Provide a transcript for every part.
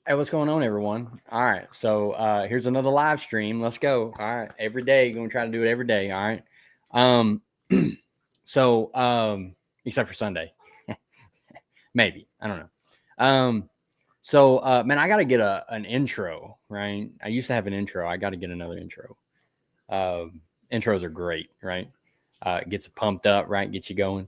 Hey, what's going on, everyone? All right, so here's another live stream. Let's go. All right, every day, gonna try to do it every day. All right. Um, except for Sunday, maybe I don't know. Man, I got to get an intro, right? I used to have an intro. I got to get another intro. Intros are great, right? Gets it pumped up, right? Gets you going.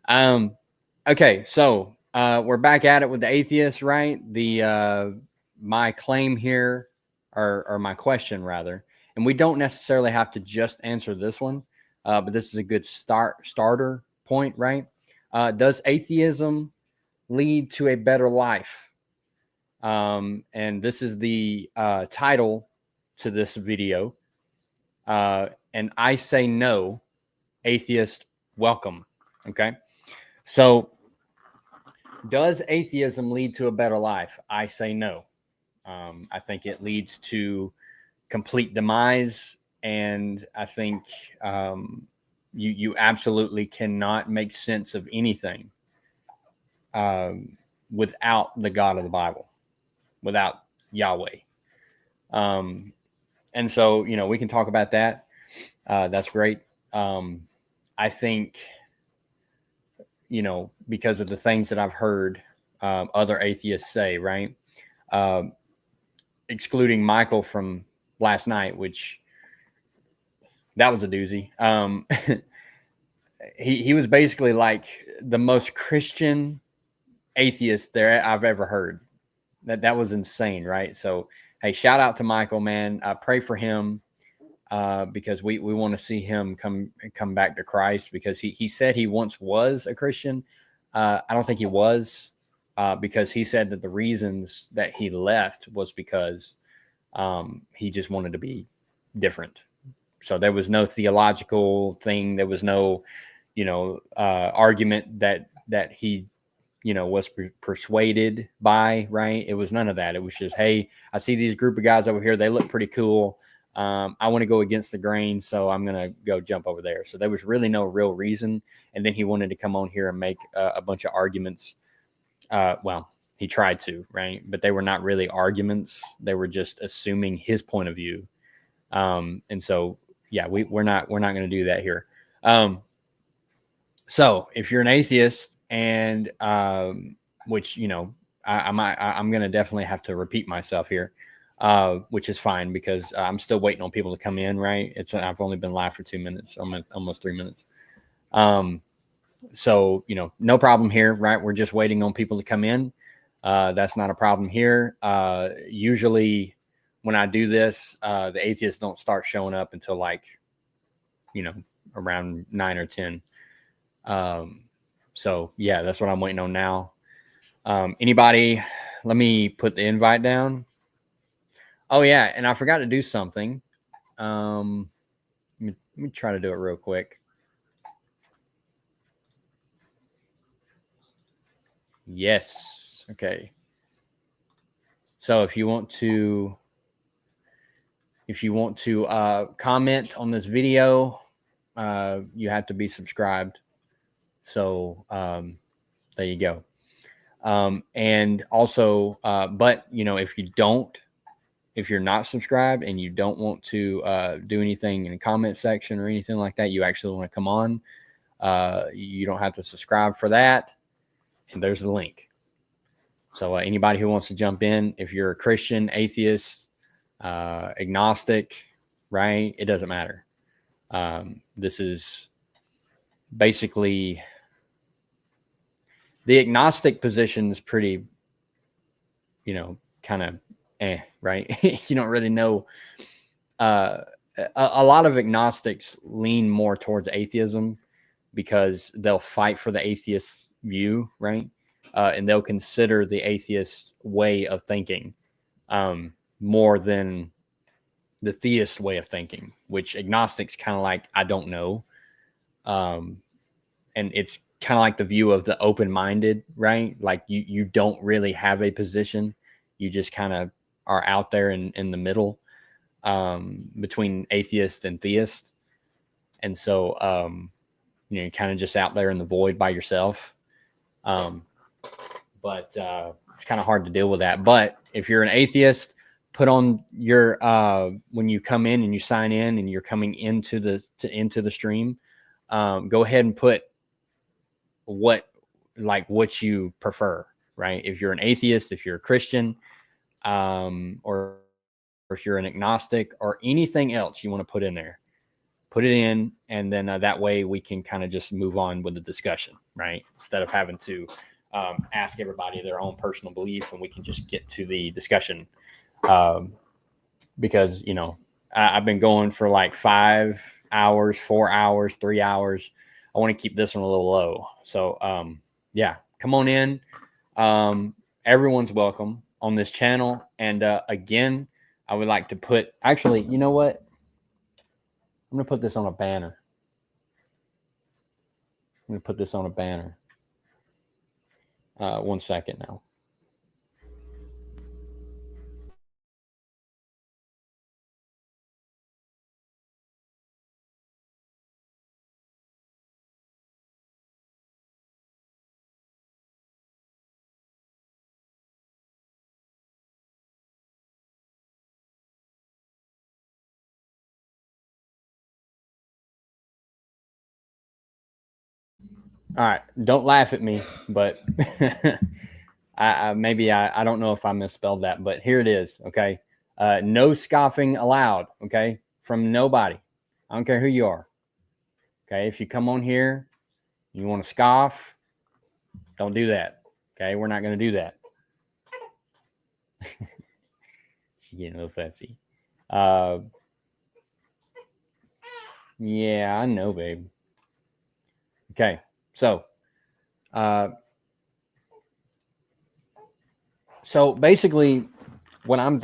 Um, okay, so we're back at it with the atheists, right? The my claim here, or my question rather, and we don't necessarily have to just answer this one, but this is a good starter point, right? Does atheism lead to a better life? And this is the title to this video. And I say no, atheist, welcome. Okay. So, does atheism lead to a better life? I say no. I think it leads to complete demise. And I think you absolutely cannot make sense of anything without the God of the Bible, without Yahweh. And so, we can talk about that. That's great. I think, because of the things that I've heard other atheists say, right? Excluding Michael from last night, which that was a doozy. He was basically like the most Christian atheist there I've ever heard. That was insane, right? So, hey, shout out to Michael, man. I pray for him. Because we want to see him come back to Christ, because he said he once was a Christian. I don't think he was, because he said that the reasons that he left was because he just wanted to be different. So there was no theological thing. There was no, argument that he, was persuaded by, right? It was none of that. It was just, hey, I see these group of guys over here. They look pretty cool. I want to go against the grain, so I'm going to go jump over there. So there was really no real reason. And then he wanted to come on here and make a bunch of arguments. Well, he tried to, right? But they were not really arguments. They were just assuming his point of view. And so, yeah, we're not going to do that here. So if you're an atheist, and which, I'm going to definitely have to repeat myself here. Which is fine, because I'm still waiting on people to come in. Right? I've only been live for 2 minutes. I'm at almost 3 minutes. So no problem here, right? We're just waiting on people to come in. That's not a problem here. Usually, when I do this, the atheists don't start showing up until like, around 9 or 10. So yeah, that's what I'm waiting on now. Anybody? Let me put the invite down. Oh yeah, and I forgot to do something. Let me try to do it real quick. Yes. Okay. So if you want to comment on this video, you have to be subscribed. So there you go. And also, but if you're not subscribed and you don't want to do anything in the comment section or anything like that, you actually want to come on, you don't have to subscribe for that. And there's the link. So anybody who wants to jump in, if you're a Christian, atheist, agnostic, right? It doesn't matter. This is basically, the agnostic position is pretty, kind of right? You don't really know. A lot of agnostics lean more towards atheism because they'll fight for the atheist view, right? And they'll consider the atheist way of thinking more than the theist way of thinking, which agnostics kind of like, I don't know. And it's kind of like the view of the open-minded, right? Like you don't really have a position. You just kind of are out there in the middle between atheist and theist. And so, you're kind of just out there in the void by yourself. But but it's kind of hard to deal with that. But if you're an atheist, put on your when you come in and you sign in and you're coming into the stream, go ahead and put what you prefer, right? If you're an atheist, if you're a Christian, or if you're an agnostic or anything else you want to put in there, put it in, and then that way we can kind of just move on with the discussion, right? Instead of having to ask everybody their own personal belief, and we can just get to the discussion. Because, I've been going for like 5 hours, 4 hours, 3 hours. I want to keep this one a little low. So, yeah, come on in. Everyone's welcome on this channel. And again, I would like to put, actually, you know what? I'm going to put this on a banner. I'm going to put this on a banner. 1 second now. All right. Don't laugh at me, but I don't know if I misspelled that, but here it is. Okay. No scoffing allowed. Okay. From nobody. I don't care who you are. Okay. If you come on here, you want to scoff, don't do that. Okay. We're not going to do that. She's getting a little fussy. Yeah, I know, babe. Okay. So basically when I'm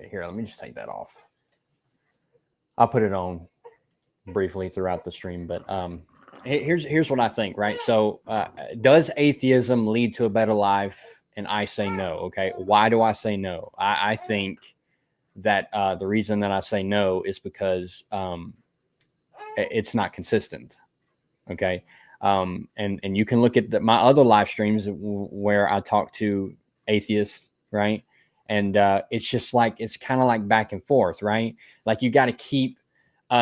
here, let me just take that off. I'll put it on briefly throughout the stream, but here's what I think, right? So does atheism lead to a better life? And I say no. Okay. Why do I say no? I think that the reason that I say no is because it's not consistent. Okay. And you can look at my other live streams where I talk to atheists, right? And it's just like, it's kind of like back and forth, right? Like you got to keep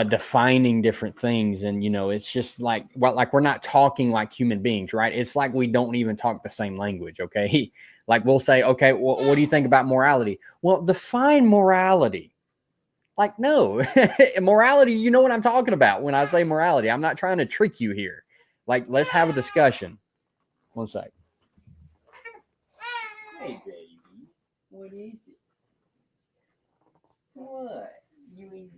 defining different things. And, it's just like, we're not talking like human beings, right? It's like we don't even talk the same language, okay? Like we'll say, okay, well, what do you think about morality? Well, define morality. Like, no, morality, you know what I'm talking about when I say morality. I'm not trying to trick you here. Like, let's have a discussion. 1 sec. Hey, baby. What is it? What? You mean...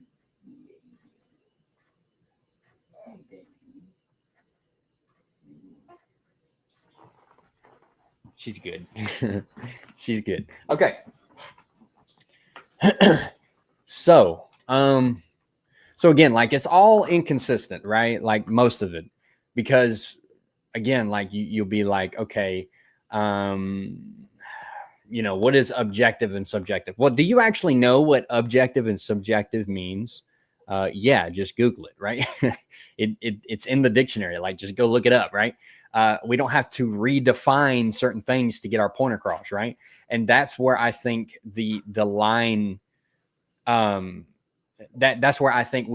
Hey, baby. She's good. She's good. Okay. So again, like it's all inconsistent, right? Like most of it, because again, like you'll be like, okay, what is objective and subjective? Well, do you actually know what objective and subjective means? Yeah, just Google it, right? It's in the dictionary. Like just go look it up, right? We don't have to redefine certain things to get our point across, right? And that's where I think the line, that's where I think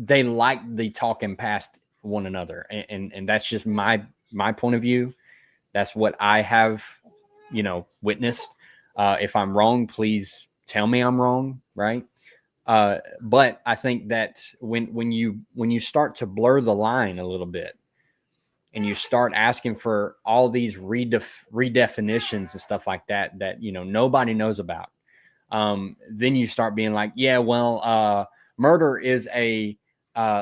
they like the talking past one another, and that's just my point of view. That's what I have, witnessed. If I'm wrong, please tell me I'm wrong, right? But I think that when you start to blur the line a little bit, and you start asking for all these redefinitions and stuff like that nobody knows about, then you start being like, yeah, well, murder is a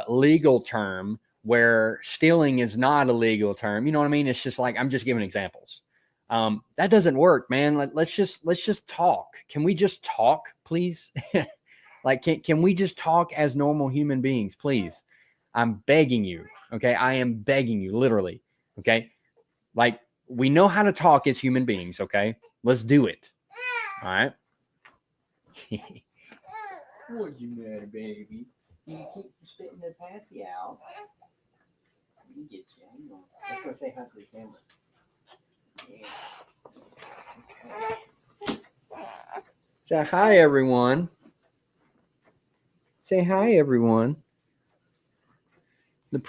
legal term where stealing is not a legal term. You know what I mean? It's just like, I'm just giving examples. That doesn't work, man. Let's just talk. Can we just talk, please? Like, can we just talk as normal human beings, please? I'm begging you. Okay. I am begging you, literally. Okay. Like, we know how to talk as human beings. Okay. Let's do it. All right. What's the matter, baby? You keep spitting the passy out. Let me get you. Hang on. Let's go say hi to the camera. Say hi, everyone. Say hi, everyone. This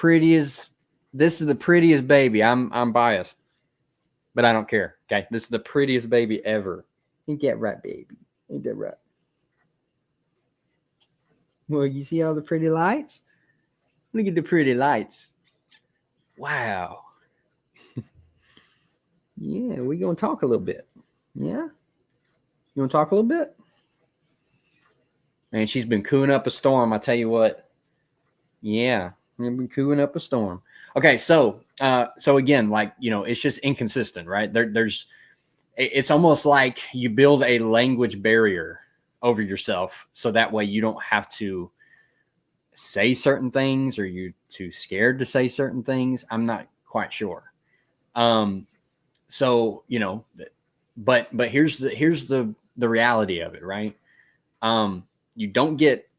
is the prettiest baby. I'm biased, but I don't care. Okay, this is the prettiest baby ever. Ain't that right, baby? Ain't that right? Well, you see all the pretty lights? Look at the pretty lights. Wow. Yeah, we're gonna talk a little bit. Yeah, you want to talk a little bit? And she's been cooing up a storm. I tell you what. Yeah, we've been cooing up a storm. Okay, so again, like, it's just inconsistent, right? It's almost like you build a language barrier over yourself, so that way you don't have to say certain things, or you're too scared to say certain things. I'm not quite sure. So but here's the reality of it, right? You don't get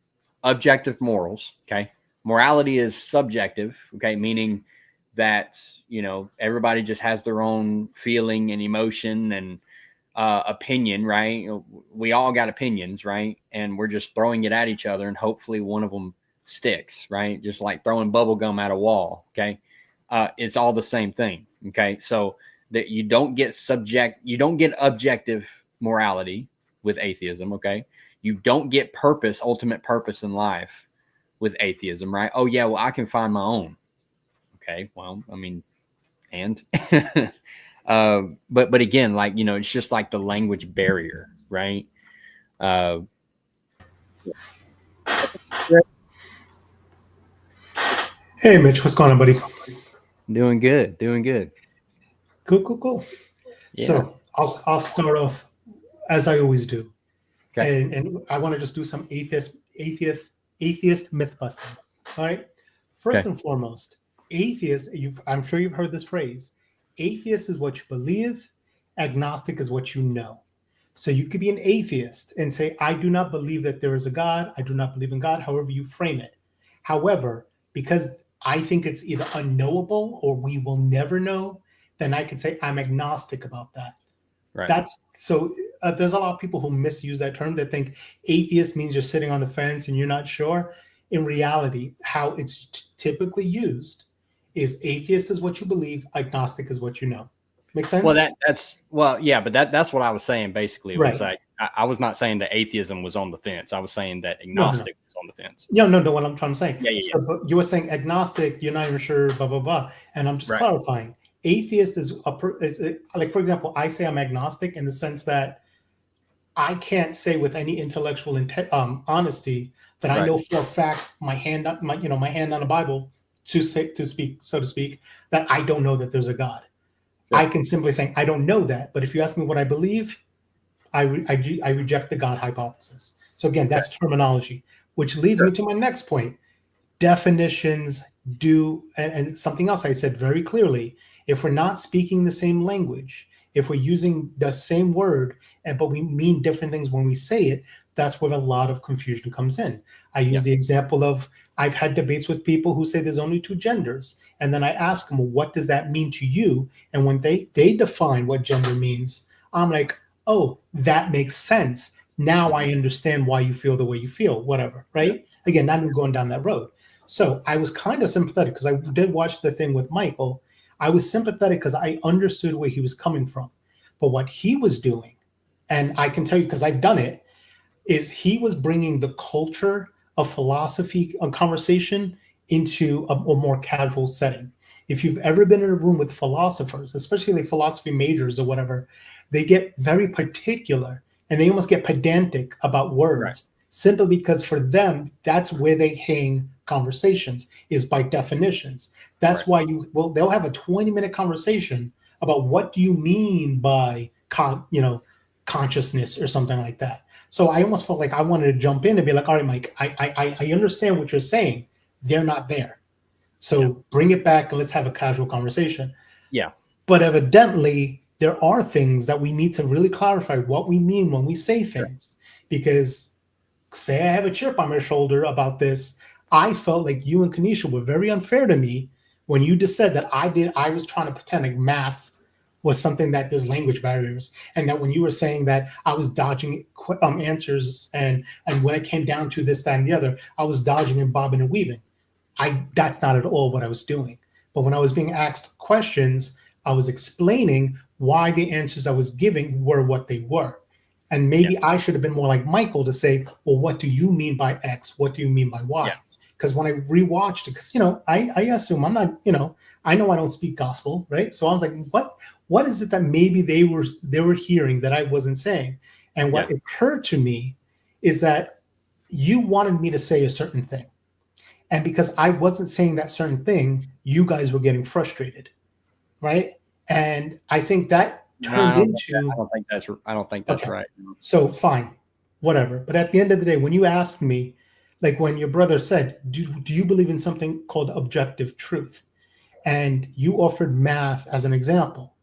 objective morals. Okay, morality is subjective. Okay, meaning that everybody just has their own feeling and emotion and opinion, right? We all got opinions, right? And we're just throwing it at each other, and hopefully one of them sticks, right? Just like throwing bubble gum at a wall. Okay, it's all the same thing. Okay, so that you don't get objective morality with atheism. Okay, you don't get ultimate purpose in life with atheism, right? Oh yeah, well, I can find my own. Okay, well, I mean, and but again, like, it's just like the language barrier, right? Hey, Mitch, what's going on, buddy? Doing good, doing good. Cool. Yeah. So I'll start off as I always do, Okay. and I want to just do some atheist myth busting. All right. First Okay. and foremost, atheist. I'm sure you've heard this phrase. Atheist is what you believe. Agnostic is what you know. So you could be an atheist and say, I do not believe that there is a God. I do not believe in God, however you frame it. However, because I think it's either unknowable or we will never know, then I can say I'm agnostic about that. Right. That's so there's a lot of people who misuse that term that think atheist means you're sitting on the fence and you're not sure. In reality, how it's typically used is atheist is what you believe, agnostic is what you know. Make sense? Well, yeah, but that's what I was saying. Basically, it was Right. like I was not saying that atheism was on the fence. I was saying that No. agnostic was on the fence. No, what I'm trying to say. Yeah. So you were saying agnostic, you're not even sure, blah, blah, blah. And I'm just Right. clarifying. Atheist is like, for example, I say I'm agnostic in the sense that I can't say with any intellectual honesty that I Right. know for a fact my hand on the Bible to speak, so to speak, that I don't know that there's a God. Sure. I can simply say I don't know that, but if you ask me what I believe, I reject the God hypothesis. So again, that's terminology, which leads me to my next point. Definitions do, and something else I said very clearly, if we're not speaking the same language, if we're using the same word, but we mean different things when we say it, that's where a lot of confusion comes in. I use the example of I've had debates with people who say there's only two genders. And then I ask them, well, what does that mean to you? And when they define what gender means, I'm like, oh, that makes sense. Now I understand why you feel the way you feel, whatever, right? Again, not even going down that road. So I was kind of sympathetic because I did watch the thing with Michael. I was sympathetic because I understood where he was coming from. But what he was doing, and I can tell you because I've done it, is he was bringing the culture of philosophy conversation into a more casual setting. If you've ever been in a room with philosophers, especially like philosophy majors or whatever, they get very particular and they almost get pedantic about words simply because for them, that's where they hang conversations is by definitions. That's why they'll have a 20-minute conversation about what do you mean by, consciousness or something like that. So I almost felt like I wanted to jump in and be like, all right, Mike, I understand what you're saying. They're not there. So bring it back and let's have a casual conversation. Yeah. But evidently, there are things that we need to really clarify what we mean when we say things. Because say I have a chip on my shoulder about this, I felt like you and Kanisha were very unfair to me when you just said that I was trying to pretend like math was something that there's language barriers, and that when you were saying that I was dodging answers, and when it came down to this, that, and the other, I was dodging and bobbing and weaving. That's not at all what I was doing. But when I was being asked questions, I was explaining why the answers I was giving were what they were. And maybe I should have been more like Michael to say, well, what do you mean by X? What do you mean by Y? Because when I rewatched it, because, I assume I'm not, I know I don't speak gospel, right? So I was like, what is it that maybe they were hearing that I wasn't saying? And what occurred to me is that you wanted me to say a certain thing. And because I wasn't saying that certain thing, you guys were getting frustrated, right? And I think that turned into. I don't think that's right. So fine, whatever. But at the end of the day, when you asked me, like when your brother said, do you believe in something called objective truth? And you offered math as an example.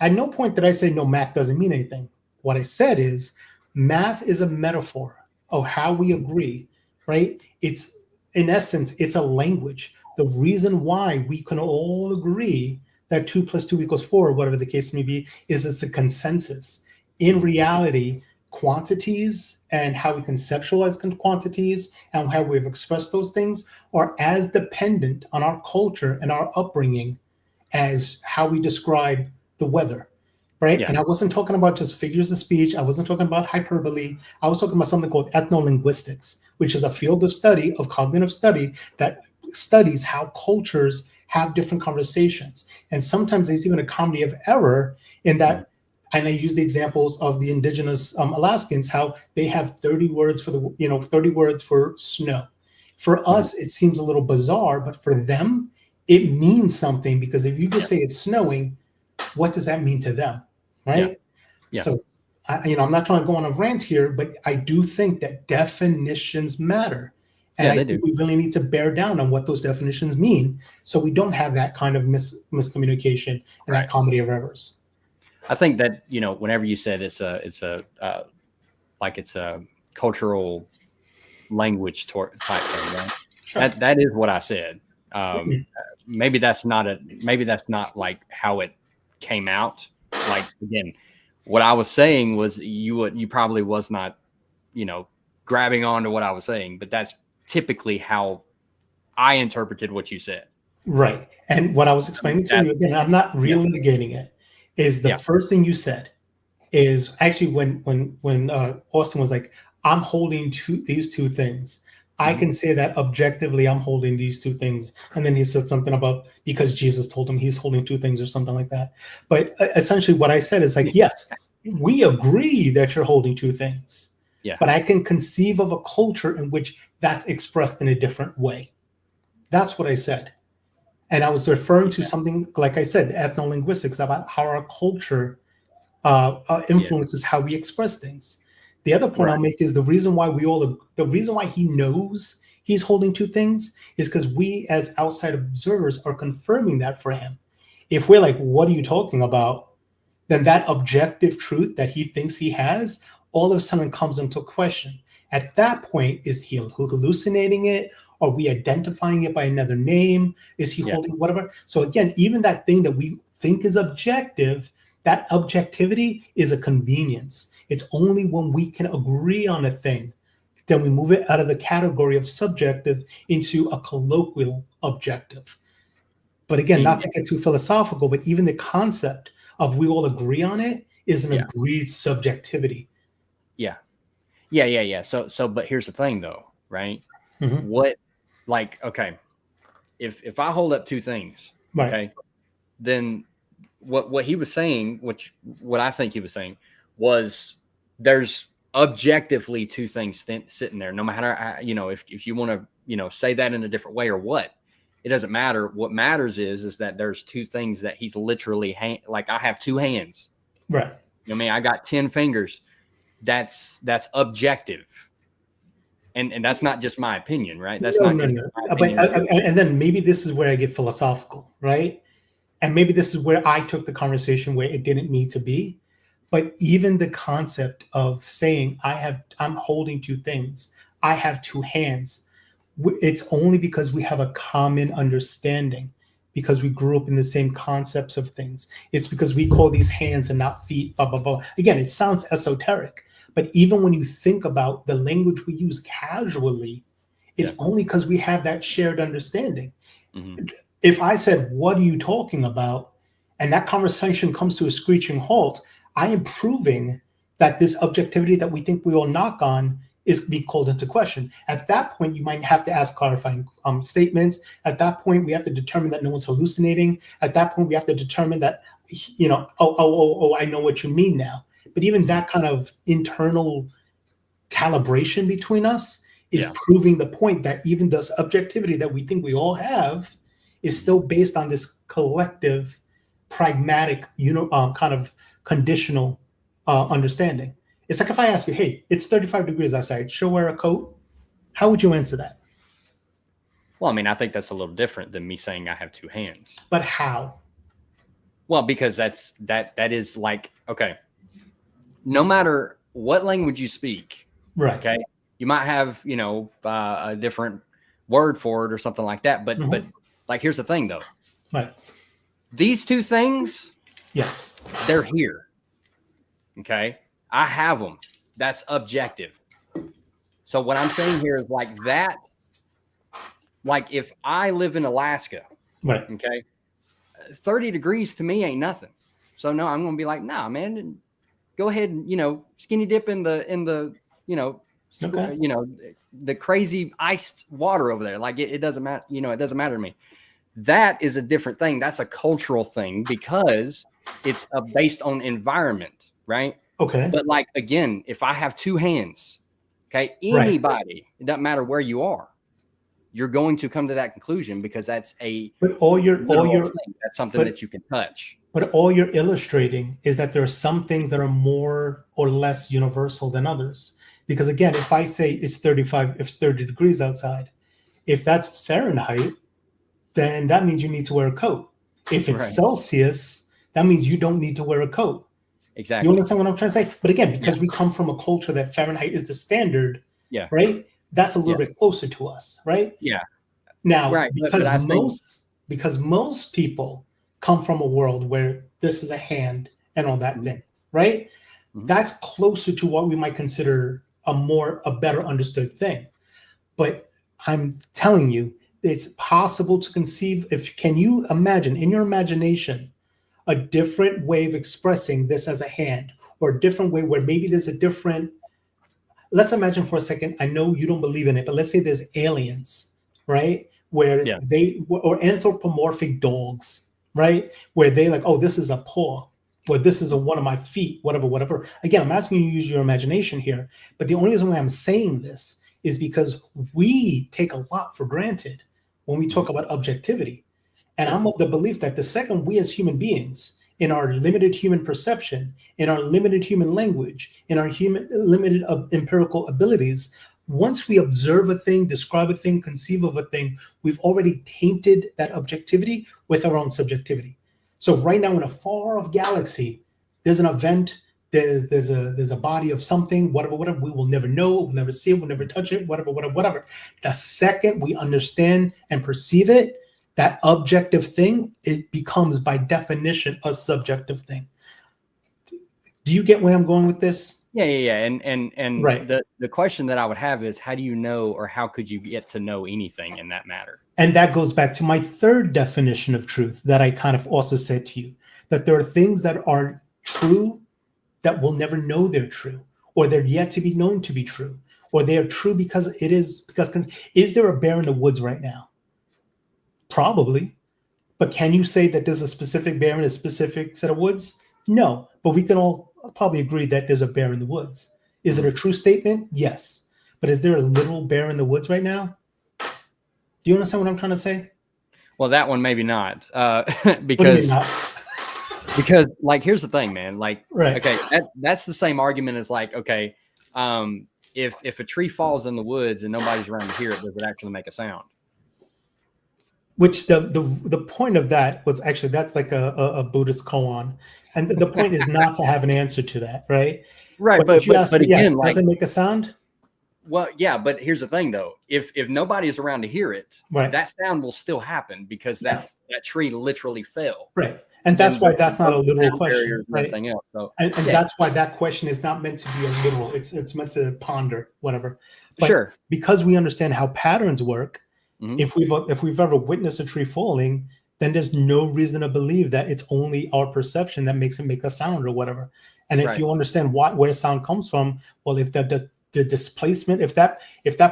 At no point did I say, no, math doesn't mean anything. What I said is, math is a metaphor of how we agree, right? It's, in essence, it's a language. The reason why we can all agree that 2 + 2 = 4, or whatever the case may be, is it's a consensus. In reality, quantities and how we conceptualize quantities and how we've expressed those things are as dependent on our culture and our upbringing as how we describe the weather, right? And I wasn't talking about just figures of speech. I wasn't talking about hyperbole. I was talking about something called ethnolinguistics, which is a field of study, of cognitive study, that studies how cultures have different conversations. And sometimes there's even a comedy of error in that. And I use the examples of the indigenous Alaskans, how they have 30 words for 30 words for snow. For us, it seems a little bizarre, but for them, it means something, because if you just say it's snowing, what does that mean to them, right? So, I'm not trying to go on a rant here, but I do think that definitions matter. And I think we really need to bear down on what those definitions mean, so we don't have that kind of miscommunication and that comedy of errors. I think that, whenever you said it's a cultural language type thing, right? Sure. That is what I said. Maybe that's not like how it came out. Like, again, what I was saying was you probably was not, grabbing on to what I was saying, but that's typically how I interpreted what you said. Right. And what I was explaining to you, again, I'm not relitigating it, is the first thing you said is actually when Austin was like, I'm holding these two things. I can say that objectively I'm holding these two things. And then he said something about because Jesus told him he's holding two things or something like that. But essentially what I said is like, yes, we agree that you're holding two things. Yeah. But I can conceive of a culture in which that's expressed in a different way. That's what I said. And I was referring to something, like I said, ethnolinguistics, about how our culture influences how we express things. The other point I'll make is the reason why he knows he's holding two things is because we as outside observers are confirming that for him. If we're like, what are you talking about? Then that objective truth that he thinks he has all of a sudden comes into question. At that point, is he hallucinating it? Are we identifying it by another name? Is he holding whatever? So again, even that thing that we think is objective, that objectivity is a convenience. It's only when we can agree on a thing, then we move it out of the category of subjective into a colloquial objective. But again, not to get too philosophical, but even the concept of we all agree on it is an agreed subjectivity. Yeah. So, but here's the thing though, right? What, like, okay, if I hold up two things, okay, then what he was saying, what I think he was saying was there's objectively two things sitting there, no matter how, if you want to, say that in a different way or what, it doesn't matter. What matters is that there's two things that he's literally like I have two hands, right? I mean, I got 10 fingers. That's objective. And that's not just my opinion, right? That's no. But, and then maybe this is where I get philosophical, right? And maybe this is where I took the conversation where it didn't need to be. But even the concept of saying I'm holding two things, I have two hands, it's only because we have a common understanding because we grew up in the same concepts of things. It's because we call these hands and not feet, blah, blah, blah. Again, it sounds esoteric, but even when you think about the language we use casually, it's only because we have that shared understanding. Mm-hmm. If I said, what are you talking about? And that conversation comes to a screeching halt, I am proving that this objectivity that we think we all knock on is be called into question. At that point, you might have to ask clarifying statements. At that point, we have to determine that no one's hallucinating. At that point, we have to determine that, I know what you mean now. But even that kind of internal calibration between us is proving the point that even this objectivity that we think we all have is still based on this collective, pragmatic, kind of conditional understanding. It's like if I ask you, hey, it's 35 degrees outside, should I wear a coat? How would you answer that? Well, I mean, I think that's a little different than me saying I have two hands. But how? Well, because that is like, okay, no matter what language you speak, right? Okay, you might have, a different word for it or something like that. But but like, here's the thing, though. Right. These two things, yes, they're here. Okay, I have them. That's objective. So what I'm saying here is like that. Like if I live in Alaska, right? Okay, 30 degrees to me ain't nothing. So no, I'm gonna be like, nah, man, go ahead and skinny dip in the the crazy iced water over there. Like it doesn't matter. It doesn't matter to me. That is a different thing. That's a cultural thing because it's based on environment, right? Okay. But like again, if I have two hands, okay, anybody, it doesn't matter where you are, you're going to come to that conclusion because that's that's something that you can touch. But all you're illustrating is that there are some things that are more or less universal than others. Because again, if I say it's 30 degrees outside, if that's Fahrenheit, then that means you need to wear a coat. If it's Celsius, that means you don't need to wear a coat. Exactly. You understand what I'm trying to say? But again, because we come from a culture that Fahrenheit is the standard, right? That's a little bit closer to us, right? Yeah. Now, because most people come from a world where this is a hand and all that thing, right? Mm-hmm. That's closer to what we might consider a better understood thing. But I'm telling you, it's possible to conceive. Can you imagine in your imagination a different way of expressing this as a hand, or a different way where maybe there's a different, let's imagine for a second, I know you don't believe in it, but let's say there's aliens, right? Where or anthropomorphic dogs, right? Where they like, oh, this is a paw, or this is one of my feet, whatever. Again, I'm asking you to use your imagination here, but the only reason why I'm saying this is because we take a lot for granted when we talk about objectivity. And I'm of the belief that the second we as human beings, in our limited human perception, in our limited human language, in our limited empirical abilities, once we observe a thing, describe a thing, conceive of a thing, we've already tainted that objectivity with our own subjectivity. So right now in a far off galaxy, there's an event, there's a body of something, whatever, we will never know, we'll never see it, we'll never touch it, whatever. The second we understand and perceive it, that objective thing, it becomes by definition a subjective thing. Do you get where I'm going with this? Yeah. And right. The question that I would have is, how do you know, or how could you get to know anything in that matter? And that goes back to my third definition of truth that I kind of also said to you, that there are things that are true that we'll never know they're true, or they're yet to be known to be true, or they are true because is there a bear in the woods right now? Probably. But can you say that there's a specific bear in a specific set of woods? No, but we can all probably agree that there's a bear in the woods. Is it a true statement? Yes. But is there a literal bear in the woods right now? Do you understand what I'm trying to say? Well, that one maybe not. Because like, here's the thing, man. Like, okay, that's the same argument as like, okay, if a tree falls in the woods and nobody's around to hear it, does it actually make a sound? Which the point of that was actually, that's like a Buddhist koan. And the point is not to have an answer to that, right? Right. But again, does it make a sound? Well, yeah, but here's the thing though. If nobody is around to hear it, Right. that sound will still happen because that tree literally fell. Right. And that's why that's not a literal question, Barriers and right? everything else. So And that's why that question is not meant to be a literal. It's meant to ponder, whatever. But sure. because we understand how patterns work, Mhm. if we've ever witnessed a tree falling, then there's no reason to believe that it's only our perception that makes it make a sound or whatever. And if you understand where sound comes from, well, if the displacement, if that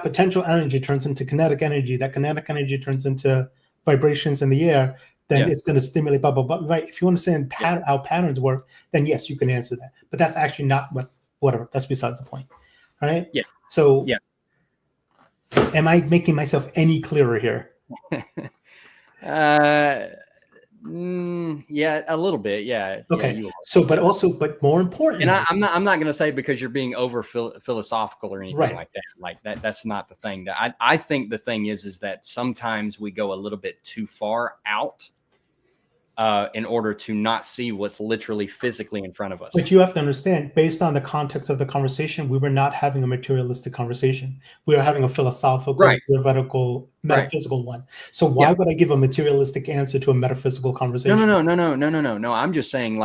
potential energy turns into kinetic energy, that kinetic energy turns into vibrations in the air, then it's going to stimulate blah blah blah. Right? If you understand how patterns work, then yes, you can answer that. But that's actually not whatever. That's besides the point. All right? Yeah. So am I making myself any clearer here? Yeah, a little bit. Yeah. Okay. Yeah, so, but more important, and I'm not going to say because you're being over philosophical or anything like that. Like that's not the thing. That I think the thing is that sometimes we go a little bit too far out in order to not see what's literally physically in front of us. But you have to understand, based on the context of the conversation, we were not having a materialistic conversation. We were having a philosophical, theoretical, metaphysical one. So why would I give a materialistic answer to a metaphysical conversation? No. I'm just saying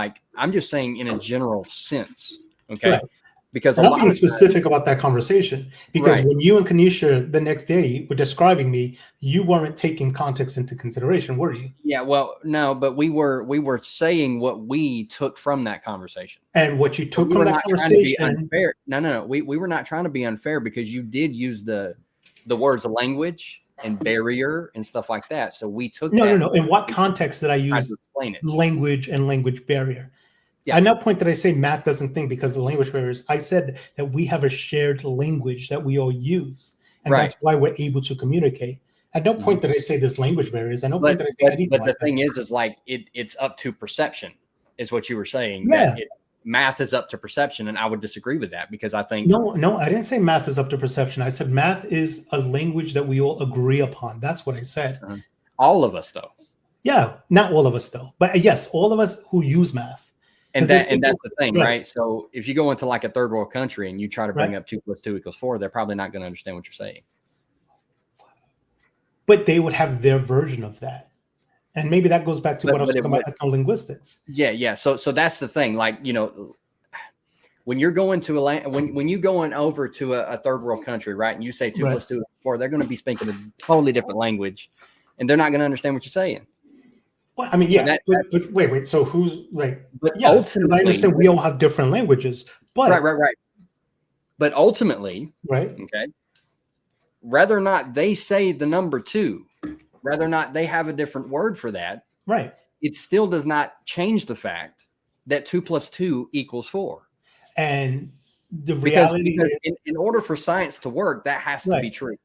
in a general sense. Okay. Right. Because I'm being specific about that conversation, because when you and Kanisha the next day were describing me, you weren't taking context into consideration, were you? Yeah, well, no, but we were saying what we took from that conversation. And what you took from that conversation. No. We were not trying to be unfair because you did use the words of language and barrier and stuff like that. So we took No. In what context did I use language and language barrier? At no point did I say math doesn't think because of the language barriers. I said that we have a shared language that we all use, and that's why we're able to communicate. At no point did I say there's language barriers. At no point did I say anything. But the thing is like it's up to perception, is what you were saying. Yeah. Math is up to perception, and I would disagree with that because I think no, I didn't say math is up to perception. I said math is a language that we all agree upon. That's what I said. All of us, though. Yeah, not all of us, though, but yes, all of us who use math. And that's the thing, right? So if you go into like a third world country and you try to bring up 2 + 2 = 4, they're probably not going to understand what you're saying. But they would have their version of that. And maybe that goes back to what I was talking about ethnolinguistics. Yeah. So that's the thing. Like, when you're going to when you going over to a third world country, right? And you say 2 + 2 = 4, they're going to be speaking a totally different language, and they're not going to understand what you're saying. Well, I mean, yeah, but wait. So who's like? But ultimately, I understand we all have different languages, but right. But ultimately, okay, whether or not they say the number 2, whether or not they have a different word for that, it still does not change the fact that 2 + 2 = 4. And the reality, because in order for science to work, that has to be true,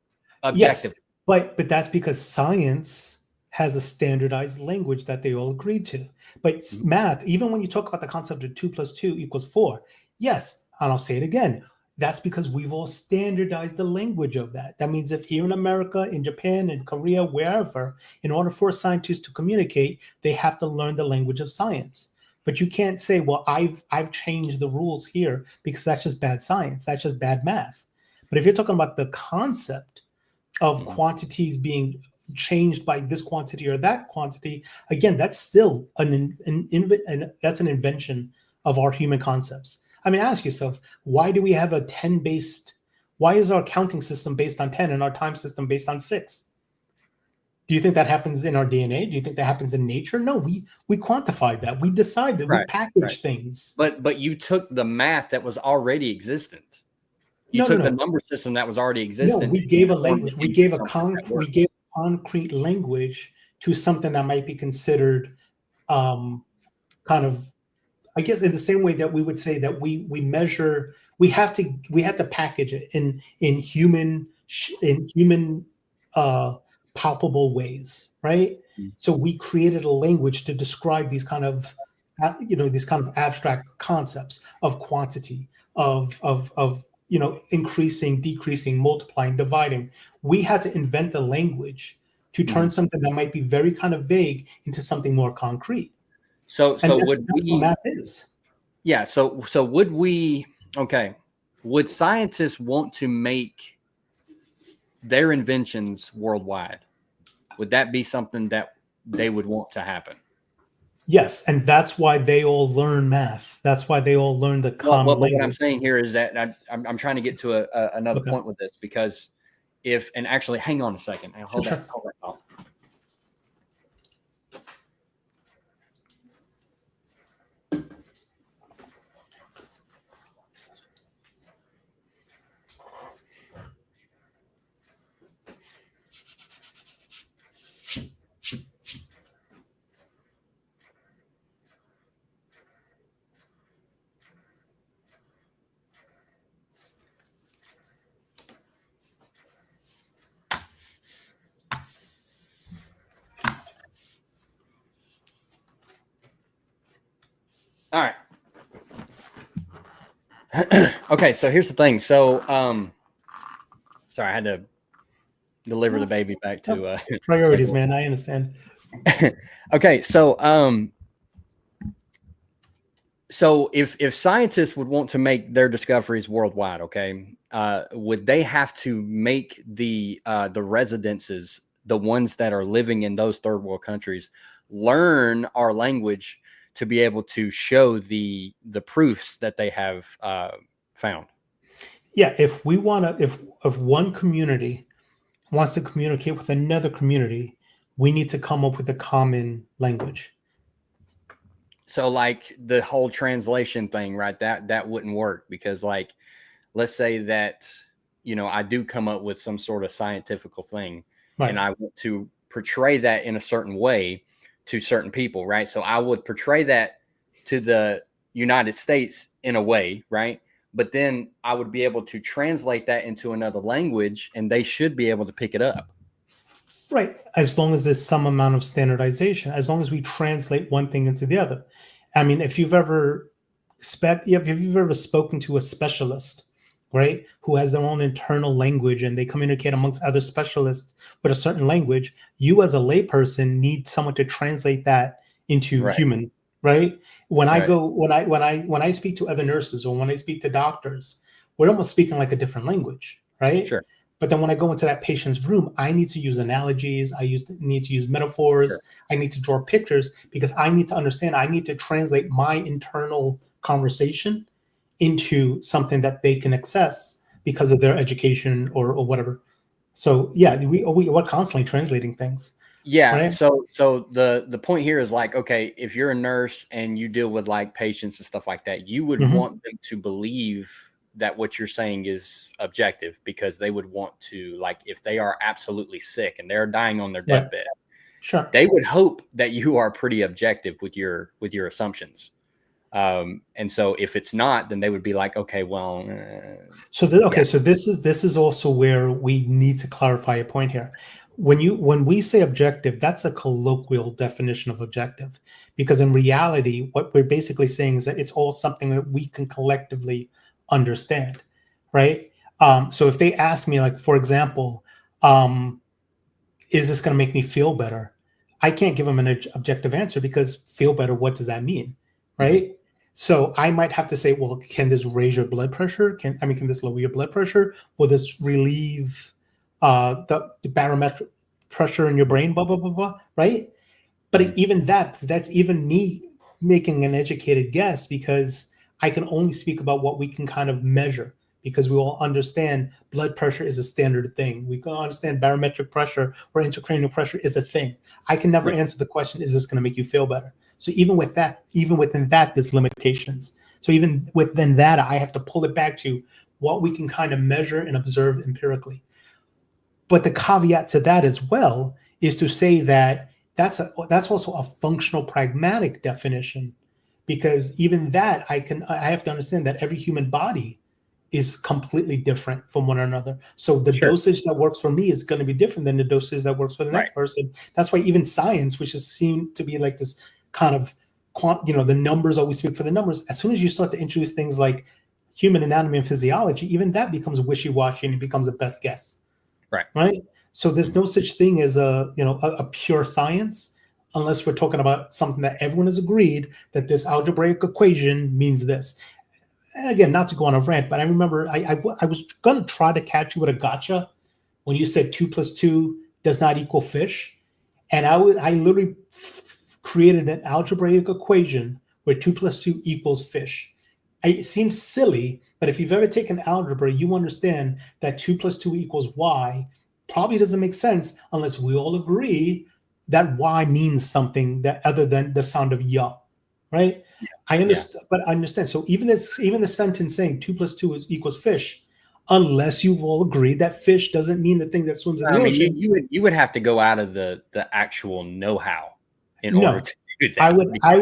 objectively. Yes, but that's because science has a standardized language that they all agreed to. But math, even when you talk about the concept of 2 + 2 = 4, yes, and I'll say it again, that's because we've all standardized the language of that. That means if here in America, in Japan, in Korea, wherever, in order for scientists to communicate, they have to learn the language of science. But you can't say, well, I've changed the rules here because that's just bad science. That's just bad math. But if you're talking about the concept of quantities being changed by this quantity or that quantity, again, that's still an invention of our human concepts. I mean, ask yourself, why do we have a 10 based? Why is our counting system based on 10 and our time system based on 6? Do you think that happens in our DNA? Do you think that happens in nature? No, we quantified that. We decided, we packaged things. But you took the math that was already existent. You took the number system that was already existent. No, we gave a language. We gave a concrete language to something that might be considered kind of, I guess, in the same way that we would say that we measure, we have to package it in human palpable ways, right? So we created a language to describe these kind of abstract concepts of quantity, of increasing, decreasing, multiplying, dividing. We had to invent a language to turn something that might be very kind of vague into something more concrete. So would we? What math is. Yeah. So would we? Okay. would scientists want to make their inventions worldwide? Would that be something that they would want to happen? Yes, and that's why they all learn math. That's why they all learn the Well, common but what I'm language. saying here is that I'm trying to get to another Okay. point with this, because if, and actually, hang on a second. Hold Sure. that thought. All right. Okay, so here's the thing. So, sorry, I had to deliver the baby back to Priorities, man. I understand. Okay, so so if scientists would want to make their discoveries worldwide, okay, would they have to make the residences, the ones that are living in those third world countries, learn our language to be able to show the proofs that they have found? Yeah, if we want to, if one community wants to communicate with another community, we need to come up with a common language. So like the whole translation thing, right? That wouldn't work, because like, let's say that, you know, I do come up with some sort of scientific thing, Right. and I want to portray that in a certain way to certain people, right? So I would portray that to the United States in a way, right? But then I would be able to translate that into another language, and they should be able to pick it up. Right. As long as there's some amount of standardization, as long as we translate one thing into the other. I mean, if you've ever if you've ever spoken to a specialist, right, who has their own internal language and they communicate amongst other specialists with a certain language, you as a layperson need someone to translate that into Right. human, right? When I Right. go, when I speak to other nurses or when I speak to doctors, we're almost speaking like a different language, right? Sure. But then when I go into that patient's room, I need to use analogies. Need to use metaphors. Sure. I need to draw pictures because I need to understand. I need to translate my internal conversation into something that they can access because of their education or whatever. So yeah, we're constantly translating things. Yeah. Right? So the point here is like, okay, if you're a nurse and you deal with like patients and stuff like that, you would Mhm. want them to believe that what you're saying is objective, because they would want to, like, if they are absolutely sick and they're dying on their Right. deathbed, Sure. they would hope that you are pretty objective with your assumptions. And so if it's not, then they would be like, okay, well, So this is also where we need to clarify a point here. When we say objective, that's a colloquial definition of objective, because in reality, what we're basically saying is that it's all something that we can collectively understand, right? So if they ask me, like, for example, is this going to make me feel better? I can't give them an objective answer, because feel better, what does that mean, right? Mm-hmm. So I might have to say, well, can this raise your blood pressure? Can this lower your blood pressure? Will this relieve the barometric pressure in your brain? Blah, blah, blah, blah, right? But mm-hmm. even that's even me making an educated guess, because I can only speak about what we can kind of measure, because we all understand blood pressure is a standard thing. We can understand barometric pressure or intracranial pressure is a thing. I can never answer the question, is this going to make you feel better? So even within that, there's limitations. So even within that, I have to pull it back to what we can kind of measure and observe empirically. But the caveat to that as well is to say that that's also a functional pragmatic definition, because even that I have to understand that every human body is completely different from one another. So the dosage that works for me is going to be different than the dosage that works for the next person. That's why even science, which is seen to be like this kind of, the numbers always speak for the numbers. As soon as you start to introduce things like human anatomy and physiology, even that becomes wishy-washy and it becomes a best guess. Right. So there's no such thing as a pure science, unless we're talking about something that everyone has agreed that this algebraic equation means this. and again, not to go on a rant, but I remember I was going to try to catch you with a gotcha when you said 2 plus 2 does not equal fish. And I literally created an algebraic equation where 2 plus 2 equals fish. It seems silly, but if you've ever taken algebra, you understand that 2 plus 2 equals y probably doesn't make sense unless we all agree that y means something that other than the sound of ya, right? I understand, but I understand. So even the sentence saying 2 plus 2 equals fish, unless you've all agreed that fish doesn't mean the thing that swims in the ocean. You would have to go out of the actual know-how in order to do that. I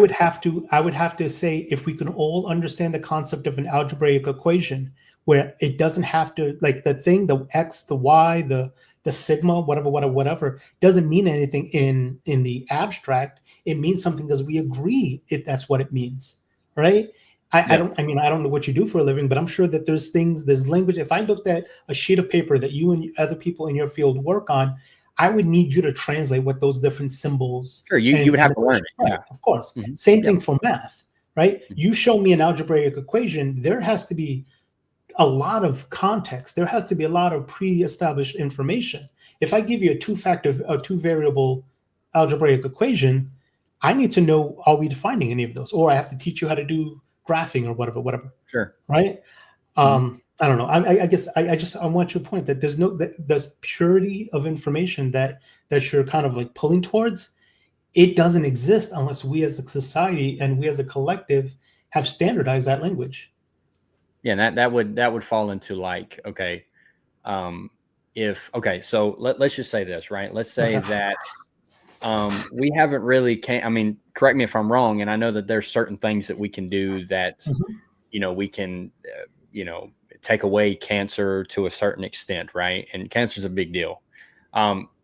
would have to say, if we can all understand the concept of an algebraic equation where it doesn't have to, like, the thing, the x, the y, the sigma, whatever, doesn't mean anything in the abstract. It means something because we agree that's what it means, right? I don't know what you do for a living, but I'm sure that there's language. If I looked at a sheet of paper that you and other people in your field work on, I would need you to translate what those different symbols. Sure, you would have to learn it. Right, Yeah. Of course. Mm-hmm. Same thing for math, right? Mm-hmm. You show me an algebraic equation, there has to be a lot of context. There has to be a lot of pre-established information. If I give you a two variable algebraic equation, I need to know, are we defining any of those? Or I have to teach you how to do graphing or whatever. Sure. Right? Mm-hmm. I don't know. I guess I want your point that there's this purity of information that you're kind of like pulling towards. It doesn't exist unless we as a society and we as a collective have standardized that language. Yeah, and that would fall into like, okay, so let's just say this, right? Let's say that we haven't really correct me if I'm wrong, and I know that there's certain things that we can do that, mm-hmm. We can, take away cancer to a certain extent, right? And cancer is a big deal.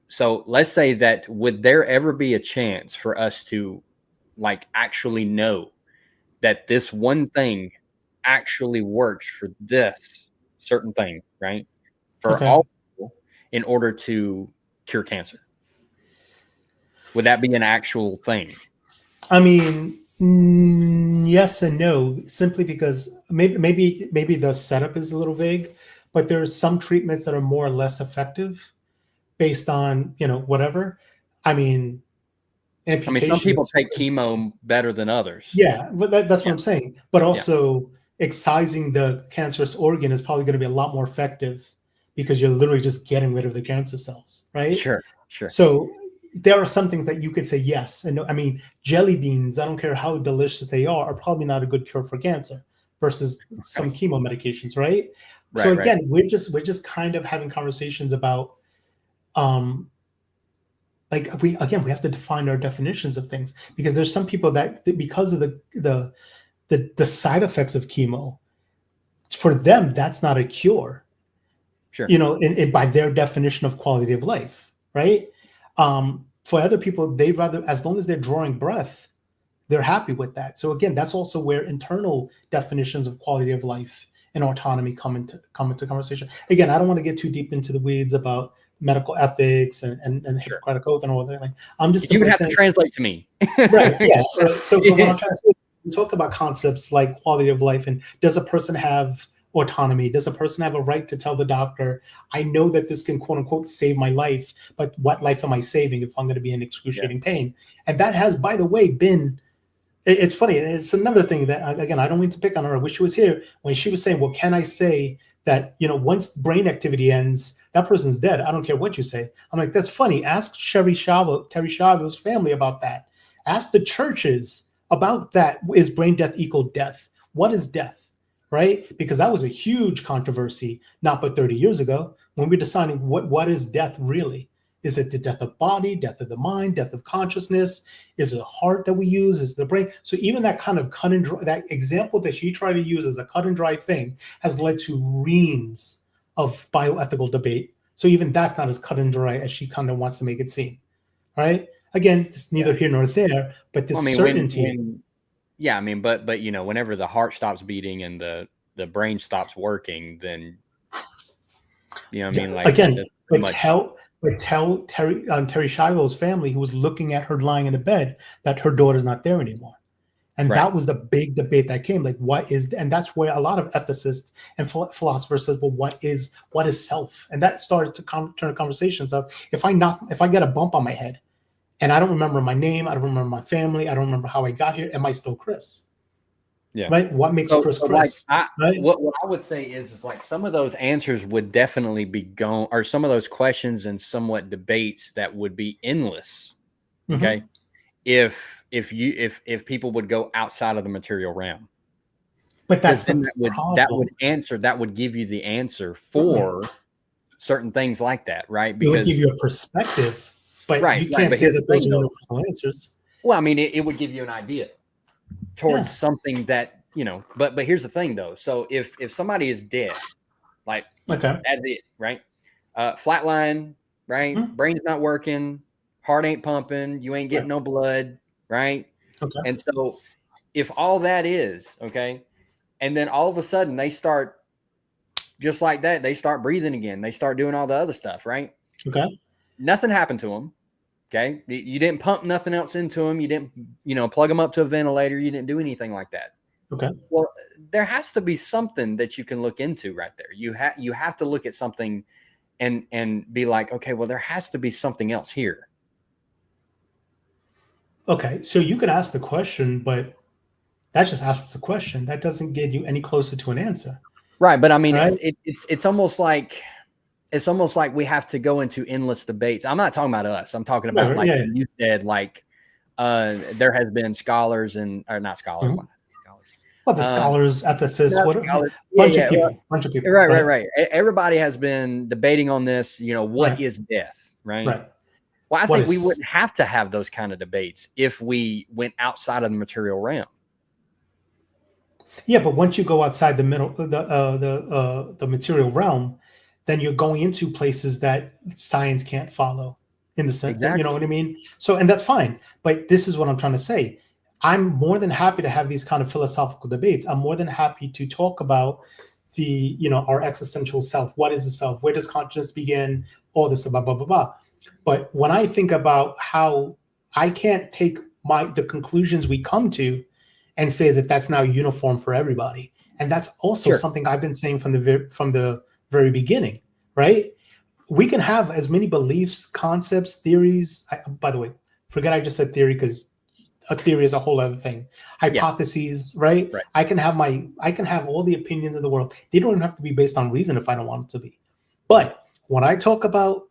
So let's say that would there ever be a chance for us to like actually know that this one thing actually works for this certain thing, right? For all people in order to cure cancer? Would that be an actual thing? I mean, yes and no, simply because maybe the setup is a little vague, but there's some treatments that are more or less effective based on, whatever. I mean, some people take chemo better than others. Yeah, but that's what I'm saying. But also excising the cancerous organ is probably going to be a lot more effective because you're literally just getting rid of the cancer cells, right? Sure. So there are some things that you could say yes and no. I mean, jelly beans, I don't care how delicious they are probably not a good cure for cancer versus some chemo medications, right? So again, we're just kind of having conversations about we have to define our definitions of things, because there's some people that because of the side effects of chemo, for them that's not a cure. Sure. In by their definition of quality of life, right? For other people, they'd rather, as long as they're drawing breath, they're happy with that. So again, that's also where internal definitions of quality of life and autonomy come into conversation. Again, I don't want to get too deep into the weeds about medical ethics and Hippocratic Oath and all that. Like, I'm just, you would have to translate to me, right? Yeah. So what I'm trying to say, we talk about concepts like quality of life and does a person have autonomy? Does a person have a right to tell the doctor, I know that this can quote unquote save my life, but what life am I saving if I'm going to be in excruciating pain? And that has, by the way, been, it's funny. It's another thing that, again, I don't mean to pick on her. I wish she was here when she was saying, well, can I say that, once brain activity ends, that person's dead? I don't care what you say. I'm like, that's funny. Ask Terry Schiavo's family about that. Ask the churches about that. Is brain death equal death? What is death? Right? Because that was a huge controversy not but 30 years ago when we're deciding what is death really. Is it the death of body, death of the mind, death of consciousness? Is it the heart that we use? Is it the brain? So even that kind of cut and dry, that example that she tried to use as a cut and dry thing has led to reams of bioethical debate. So even that's not as cut and dry as she kind of wants to make it seem. Right? Again, it's neither here nor there, but this certainty. But whenever the heart stops beating and the brain stops working, then again. But tell Terry Schiavo's family, who was looking at her lying in a bed, that her daughter's not there anymore. And Right. that was the big debate that came. Like, what is, and that's where a lot of ethicists and philosophers said, well, what is self? And that started to turn conversations of, if I get a bump on my head and I don't remember my name, I don't remember my family, I don't remember how I got here, am I still Chris? Yeah. Right? What makes Chris So Chris? like Right? what I would say is like some of those answers would definitely be gone, or some of those questions and somewhat debates that would be endless. Okay. Mm-hmm. If people would go outside of the material realm. But that's Then the that problem. would give you the answer for certain things like that, right? It would give Because you a perspective, but right, you can't but say here's the that those thing are though. universal answers. Well, I mean, it would give you an idea towards Yeah. something that, but here's the thing though. So if somebody is dead, like Okay. that's it, right? Flatline, right? Hmm. Brain's not working, heart ain't pumping, you ain't getting Right. no blood, right? Okay. And so if all that is, okay, and then all of a sudden they start just like that, they start breathing again, they start doing all the other stuff, right? Okay. Nothing happened to them. Okay. You didn't pump nothing else into them. You didn't, plug them up to a ventilator. You didn't do anything like that. Okay. Well, there has to be something that you can look into right there. You have to look at something and be like, okay, well, there has to be something else here. Okay. So you could ask the question, but that just asks the question. That doesn't get you any closer to an answer. Right. But I mean, Right? it's almost like we have to go into endless debates. I'm not talking about us. I'm talking about like Yeah. you said, like there has been scholars or not scholars. Mhm. Well, the scholars, ethicists, Not what scholars. bunch of people. Right. Everybody has been debating on this. What is death, right? Right. Well, I What think we is- wouldn't have to have those kind of debates if we went outside of the material realm. Yeah, but once you go outside the material realm, then you're going into places that science can't follow in the sense, you know Exactly. what I mean? So, and that's fine. But this is what I'm trying to say. I'm more than happy to have these kind of philosophical debates. I'm more than happy to talk about our existential self. What is the self? Where does consciousness begin? All this, blah, blah, blah, blah. But when I think about how I can't take the conclusions we come to and say that that's now uniform for everybody. And that's also something I've been saying from the very beginning, right? We can have as many beliefs, concepts, theories. By the way, forget I just said theory, because a theory is a whole other thing. Hypotheses, right? I can have all the opinions in the world. They don't even have to be based on reason if I don't want it to be. But when I talk about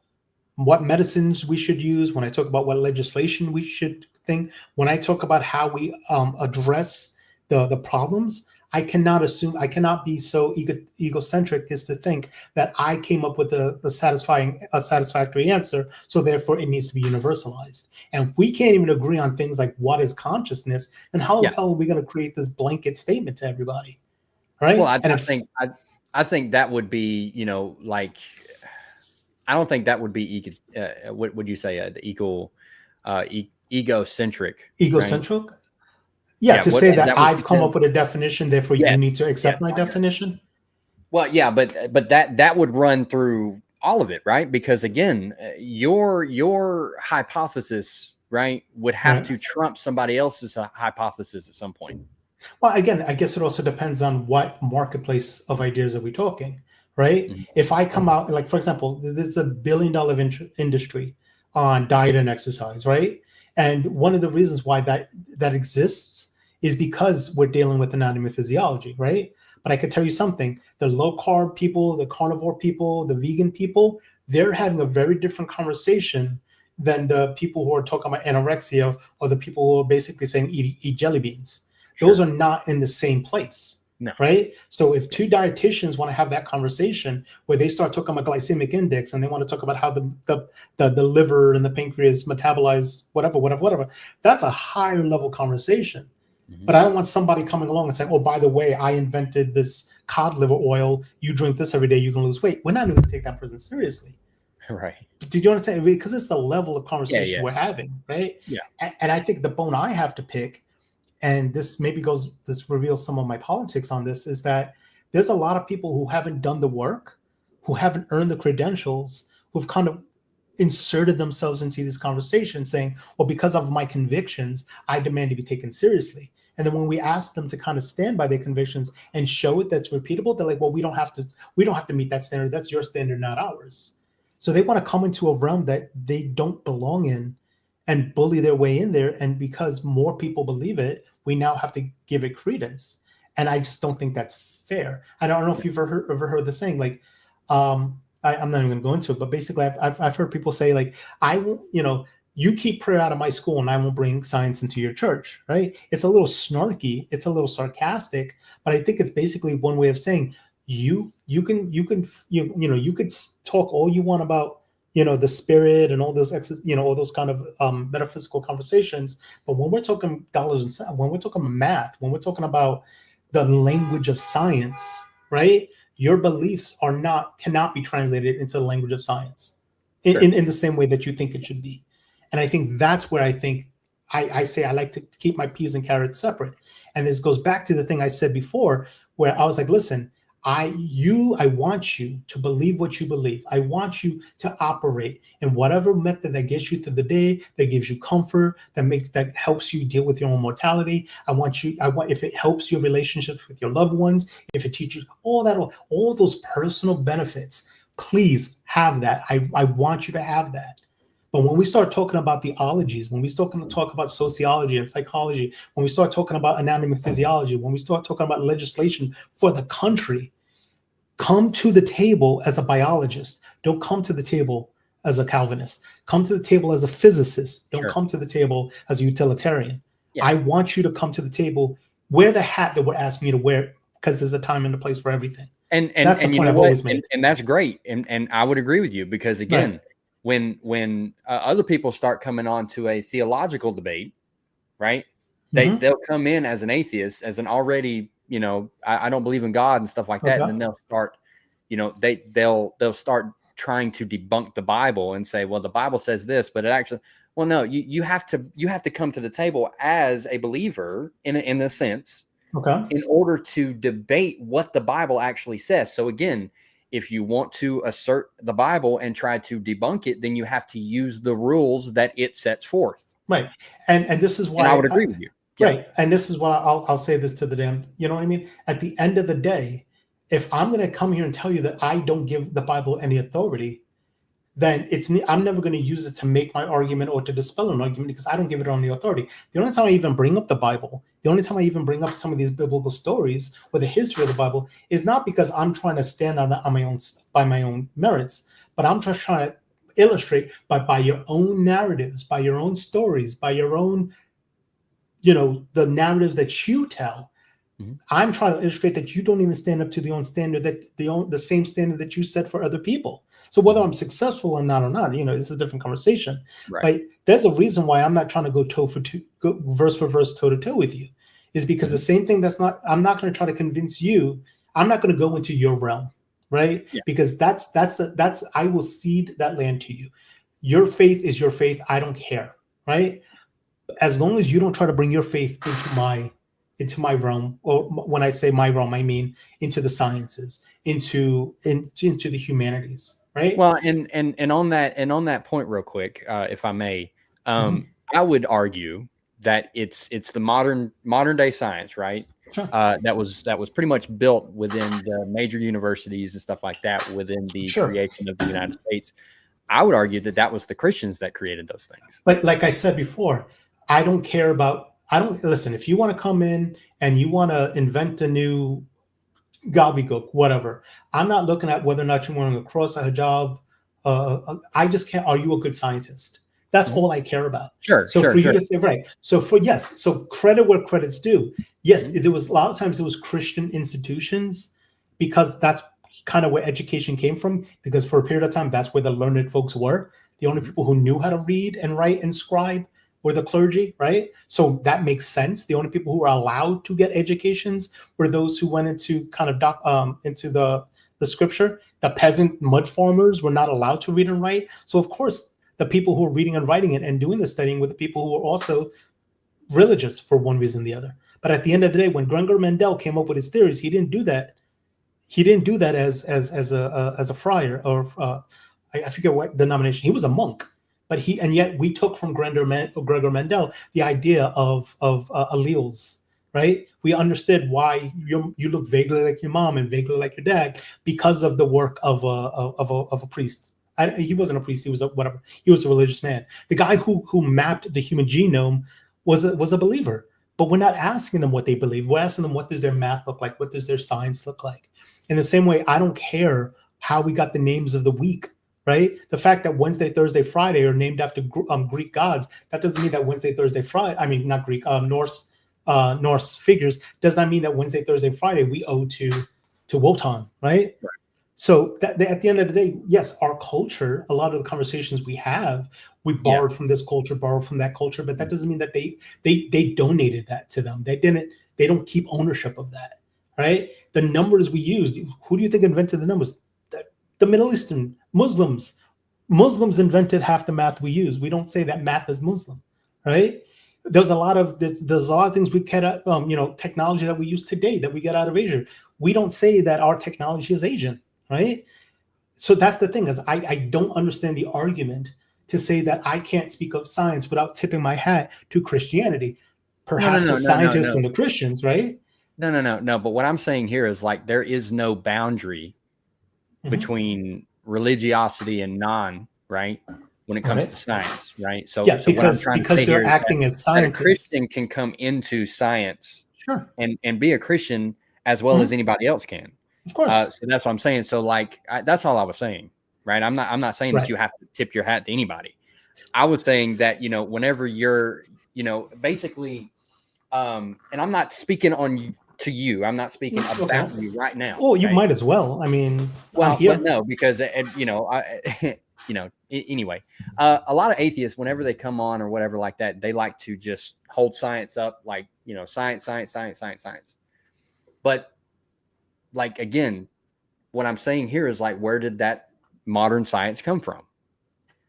what medicines we should use, when I talk about what legislation we should think, when I talk about how we address the problems, I cannot be so egocentric as to think that I came up with a satisfactory answer, so therefore it needs to be universalized. And if we can't even agree on things like what is consciousness, then how the hell are we going to create this blanket statement to everybody? Right? Well, I think that would be, like, I don't think that would be what would you say, egocentric? Egocentric? Right? Yeah, to say that I've come up with a definition, therefore you need to accept my definition. Well, yeah, but that would run through all of it, right? Because again, your hypothesis, right, would have to trump somebody else's hypothesis at some point. Well, again, I guess it also depends on what marketplace of ideas are we talking, right? Mm-hmm. If I come out, like, for example, this is $1 billion industry on diet and exercise, right? And one of the reasons why that exists is because we're dealing with anatomy and physiology, right? But I could tell you something, the low carb people, the carnivore people, the vegan people, they're having a very different conversation than the people who are talking about anorexia, or the people who are basically saying eat jelly beans. Sure. Those are not in the same place, right? So if two dietitians want to have that conversation where they start talking about glycemic index and they want to talk about how the liver and the pancreas metabolize whatever, that's a higher level conversation. Mm-hmm. But I don't want somebody coming along and saying, oh, by the way, I invented this cod liver oil. You drink this every day, you can lose weight. We're not going to take that person seriously. Right. Do you understand? Because it's the level of conversation we're having, right? Yeah. And I think the bone I have to pick, and this reveals some of my politics on this, is that there's a lot of people who haven't done the work, who haven't earned the credentials, who've kind of inserted themselves into these conversations saying, well, because of my convictions, I demand to be taken seriously. And then when we ask them to kind of stand by their convictions and show it that's repeatable, they're like, well, we don't have to meet that standard. That's your standard, not ours. So they want to come into a realm that they don't belong in and bully their way in there. And because more people believe it, we now have to give it credence. And I just don't think that's fair. I don't know if you've ever heard the saying, like, I'm not even going to go into it, but basically I've heard people say, like, I won't, you keep prayer out of my school and I won't bring science into your church, right? It's a little snarky, it's a little sarcastic, but I think it's basically one way of saying you could talk all you want about, the spirit and all those all those kind of metaphysical conversations, but when we're talking dollars and cents, when we're talking math, when we're talking about the language of science, right? Your beliefs cannot be translated into the language of science in the same way that you think it should be. And I think that's where I say I like to keep my peas and carrots separate. And this goes back to the thing I said before, where I was like, listen, I want you to believe what you believe. I want you to operate in whatever method that gets you through the day, that gives you comfort, that helps you deal with your own mortality. If it helps your relationships with your loved ones, if it teaches all those personal benefits, please have that. I want you to have that. But when we start talking about theologies, when we start to talk about sociology and psychology, when we start talking about anatomy and physiology, when we start talking about legislation for the country, come to the table as a biologist. Don't come to the table as a Calvinist. Come to the table as a physicist. Don't come to the table as a utilitarian. Yeah. I want you to come to the table, wear the hat that we're asking you to wear, because there's a time and a place for everything. And that's the point I've always made. And that's great. And I would agree with you, because again, right. When other people start coming on to a theological debate, right? They'll come in as an atheist, as an already, I don't believe in God and stuff like that. And then they'll start, they'll start trying to debunk the Bible and say, well, the Bible says this, but it actually, well, no, you have to come to the table as a believer in a sense, in order to debate what the Bible actually says. So again, if you want to assert the Bible and try to debunk it, then you have to use the rules that it sets forth. Right. And this is why I would agree with you. Yeah. Right. And this is why I'll say this to the damn, you know what I mean? At the end of the day, if I'm going to come here and tell you that I don't give the Bible any authority, then I'm never going to use it to make my argument or to dispel an argument, because I don't give it any authority. The only time I even bring up the Bible, the only time I even bring up some of these biblical stories or the history of the Bible, is not because I'm trying to stand on by my own merits, but I'm just trying to illustrate by your own narratives, by your own stories, by your own, the narratives that you tell. I'm trying to illustrate that you don't even stand up to the own standard, that the same standard that you set for other people. So whether I'm successful or not, it's a different conversation. Right. But there's a reason why I'm not trying to go verse for verse, toe to toe with you, is because the same thing I'm not going to try to convince you. I'm not going to go into your realm, right? Yeah. Because I will cede that land to you. Your faith is your faith. I don't care, right? As long as you don't try to bring your faith into my realm, or when I say my realm, I mean into the sciences, into the humanities, right? Well, and on that point, real quick, if I may, I would argue that it's the modern day science, right? Sure. That was pretty much built within the major universities and stuff like that within the creation of the United States. I would argue that was the Christians that created those things. But like I said before, I don't care about. Listen, if you want to come in and you want to invent a new gobbledygook, whatever, I'm not looking at whether or not you're wearing a cross, a hijab. I just can't. Are you a good scientist? That's all I care about. Sure. So for you to say, right. So so credit where credit's due. Yes, there was a lot of times it was Christian institutions, because that's kind of where education came from. Because for a period of time, that's where the learned folks were. The only people who knew how to read and write and scribe were the clergy, right? So that makes sense. The only people who were allowed to get educations were those who went into kind of into the scripture. The peasant mud farmers were not allowed to read and write. So of course, the people who were reading and writing it and doing the studying were the people who were also religious for one reason or the other. But at the end of the day, when Gregor Mendel came up with his theories, he didn't do that. He didn't do that as a friar or I forget what denomination. He was a monk, but yet we took from Gregor Mendel the idea of alleles, right? We understood why you look vaguely like your mom and vaguely like your dad because of the work of a priest. He wasn't a priest. He was whatever. He was a religious man. The guy who mapped the human genome was a believer. But we're not asking them what they believe. We're asking them, what does their math look like? What does their science look like? In the same way, I don't care how we got the names of the week, right? The fact that Wednesday, Thursday, Friday are named after Greek gods, that doesn't mean that Wednesday, Thursday, Friday, I mean, not Greek, Norse figures, does not mean that Wednesday, Thursday, Friday we owe to Wotan, right? So at the end of the day, yes, our culture, a lot of the conversations we have, we borrowed from this culture, borrowed from that culture, but that doesn't mean that they donated that to them. They don't keep ownership of that, right? The numbers we used, who do you think invented the numbers? The Middle Eastern Muslims. Muslims invented half the math we use. We don't say that math is Muslim, right? There's a lot of things we get at, technology that we use today that we get out of Asia. We don't say that our technology is Asian, right? So that's the thing, is I don't understand the argument to say that I can't speak of science without tipping my hat to Christianity. Perhaps the scientists and the Christians, right? No. But what I'm saying here is, like, there is no boundary between religiosity and non, right? When it comes to science, right? So, because they're acting as scientists. A Christian can come into science, and be a Christian as well as anybody else can. Of course. So that's what I'm saying. So, like, that's all I was saying, right? I'm not saying that you have to tip your hat to anybody. I was saying that, whenever you're, basically, and I'm not speaking on you. To you, I'm not speaking about you right now. Well, you might as well. I mean, but no, because anyway, a lot of atheists, whenever they come on or whatever like that, they like to just hold science up, like, science. But, like, again, what I'm saying here is, like, where did that modern science come from?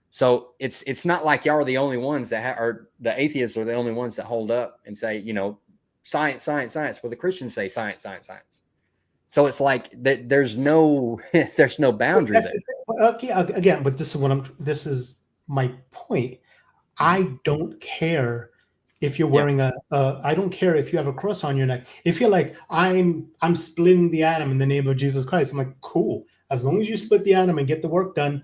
So it's not like y'all are the only ones that are the atheists are the only ones that hold up and say, science. Well, the Christians say science. So it's like that. There's no boundary there. Okay, again, but this is my point. I don't care if you're wearing I don't care if you have a cross on your neck. If you're like, I'm splitting the atom in the name of Jesus Christ, I'm like, cool. As long as you split the atom and get the work done,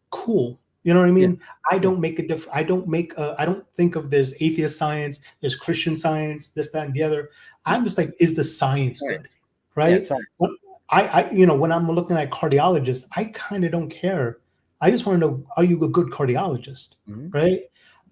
cool. You know what I mean? I don't make a difference. I don't think of there's atheist science, there's Christian science, this, that, and the other. I'm just like, is the science good? Right? When I'm looking at cardiologists, I kind of don't care. I just want to know, are you a good cardiologist? Right?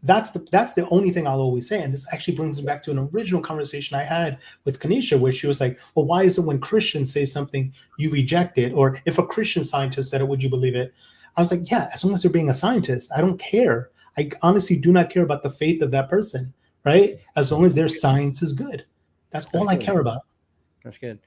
That's the only thing I'll always say. And this actually brings me back to an original conversation I had with Kanisha, where she was like, well, why is it when Christians say something, you reject it? Or if a Christian scientist said it, would you believe it? I was like, yeah, as long as they're being a scientist, I don't care. I honestly do not care about the faith of that person, right? As long as their science is good. That's all I care about. That's good.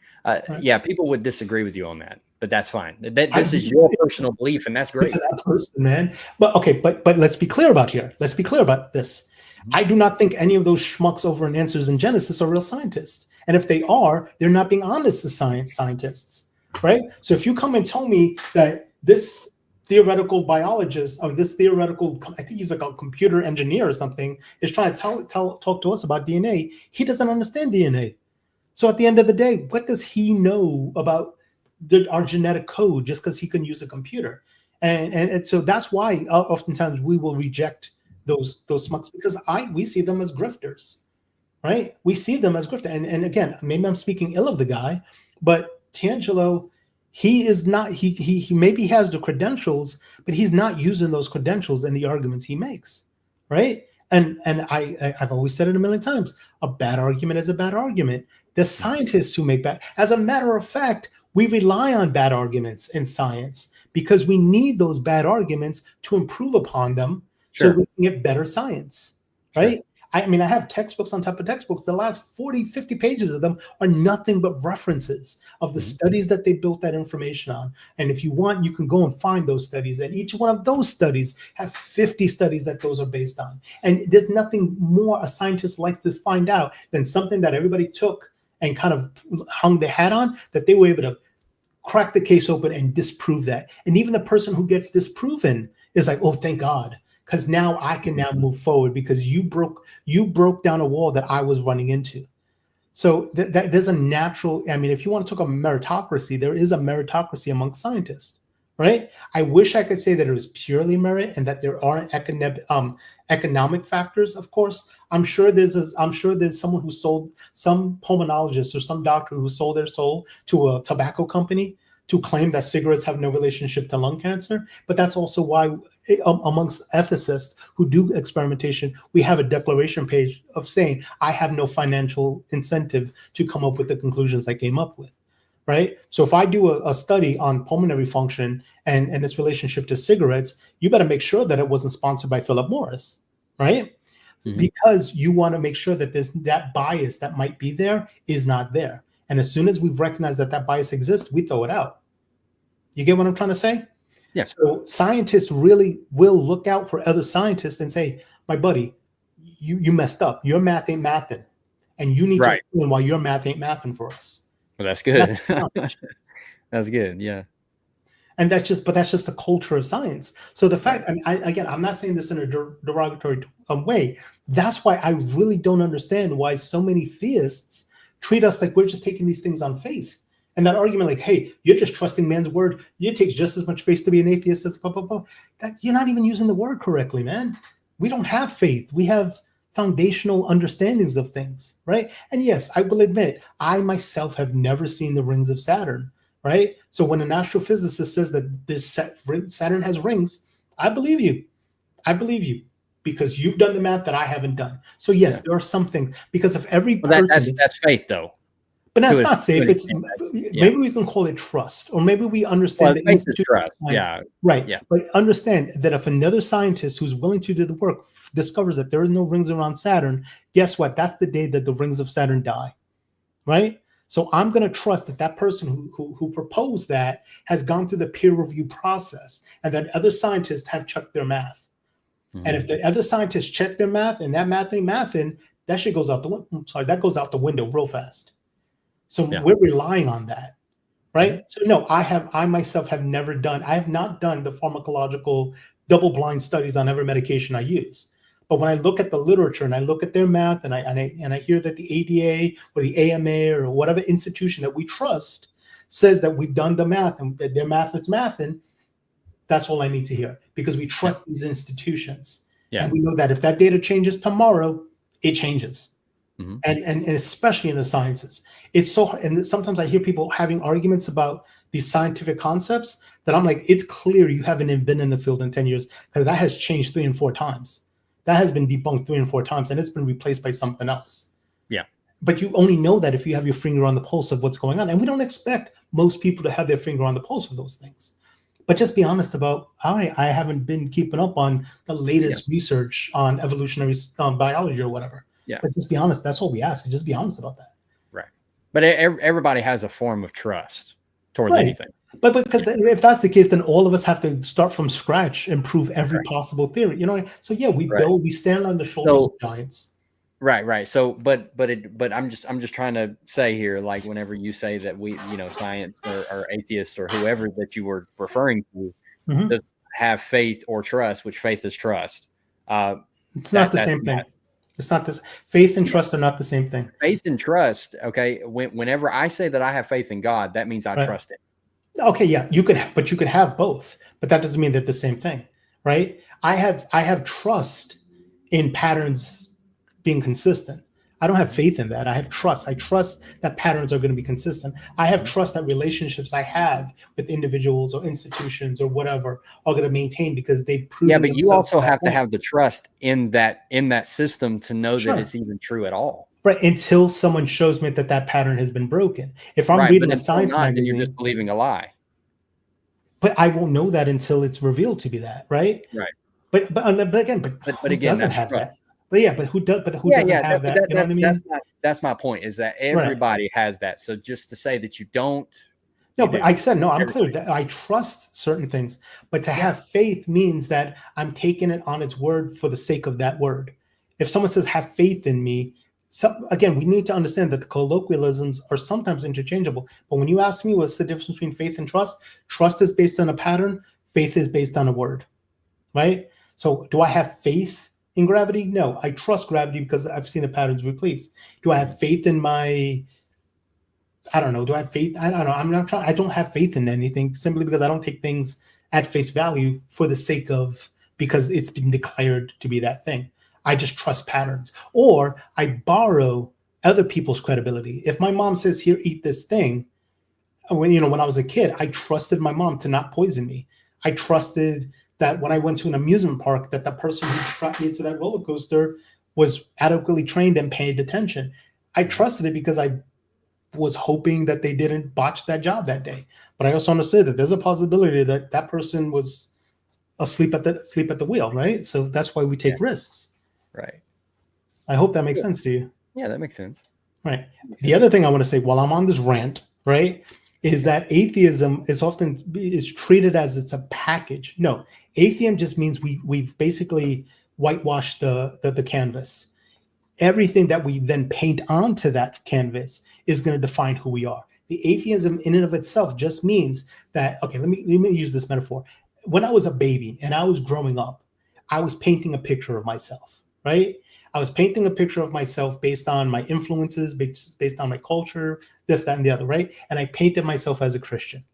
Yeah, people would disagree with you on that, but that's fine. This is your personal belief, and that's great. To that person, man. But okay, but let's be clear about here. Let's be clear about this. I do not think any of those schmucks over in Answers in Genesis are real scientists. And if they are, they're not being honest as scientists, right? So if you come and tell me that this theoretical biologist, or this theoretical, I think he's like a computer engineer or something, is trying to talk to us about DNA, he doesn't understand DNA. So at the end of the day, what does he know about our genetic code just because he can use a computer? And so that's why oftentimes we will reject those smucks, because we see them as grifters, right? We see them as grifters. And again, maybe I'm speaking ill of the guy, but D'Angelo, he is not, he maybe has the credentials, but he's not using those credentials in the arguments he makes, right? And I've always said it a million times, a bad argument is a bad argument. The scientists who make bad, as a matter of fact, we rely on bad arguments in science because we need those bad arguments to improve upon them so we can get better science, right? I mean, I have textbooks on top of textbooks. The last 40, 50 pages of them are nothing but references of the studies that they built that information on. And if you want, you can go and find those studies. And each one of those studies have 50 studies that those are based on. And there's nothing more a scientist likes to find out than something that everybody took and kind of hung their hat on, that they were able to crack the case open and disprove that. And even the person who gets disproven is like, oh, thank God, because now I can now move forward because you broke down a wall that I was running into. So that there's a natural, I mean, if you want to talk about meritocracy, there is a meritocracy among scientists, right? I wish I could say that it was purely merit and that there aren't economic factors. Of course, I'm sure there's someone who sold, some pulmonologist or some doctor who sold their soul to a tobacco company to claim that cigarettes have no relationship to lung cancer. But that's also why amongst ethicists who do experimentation, we have a declaration page of saying, I have no financial incentive to come up with the conclusions I came up with, right? So if I do a study on pulmonary function and its relationship to cigarettes, you better make sure that it wasn't sponsored by Philip Morris, right? Mm-hmm. Because you want to make sure that that bias that might be there is not there. And as soon as we've recognized that that bias exists, we throw it out. You get what I'm trying to say? Yeah. So scientists really will look out for other scientists and say, my buddy, you messed up. Your math ain't mathing. And you need to explain why your math ain't mathing for us. Well, that's good. That's good. Yeah. And that's just the culture of science. So the fact, and I'm not saying this in a derogatory way. That's why I really don't understand why so many theists treat us like we're just taking these things on faith. And that argument, like, hey, you're just trusting man's word. It takes just as much faith to be an atheist as blah, blah, blah. That you're not even using the word correctly, man. We don't have faith. We have foundational understandings of things, right? And yes, I will admit, I myself have never seen the rings of Saturn, right? So when an astrophysicist says that this Saturn has rings, I believe you. I believe you. Because you've done the math that I haven't done. So yes, there are some things. Because if every person... That's faith, though. But that's not safe. It's maybe we can call it trust, or maybe we understand that faith is trust. Yeah, right. Yeah. But understand that if another scientist who's willing to do the work discovers that there are no rings around Saturn, guess what? That's the day that the rings of Saturn die, right? So I'm going to trust that that person who proposed that has gone through the peer review process, and that other scientists have checked their math. Mm-hmm. And if the other scientists check their math and that math ain't mathing, that shit goes out that goes out the window real fast. So we're relying on that, right? So no, I myself have never done, I have not done the pharmacological double-blind studies on every medication I use. But when I look at the literature and I look at their math and I hear that the ADA or the AMA or whatever institution that we trust says that we've done the math and that their math is mathing, that's all I need to hear, because we trust these institutions. And we know that if that data changes tomorrow, it changes. Mm-hmm. And especially in the sciences, it's so hard. And sometimes I hear people having arguments about these scientific concepts that I'm like, it's clear you haven't been in the field in 10 years, because that has changed 3 and 4 times. That has been debunked 3 and 4 times, and it's been replaced by something else. Yeah. But you only know that if you have your finger on the pulse of what's going on. And we don't expect most people to have their finger on the pulse of those things. But just be honest about, I haven't been keeping up on the latest research on evolutionary biology or whatever. Yeah. But just be honest. That's all we ask. Just be honest about that. Right. But everybody has a form of trust towards anything. But because if that's the case, then all of us have to start from scratch and prove every possible theory. You know. So yeah, we build. We stand on the shoulders of giants. Right. So, but I'm just trying to say here, like, whenever you say that we, science or atheists or whoever that you were referring to, does have faith or trust, which faith is trust. It's not the same thing. It's not this. Faith and trust are not the same thing. Faith and trust. Okay. Whenever I say that I have faith in God, that means I trust Him. Okay. Yeah. You could have both, but that doesn't mean they're the same thing, right? I have trust in patterns being consistent. I don't have faith in that. I have trust. I trust that patterns are going to be consistent. I have trust that relationships I have with individuals or institutions or whatever are going to maintain because they've proven. Yeah, but you also have to have the trust in that system to know that it's even true at all. Right, until someone shows me that pattern has been broken. If I'm reading a science magazine, then you're just believing a lie. But I won't know that until it's revealed to be that, right? Right. But again, who doesn't have that? But yeah, but who doesn't have that? You know what I mean? That's my point, is that everybody has that. So just to say that you don't. No, but I said, no, I'm clear that I trust certain things, but to have faith means that I'm taking it on its word for the sake of that word. If someone says, have faith in me, So again, we need to understand that the colloquialisms are sometimes interchangeable. But when you ask me what's the difference between faith and trust is based on a pattern, faith is based on a word, right? So do I have faith in gravity? No, I trust gravity because I've seen the patterns replaced. Do I have faith in I don't know. Do I have faith? I don't know. I don't have faith in anything simply because I don't take things at face value for the sake of, because it's been declared to be that thing. I just trust patterns, or I borrow other people's credibility. If my mom says, "Here, eat this thing," when I was a kid, I trusted my mom to not poison me. I trusted that when I went to an amusement park, that the person who strapped me into that roller coaster was adequately trained and paid attention. I trusted it because I was hoping that they didn't botch that job that day. But I also understood that there's a possibility that that person was asleep at the wheel, right? So that's why we take risks. Right. I hope that makes sense to you. Yeah, that makes sense. Right. The other thing I want to say while I'm on this rant, right, is that atheism is often treated as it's a package. No, atheism just means we've basically whitewashed the canvas. Everything that we then paint onto that canvas is going to define who we are. The atheism in and of itself just means that, okay, let me use this metaphor. When I was a baby and I was growing up, I was painting a picture of myself, right? I was painting a picture of myself based on my influences, based on my culture, this, that, and the other, right? And I painted myself as a Christian,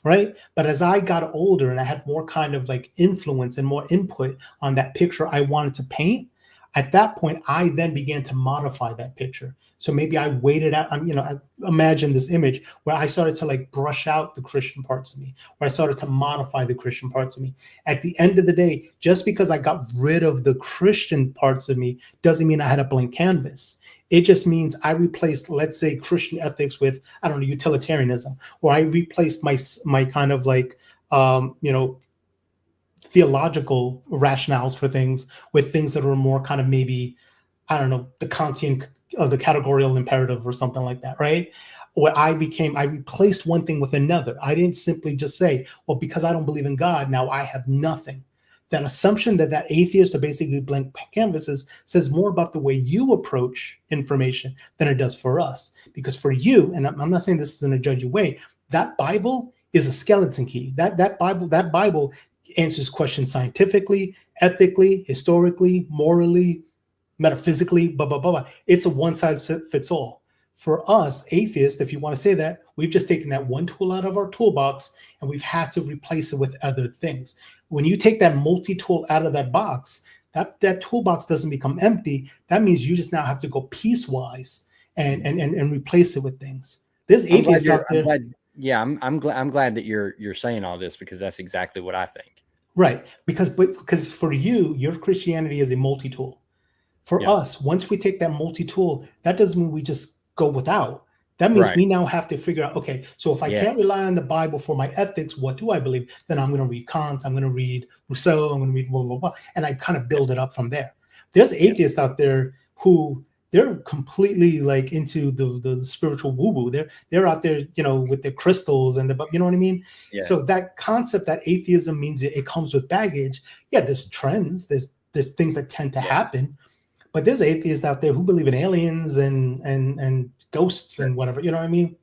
right? But as I got older and I had more kind of like influence and more input on that picture I wanted to paint, at that point, I then began to modify that picture. So maybe I waited out, I imagine this image where I started to like brush out the Christian parts of me, where I started to modify the Christian parts of me. At the end of the day, just because I got rid of the Christian parts of me doesn't mean I had a blank canvas. It just means I replaced, let's say, Christian ethics with, I don't know, utilitarianism, or I replaced my kind of like, theological rationales for things with things that are more kind of maybe, I don't know, the Kantian or the categorical imperative or something like that, right? Where I replaced one thing with another. I didn't simply just say, well, because I don't believe in God, now I have nothing. That assumption that atheist are basically blank canvases says more about the way you approach information than it does for us. Because for you, and I'm not saying this is in a judgy way, that Bible is a skeleton key. That Bible answers questions scientifically, ethically, historically, morally, metaphysically, blah, blah, blah, blah. It's a one size fits all. For us, atheists, if you want to say that, we've just taken that one tool out of our toolbox and we've had to replace it with other things. When you take that multi-tool out of that box, that toolbox doesn't become empty. That means you just now have to go piecewise and replace it with things. There's atheists out there. I'm glad that you're saying all this, because that's exactly what I think. Right. Because for you, your Christianity is a multi-tool. For us, once we take that multi-tool, that doesn't mean we just go without. That means we now have to figure out, okay, so if I can't rely on the Bible for my ethics, what do I believe? Then I'm going to read Kant, I'm going to read Rousseau, I'm going to read blah, blah, blah. And I kind of build it up from there. There's atheists out there who they're completely like into the spiritual woo-woo. They're out there, with their crystals and you know what I mean? Yeah. So that concept that atheism means it comes with baggage. Yeah, there's trends, there's things that tend to happen. But there's atheists out there who believe in aliens and ghosts and whatever. You know what I mean?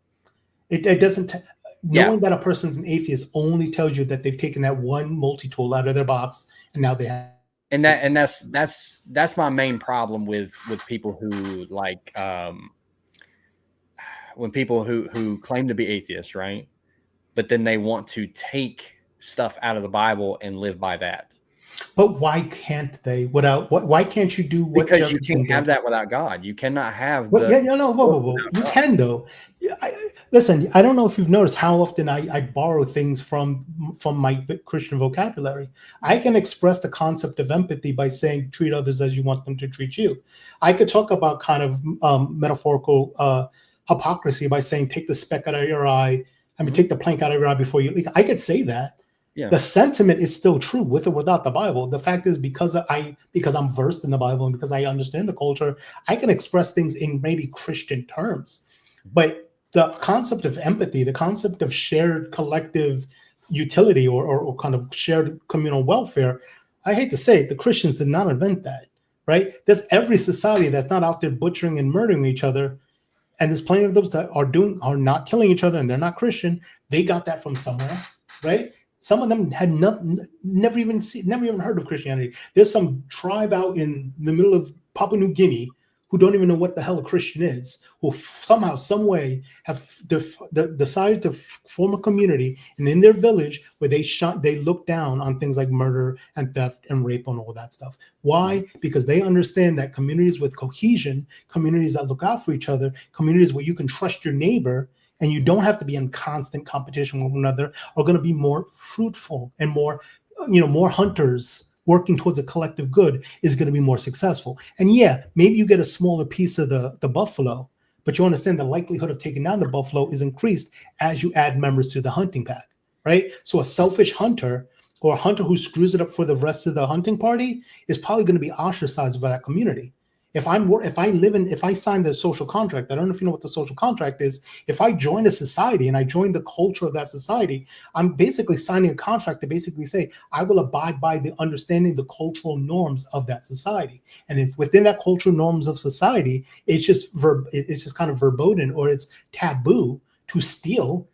It doesn't. Knowing that a person's an atheist only tells you that they've taken that one multi-tool out of their box and now they have. And that's my main problem with people who like when people who claim to be atheists, right? But then they want to take stuff out of the Bible and live by that. But why can't they? Why can't you do what? Because Jefferson you can't have that without God. You cannot have. Whoa. You can though. Listen, I don't know if you've noticed how often I borrow things from my Christian vocabulary. I can express the concept of empathy by saying treat others as you want them to treat you. I could talk about kind of metaphorical hypocrisy by saying take the speck out of your eye. Take the plank out of your eye before you leak. I could say that. Yeah. The sentiment is still true with or without the Bible. The fact is, because I'm versed in the Bible and because I understand the culture, I can express things in maybe Christian terms. But the concept of empathy, the concept of shared collective utility or kind of shared communal welfare, I hate to say it, the Christians did not invent that. right? There's every society that's not out there butchering and murdering each other. And there's plenty of those that are not killing each other and they're not Christian. They got that from somewhere, right? Some of them had never even heard of Christianity. There's some tribe out in the middle of Papua New Guinea who don't even know what the hell a Christian is, who somehow, some way have decided to form a community, and in their village where they look down on things like murder and theft and rape and all that stuff. Why? Because they understand that communities with cohesion, communities that look out for each other, communities where you can trust your neighbor and you don't have to be in constant competition with one another, are going to be more fruitful and more hunters working towards a collective good is going to be more successful. And yeah, maybe you get a smaller piece of the buffalo, but you understand the likelihood of taking down the buffalo is increased as you add members to the hunting pack, right? So a selfish hunter or a hunter who screws it up for the rest of the hunting party is probably going to be ostracized by that community. If I sign the social contract, I don't know if you know what the social contract is. If I join a society and I join the culture of that society, I'm basically signing a contract to basically say I will abide by the understanding the cultural norms of that society. And if within that cultural norms of society, it's just kind of verboten or it's taboo to steal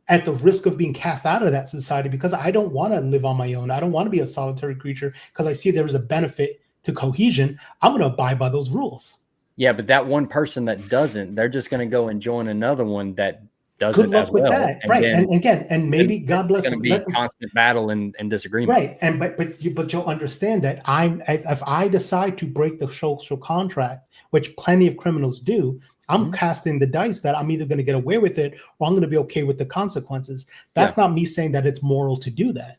at the risk of being cast out of that society because I don't want to live on my own. I don't want to be a solitary creature because I see there is a benefit to cohesion. I'm going to abide by those rules. Yeah, but that one person that doesn't, they're just going to go and join another one that does Good it luck as with well. that, right? And again, and maybe God bless them. It's going to be constant battle and disagreement, right? And but you'll understand that if I decide to break the social contract, which plenty of criminals do, I'm casting the dice that I'm either going to get away with it or I'm going to be okay with the consequences. That's not me saying that it's moral to do that.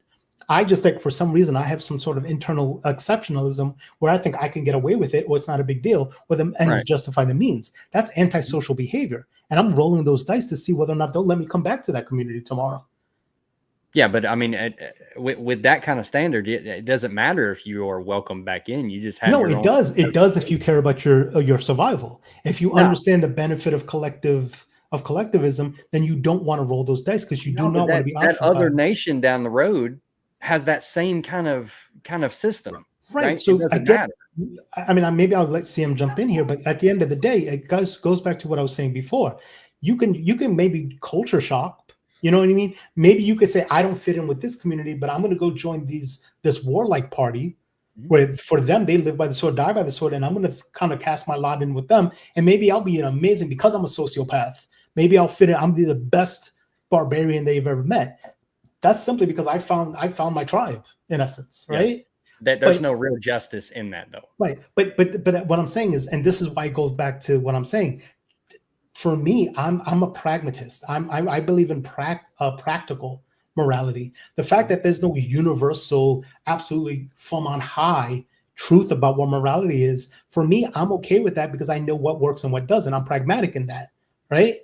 I just think for some reason I have some sort of internal exceptionalism where I think I can get away with it or it's not a big deal or the ends justify the means. That's antisocial behavior. And I'm rolling those dice to see whether or not they'll let me come back to that community tomorrow. Yeah, but I mean, with that kind of standard, it doesn't matter if you are welcome back in. You just have it does. It does if you care about your survival. If you understand the benefit of collectivism, then you don't want to roll those dice because you do not want to be ostracized. That other nation down the road has that same kind of system, right? So I mean, maybe I'll let CM jump in here, but at the end of the day, it goes back to what I was saying before. You can maybe culture shock. You know what I mean? Maybe you could say, I don't fit in with this community, but I'm going to go join this warlike party where for them, they live by the sword, die by the sword, and I'm going to kind of cast my lot in with them. And maybe I'll be amazing because I'm a sociopath. Maybe I'll fit in. I'm the best barbarian they've ever met. That's simply because I found my tribe in essence, right? Yeah. There's no real justice in that, though. Right. But what I'm saying is, and this is why it goes back to what I'm saying. For me, I'm a pragmatist. I believe in practical morality. The fact that there's no universal, absolutely from on high truth about what morality is, for me, I'm okay with that because I know what works and what doesn't. I'm pragmatic in that, right?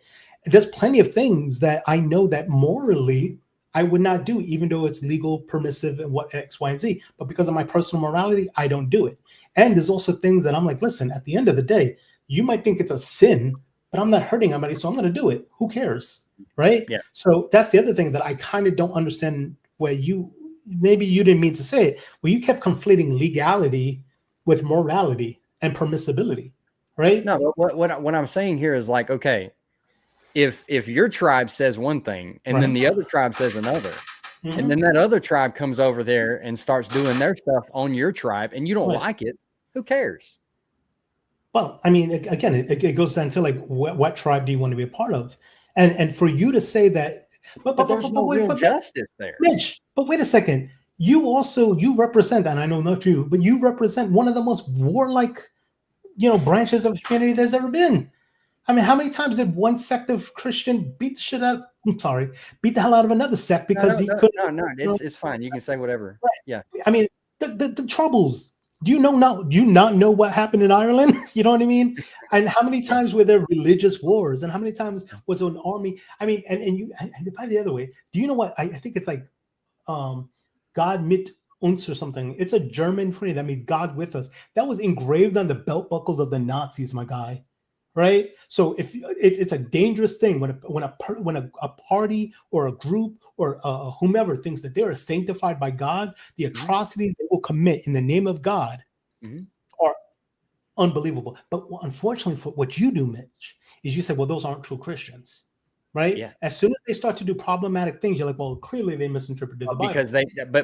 There's plenty of things that I know that morally I would not do, even though it's legal, permissive, and what X, Y, and Z. But because of my personal morality, I don't do it. And there's also things that I'm like, listen, at the end of the day, you might think it's a sin, but I'm not hurting anybody, so I'm going to do it. Who cares, right? Yeah. So that's the other thing that I kind of don't understand where maybe you didn't mean to say it, where you kept conflating legality with morality and permissibility, right? No, what I'm saying here is like, okay, if your tribe says one thing and then the other tribe says another, and then that other tribe comes over there and starts doing their stuff on your tribe and you don't like it, who cares? Well, I mean, again, it goes down to like what tribe do you want to be a part of, and for you to say that, but there's no real justice there, Mitch. But wait a second, you represent, and I know not you, but you represent one of the most warlike, branches of humanity there's ever been. I mean, how many times did one sect of Christian beat the hell out of another sect because he couldn't? No, it's fine. You can say whatever. Right. Yeah. I mean, the troubles. Do you not know what happened in Ireland? You know what I mean? And how many times were there religious wars? And how many times was an army? I mean, and by the other way, do you know what? I think it's like God mit uns or something. It's a German phrase that means God with us. That was engraved on the belt buckles of the Nazis, my guy. Right. So if it's a dangerous thing when a party or a group or whomever thinks that they are sanctified by God, the atrocities they will commit in the name of God are unbelievable. But unfortunately, for what you do, Mitch, is you say, well, those aren't true Christians, right? Yeah. As soon as they start to do problematic things, you're like, well, clearly they misinterpreted the Bible.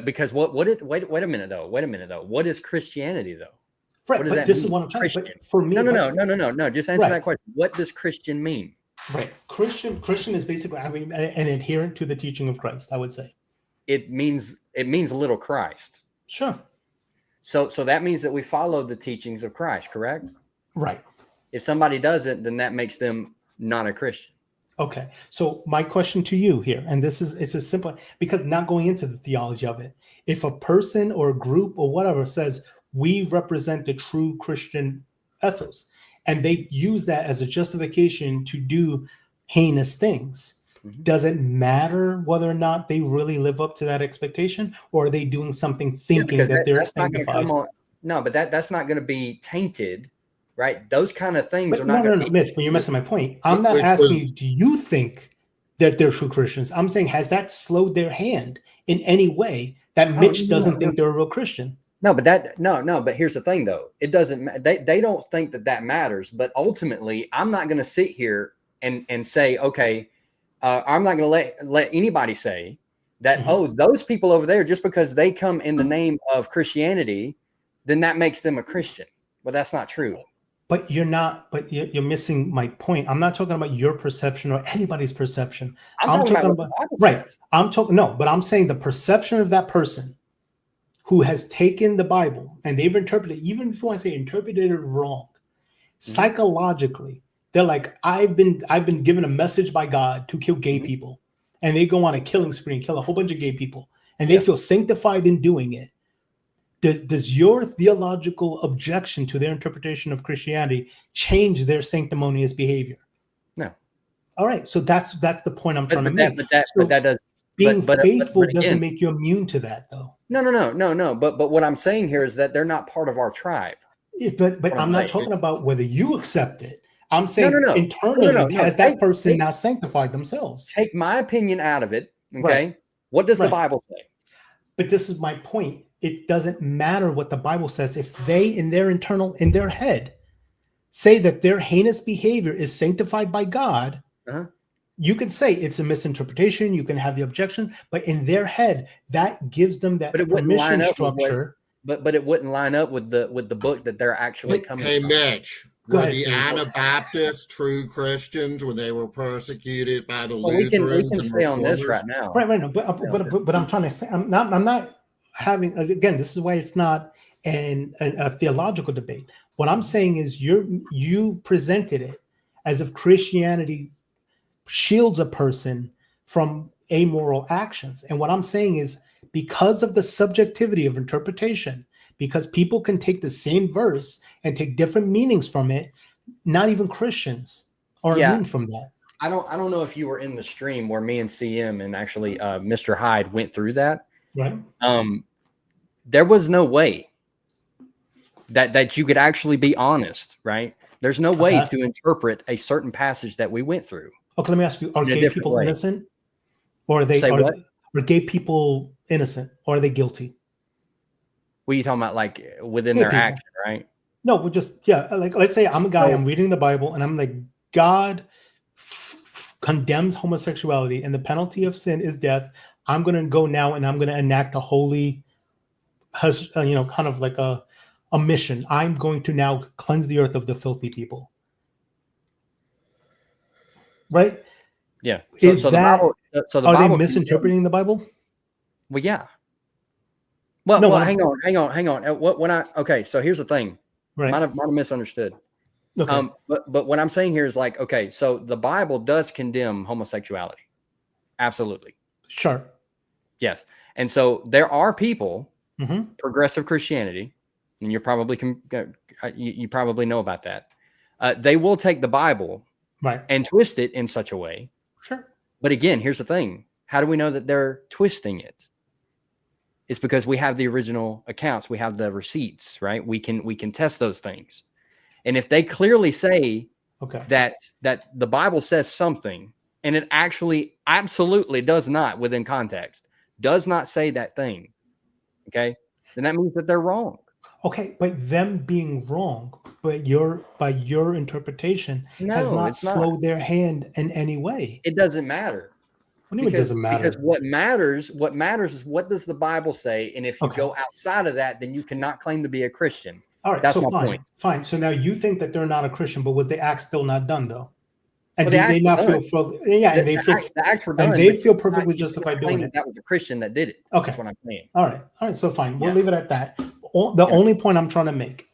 Because what did wait a minute though. What is Christianity though? Right, What does but that this mean? is what I'm trying. Christian. But for me, No. Just answer that question. What does Christian mean? Right, Christian is basically, I mean, an adherent to the teaching of Christ, I would say. It means little Christ. Sure. So that means that we follow the teachings of Christ, correct? Right. If somebody doesn't, then that makes them not a Christian. Okay. So my question to you here, and it's as simple, because not going into the theology of it, if a person or a group or whatever says we represent the true Christian ethos, and they use that as a justification to do heinous things, does it matter whether or not they really live up to that expectation, or are they doing something thinking that they're sanctified? No, but that's not going to be tainted, right? Those kind of things are not. No, Mitch, but you're missing my point. I'm not asking you, do you think that they're true Christians? I'm saying, has that slowed their hand in any way that Mitch doesn't think they're a real Christian? No, but but here's the thing though. It doesn't, they don't think that matters, but ultimately I'm not going to sit here and say, okay, I'm not going to let anybody say that, oh, those people over there, just because they come in the name of Christianity, then that makes them a Christian. Well, that's not true. But you're missing my point. I'm not talking about your perception or anybody's perception. I'm talking about right. But I'm saying the perception of that person who has taken the Bible and they've interpreted, even if I say interpreted it wrong, psychologically, they're like, I've been given a message by God to kill gay people, and they go on a killing spree and kill a whole bunch of gay people, and they feel sanctified in doing it. Does your theological objection to their interpretation of Christianity change their sanctimonious behavior? No. All right, so that's the point I'm trying to make. But that does. Being faithful doesn't make you immune to that, though. No. But what I'm saying here is that they're not part of our tribe. But I'm not talking about whether you accept it. I'm saying internally, has that person now sanctified themselves? Take my opinion out of it. Okay. Right. What does the Bible say? But this is my point. It doesn't matter what the Bible says. If they, in their head, say that their heinous behavior is sanctified by God, you can say it's a misinterpretation. You can have the objection, but in their head, that gives them that permission structure. But it wouldn't line up with the book that they're actually coming from. Hey, Mitch. Were the Anabaptists true Christians when they were persecuted by the Lutherans? We can stay on this right now. Right. No, but I'm trying to say, I'm not having, again, this is why it's not a theological debate. What I'm saying is you presented it as if Christianity shields a person from amoral actions. And what I'm saying is, because of the subjectivity of interpretation, because people can take the same verse and take different meanings from it, not even Christians are immune from that. I don't know if you were in the stream where me and CM and actually Mr. Hyde went through that. Right. There was no way that you could actually be honest, right? There's no way to interpret a certain passage that we went through. Okay, let me ask you, are gay people innocent? Or are gay people innocent? Or are they guilty? What are you talking about, like within their action, right? No, we're just, like, let's say I'm a guy, I'm reading the Bible, and I'm like, God condemns homosexuality, and the penalty of sin is death. I'm going to go now, and I'm going to enact a holy, kind of like a mission. I'm going to now cleanse the earth of the filthy people. Right? Yeah. Are they misinterpreting the Bible? Well, yeah. Well, hang on. Okay, so here's the thing. Right. Might have misunderstood. Okay. But what I'm saying here is like, okay, so the Bible does condemn homosexuality. Absolutely. Sure. Yes. And so there are people, progressive Christianity, and you probably know about that. They will take the Bible and twist it in such a way. Sure. But again, here's the thing. How do we know that they're twisting it? It's because we have the original accounts. We have the receipts, right? We can test those things. And if they clearly say that the Bible says something, and it actually absolutely does not, within context, does not say that thing, okay, then that means that they're wrong. Okay, but them being wrong, but by your interpretation has No, not it's not. slowed their hand in any way. It doesn't matter. What do you mean it doesn't matter? Because what matters is what does the Bible say, and if you Okay. go outside of that, then you cannot claim to be a Christian. All right, That's so my fine, point. fine. So now you think that they're not a Christian, but was the act still not done though? And Well, do the acts they were not done. feel? Yeah, and they feel. The acts were And done, they but feel you cannot- perfectly you cannot justified claim doing it. that was a Christian that did it. Okay. That's what I'm saying. All right. So fine. We'll Yeah. leave it at that. The only point I'm trying to make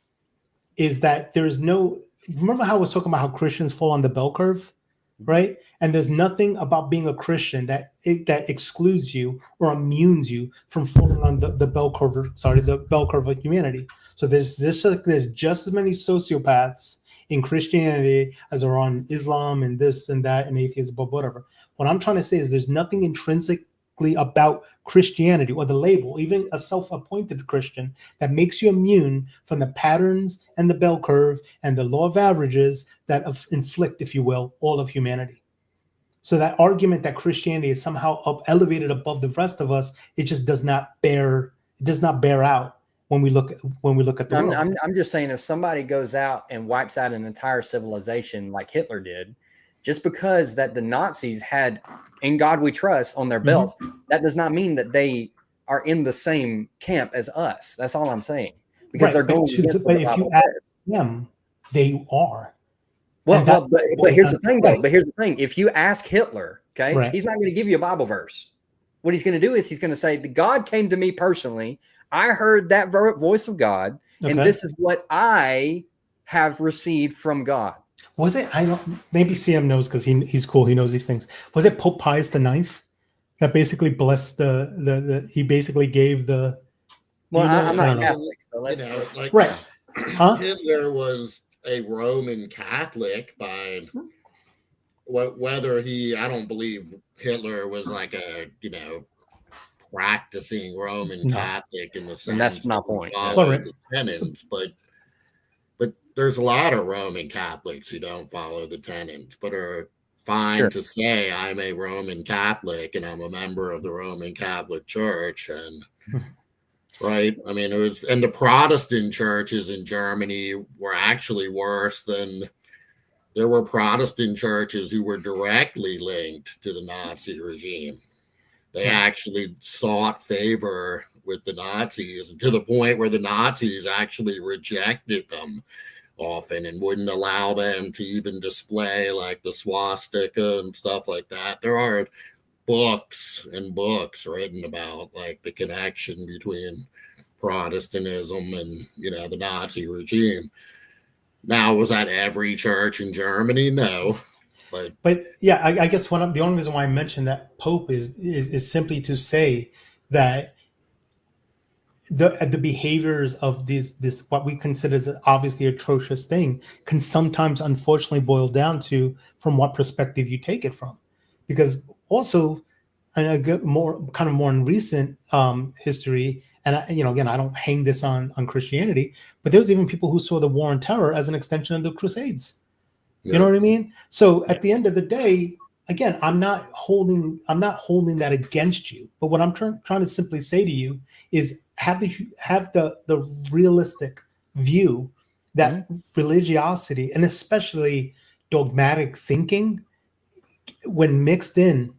is that there's no. Remember how I was talking about how Christians fall on the bell curve, right? And there's nothing about being a Christian that excludes you or immunes you from falling on the bell curve. Sorry, the bell curve of humanity. So there's just as many sociopaths in Christianity as are on Islam and this and that and atheism, but whatever. What I'm trying to say is there's nothing intrinsically about Christianity or the label, even a self-appointed Christian, that makes you immune from the patterns and the bell curve and the law of averages that inflict, if you will, all of humanity. So that argument that Christianity is somehow elevated above the rest of us, it just does not bear out when we look at the world. I'm just saying, if somebody goes out and wipes out an entire civilization like Hitler did, just because that the Nazis had "In God We Trust" on their belts, that does not mean that they are in the same camp as us. That's all I'm saying. Because they're going against but if you ask them, they are. But here's the thing, though. But here's the thing: if you ask Hitler, okay, he's not going to give you a Bible verse. What he's going to do is he's going to say, "God came to me personally. I heard that voice of God, and this is what I have received from God." Was it? I don't. Maybe CM knows because he's cool. He knows these things. Was it Pope Pius IX that basically blessed the? He basically gave the. Well, I'm not Catholic, so let's like right. Hitler was a Roman Catholic by whether I don't believe Hitler was like a practicing Roman Catholic in the sense. And that's my point. The tenets, but there's a lot of Roman Catholics who don't follow the tenets, but are fine to say I'm a Roman Catholic and I'm a member of the Roman Catholic Church. And right, I mean, and the Protestant churches in Germany were actually worse than. There were Protestant churches who were directly linked to the Nazi regime. They actually sought favor with the Nazis, to the point where the Nazis actually rejected them often and wouldn't allow them to even display like the swastika and stuff like that. There are books and books written about like the connection between Protestantism and the Nazi regime. Now, was that every church in Germany? No. But yeah, I guess the only reason why I mentioned that Pope is simply to say that the behaviors of this what we consider as obviously atrocious thing can sometimes unfortunately boil down to from what perspective you take it from, because also, and I get more in recent history, and again, I don't hang this on Christianity, but there's even people who saw the war on terror as an extension of the Crusades. You know what I mean? So at the end of the day, again, I'm not holding that against you. But what I'm trying to simply say to you is have the realistic view that religiosity and especially dogmatic thinking, when mixed in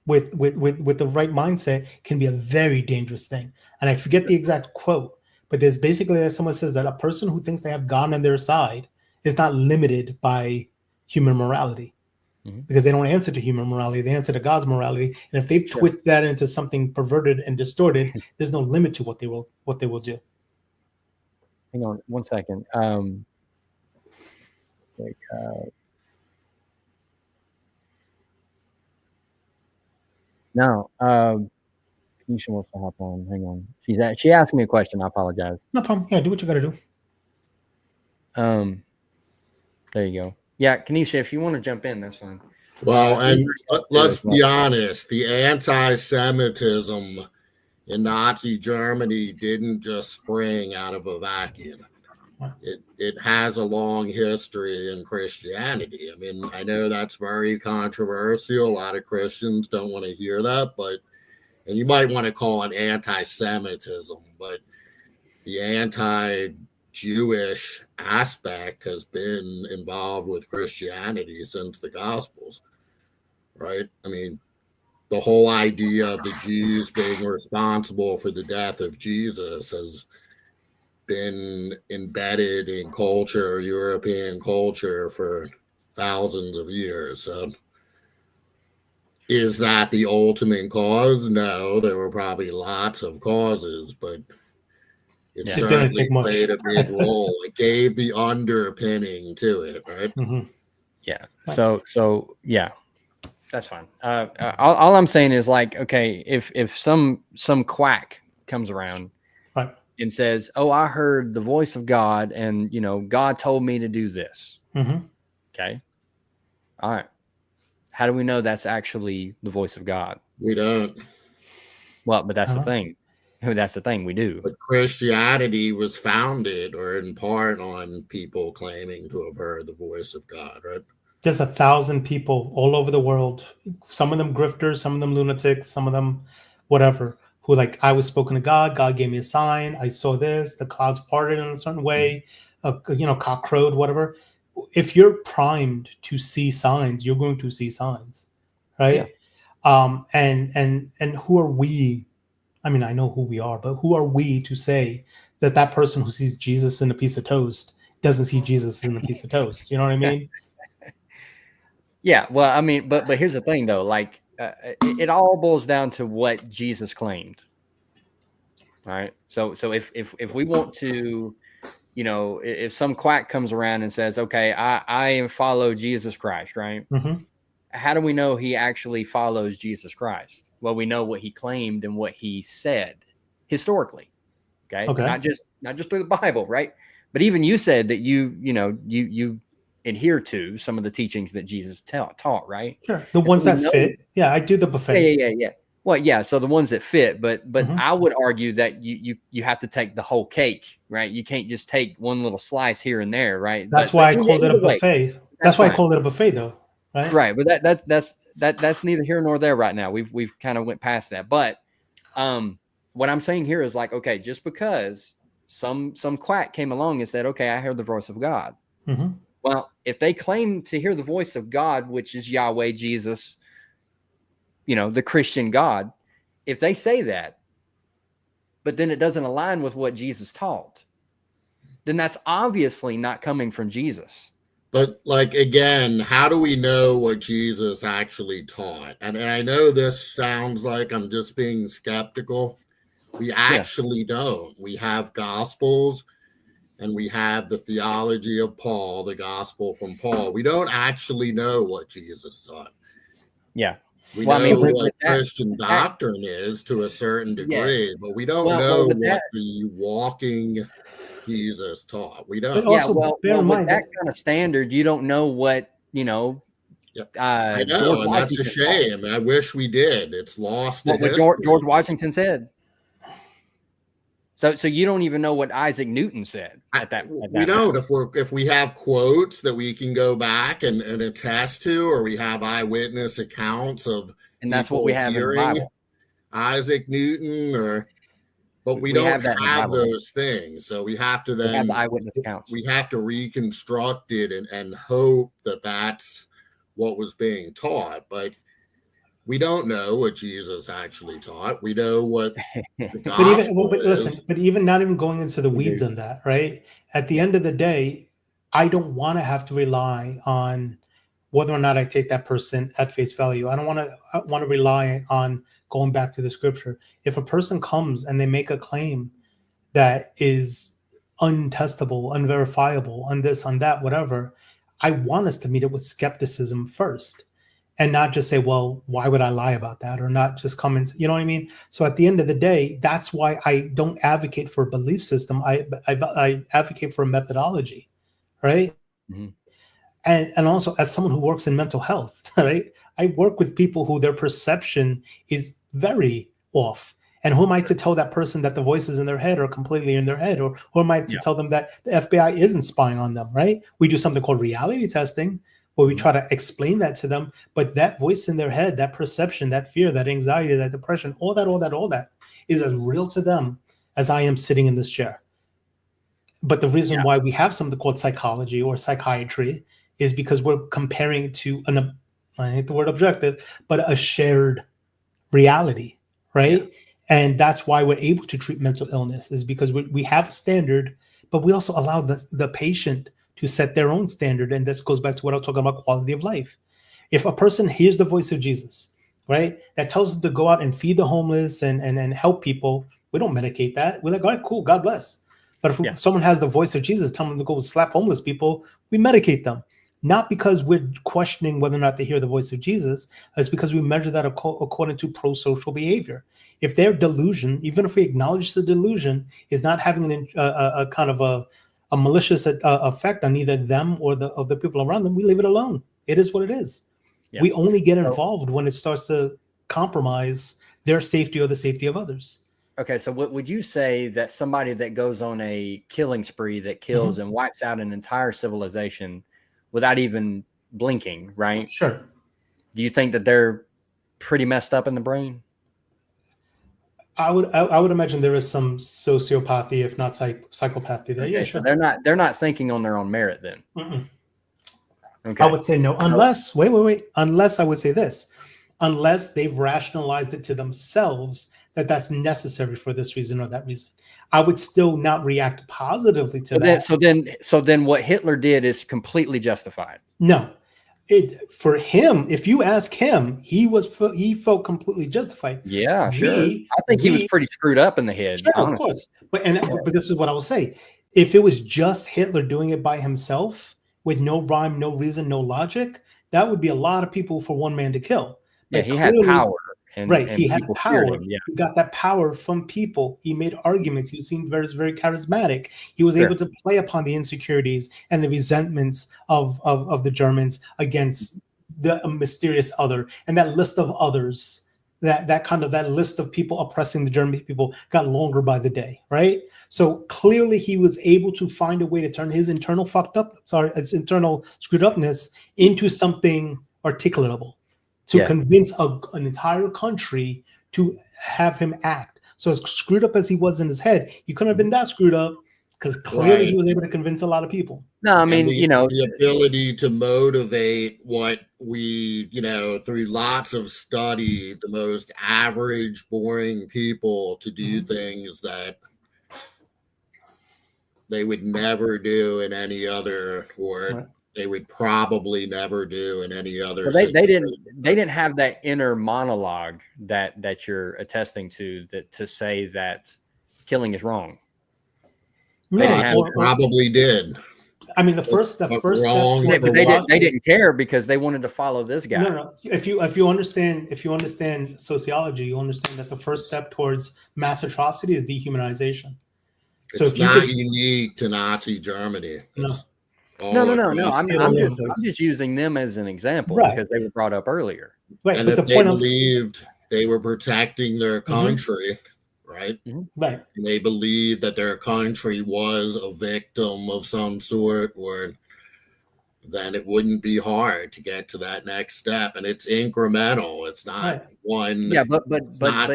with the right mindset, can be a very dangerous thing. And I forget the exact quote, but there's basically that someone says that a person who thinks they have God on their side is not limited by human morality, because they don't answer to human morality, they answer to God's morality. And if they've twisted that into something perverted and distorted, there's no limit to what they will do. Hang on 1 second. No, Keisha wants to hop on. Hang on. She asked me a question. I apologize. No problem. Yeah, do what you got to do. There you go. Yeah, Kenisha, if you want to jump in, that's fine. Well, and let's be honest, the anti-Semitism in Nazi Germany didn't just spring out of a vacuum. It has a long history in Christianity. I mean, I know that's very controversial. A lot of Christians don't want to hear that, and you might want to call it anti-Semitism, but the anti-Jewish aspect has been involved with Christianity since the Gospels, right? I mean, the whole idea of the Jews being responsible for the death of Jesus has been embedded in culture, European culture, for thousands of years. So is that the ultimate cause? No, there were probably lots of causes, but it It didn't certainly take much. played a big role. It gave the underpinning to it, right? Yeah. So yeah, that's fine. All I'm saying is, like, okay, if some quack comes around Right. and says, "Oh, I heard the voice of God, and God told me to do this." Okay. All right. How do we know that's actually the voice of God? We don't. Well, but that's the thing. That's the thing we do. But Christianity was founded, or in part, on people claiming to have heard the voice of God, right? There's 1,000 people all over the world. Some of them grifters, some of them lunatics, some of them whatever. Who, like, I was spoken to God. God gave me a sign. I saw this. The clouds parted in a certain way. Cock crowed, whatever. If you're primed to see signs, you're going to see signs, right? Yeah. And who are we? I mean, I know who we are, but who are we to say that person who sees Jesus in a piece of toast doesn't see Jesus in a piece of toast? You know what I mean? Yeah. Well, I mean, but here's the thing, though. Like, it all boils down to what Jesus claimed. All right. So if we want to, if some quack comes around and says, "Okay, I follow Jesus Christ," right? How do we know he actually follows Jesus Christ? Well, we know what he claimed and what he said historically. Okay. Not just through the Bible, right? But even you said that you adhere to some of the teachings that Jesus taught, right? Sure. The ones that fit. Yeah, I do the buffet. Yeah. Well, yeah. So the ones that fit, but I would argue that you have to take the whole cake, right? You can't just take one little slice here and there, right? That's why I called it a buffet. That's why I called it a buffet, though. Right. But that's neither here nor there right now. We've kind of went past that. But what I'm saying here is, like, okay, just because some quack came along and said, "Okay, I heard the voice of God." Well, if they claim to hear the voice of God, which is Yahweh, Jesus, the Christian God, if they say that, but then it doesn't align with what Jesus taught, then that's obviously not coming from Jesus. But, like, again, how do we know what Jesus actually taught? And I know this sounds like I'm just being skeptical. We actually don't. We have Gospels, and we have the theology of Paul, the Gospel from Paul. We don't actually know what Jesus taught. Yeah. We know what Christian doctrine is to a certain degree, but we don't know what the walking Jesus taught. We don't. Also, with that kind of standard, you don't know what, I know, and that's a shame. I wish we did. It's lost. What George Washington said. So you don't even know what Isaac Newton said at that. We don't. If we have quotes that we can go back and attest to, or we have eyewitness accounts of, and that's what we have in the Bible. Isaac Newton, but we don't have those things. So we have to then the eyewitness accounts. We have to reconstruct it and hope that that's what was being taught, but we don't know what Jesus actually taught. We know what the gospel is. But even not even going into the weeds on that, right? At the end of the day, I don't want to have to rely on whether or not I take that person at face value. I don't want to rely on going back to the scripture. If a person comes and they make a claim that is untestable, unverifiable, on this, on that, whatever, I want us to meet it with skepticism first. And not just say, well, why would I lie about that? Or not just come and, you know what I mean? So at the end of the day, that's why I don't advocate for a belief system. I advocate for a methodology, right? And also, as someone who works in mental health, right? I work with people who their perception is very off. And who am I to tell that person that the voices in their head are completely in their head? Or who am I to tell them that the FBI isn't spying on them, right? We do something called reality testing, where we try to explain that to them, but that voice in their head, that perception, that fear, that anxiety, that depression, all that is as real to them as I am sitting in this chair. But the reason why we have something called psychology or psychiatry is because we're comparing it to I hate the word objective, but a shared reality, right? Yeah. And that's why we're able to treat mental illness, is because we have a standard, but we also allow the patient to set their own standard. And this goes back to what I was talking about, quality of life. If a person hears the voice of Jesus, right, that tells them to go out and feed the homeless and help people, we don't medicate that. We're like, all right, cool, God bless. But if someone has the voice of Jesus telling them to go slap homeless people, we medicate them. Not because we're questioning whether or not they hear the voice of Jesus, it's because we measure that according to pro-social behavior. If their delusion, even if we acknowledge the delusion, is not having a kind of a malicious effect on either them or the people around them, we leave it alone. It is what it is. Yeah. We only get involved when it starts to compromise their safety or the safety of others. Okay, so what would you say that somebody that goes on a killing spree that kills and wipes out an entire civilization without even blinking, right? Sure. Do you think that they're pretty messed up in the brain? I would imagine there is some sociopathy, if not psychopathy there. Okay, yeah, sure. So they're not thinking on their own merit then. Okay. I would say no, unless wait. Unless I would say this, unless they've rationalized it to themselves that that's necessary for this reason or that reason. I would still not react positively to that. So then what Hitler did is completely justified. No, for him, if you ask him, he felt completely justified. Yeah, sure. I think he was pretty screwed up in the head. Sure, of course. But this is what I will say. If it was just Hitler doing it by himself with no rhyme, no reason, no logic, that would be a lot of people for one man to kill. But he had power. And he had power. Yeah. He got that power from people. He made arguments. He seemed very, very charismatic. He was able to play upon the insecurities and the resentments of the Germans against the mysterious other. And that list of others, that list of people oppressing the German people got longer by the day, right? So clearly he was able to find a way to turn his internal his internal screwed upness into something articulatable, to convince an entire country to have him act. So as screwed up as he was in his head, he couldn't have been that screwed up because clearly he was able to convince a lot of people. No, I mean, the ability to motivate what we, through lots of study, the most average, boring people to do things that they would never do in any other they would probably never do in any other. Well, they didn't have that inner monologue that you're attesting to, that to say that killing is wrong. They probably did. I mean, the first step. They didn't care because they wanted to follow this guy. No. If you understand sociology, you understand that the first step towards mass atrocity is dehumanization. It's not unique to Nazi Germany. No. No. I'm just using them as an example because they were brought up earlier. Right. And if they believed they were protecting their country, right? Right. And they believed that their country was a victim of some sort, then it wouldn't be hard to get to that next step. And it's incremental. It's not one. Yeah, but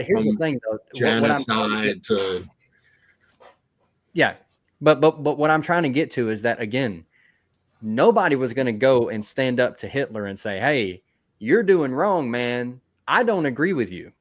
here's the thing, though. Genocide to. Yeah, but what I'm trying to get to is that, again, nobody was going to go and stand up to Hitler and say, "Hey, you're doing wrong, man. I don't agree with you."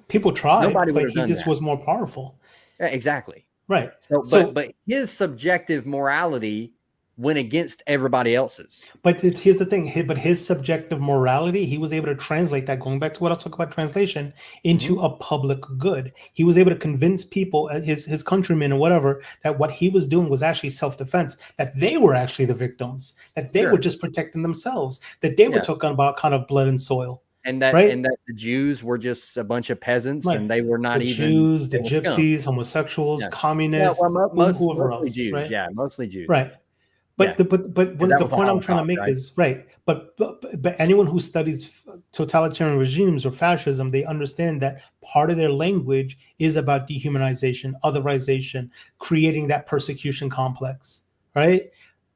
People tried, but he just was more powerful. Yeah, exactly. Right. But his subjective morality went against everybody else's. But here's the thing. But his subjective morality, he was able to translate that, going back to what I was talking about translation, into a public good. He was able to convince people, his countrymen or whatever, that what he was doing was actually self-defense, that they were actually the victims, that they were just protecting themselves, that they were talking about kind of blood and soil. And that the Jews were just a bunch of peasants, and they were not even Jews, the gypsies, homosexuals, communists, mostly Jews. Right? Yeah, mostly Jews. Right. But the point I'm trying to make is But anyone who studies totalitarian regimes or fascism, they understand that part of their language is about dehumanization, otherization, creating that persecution complex. Right.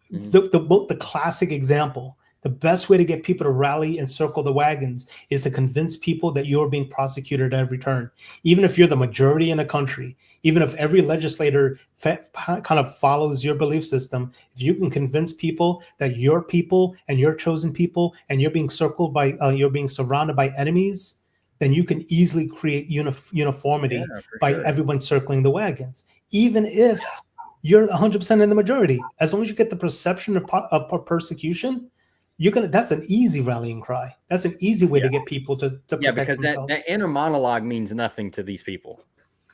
The classic example The best way to get people to rally and circle the wagons is to convince people that you're being prosecuted at every turn. Even if you're the majority in a country, even if every legislator kind of follows your belief system, if you can convince people that your people and your chosen people and you're being circled by, you're being surrounded by enemies, then you can easily create uniformity by everyone circling the wagons. Even if you're 100% in the majority, as long as you get the perception of persecution, that's an easy rallying cry. That's an easy way to get people to protect because themselves. that inner monologue means nothing to these people.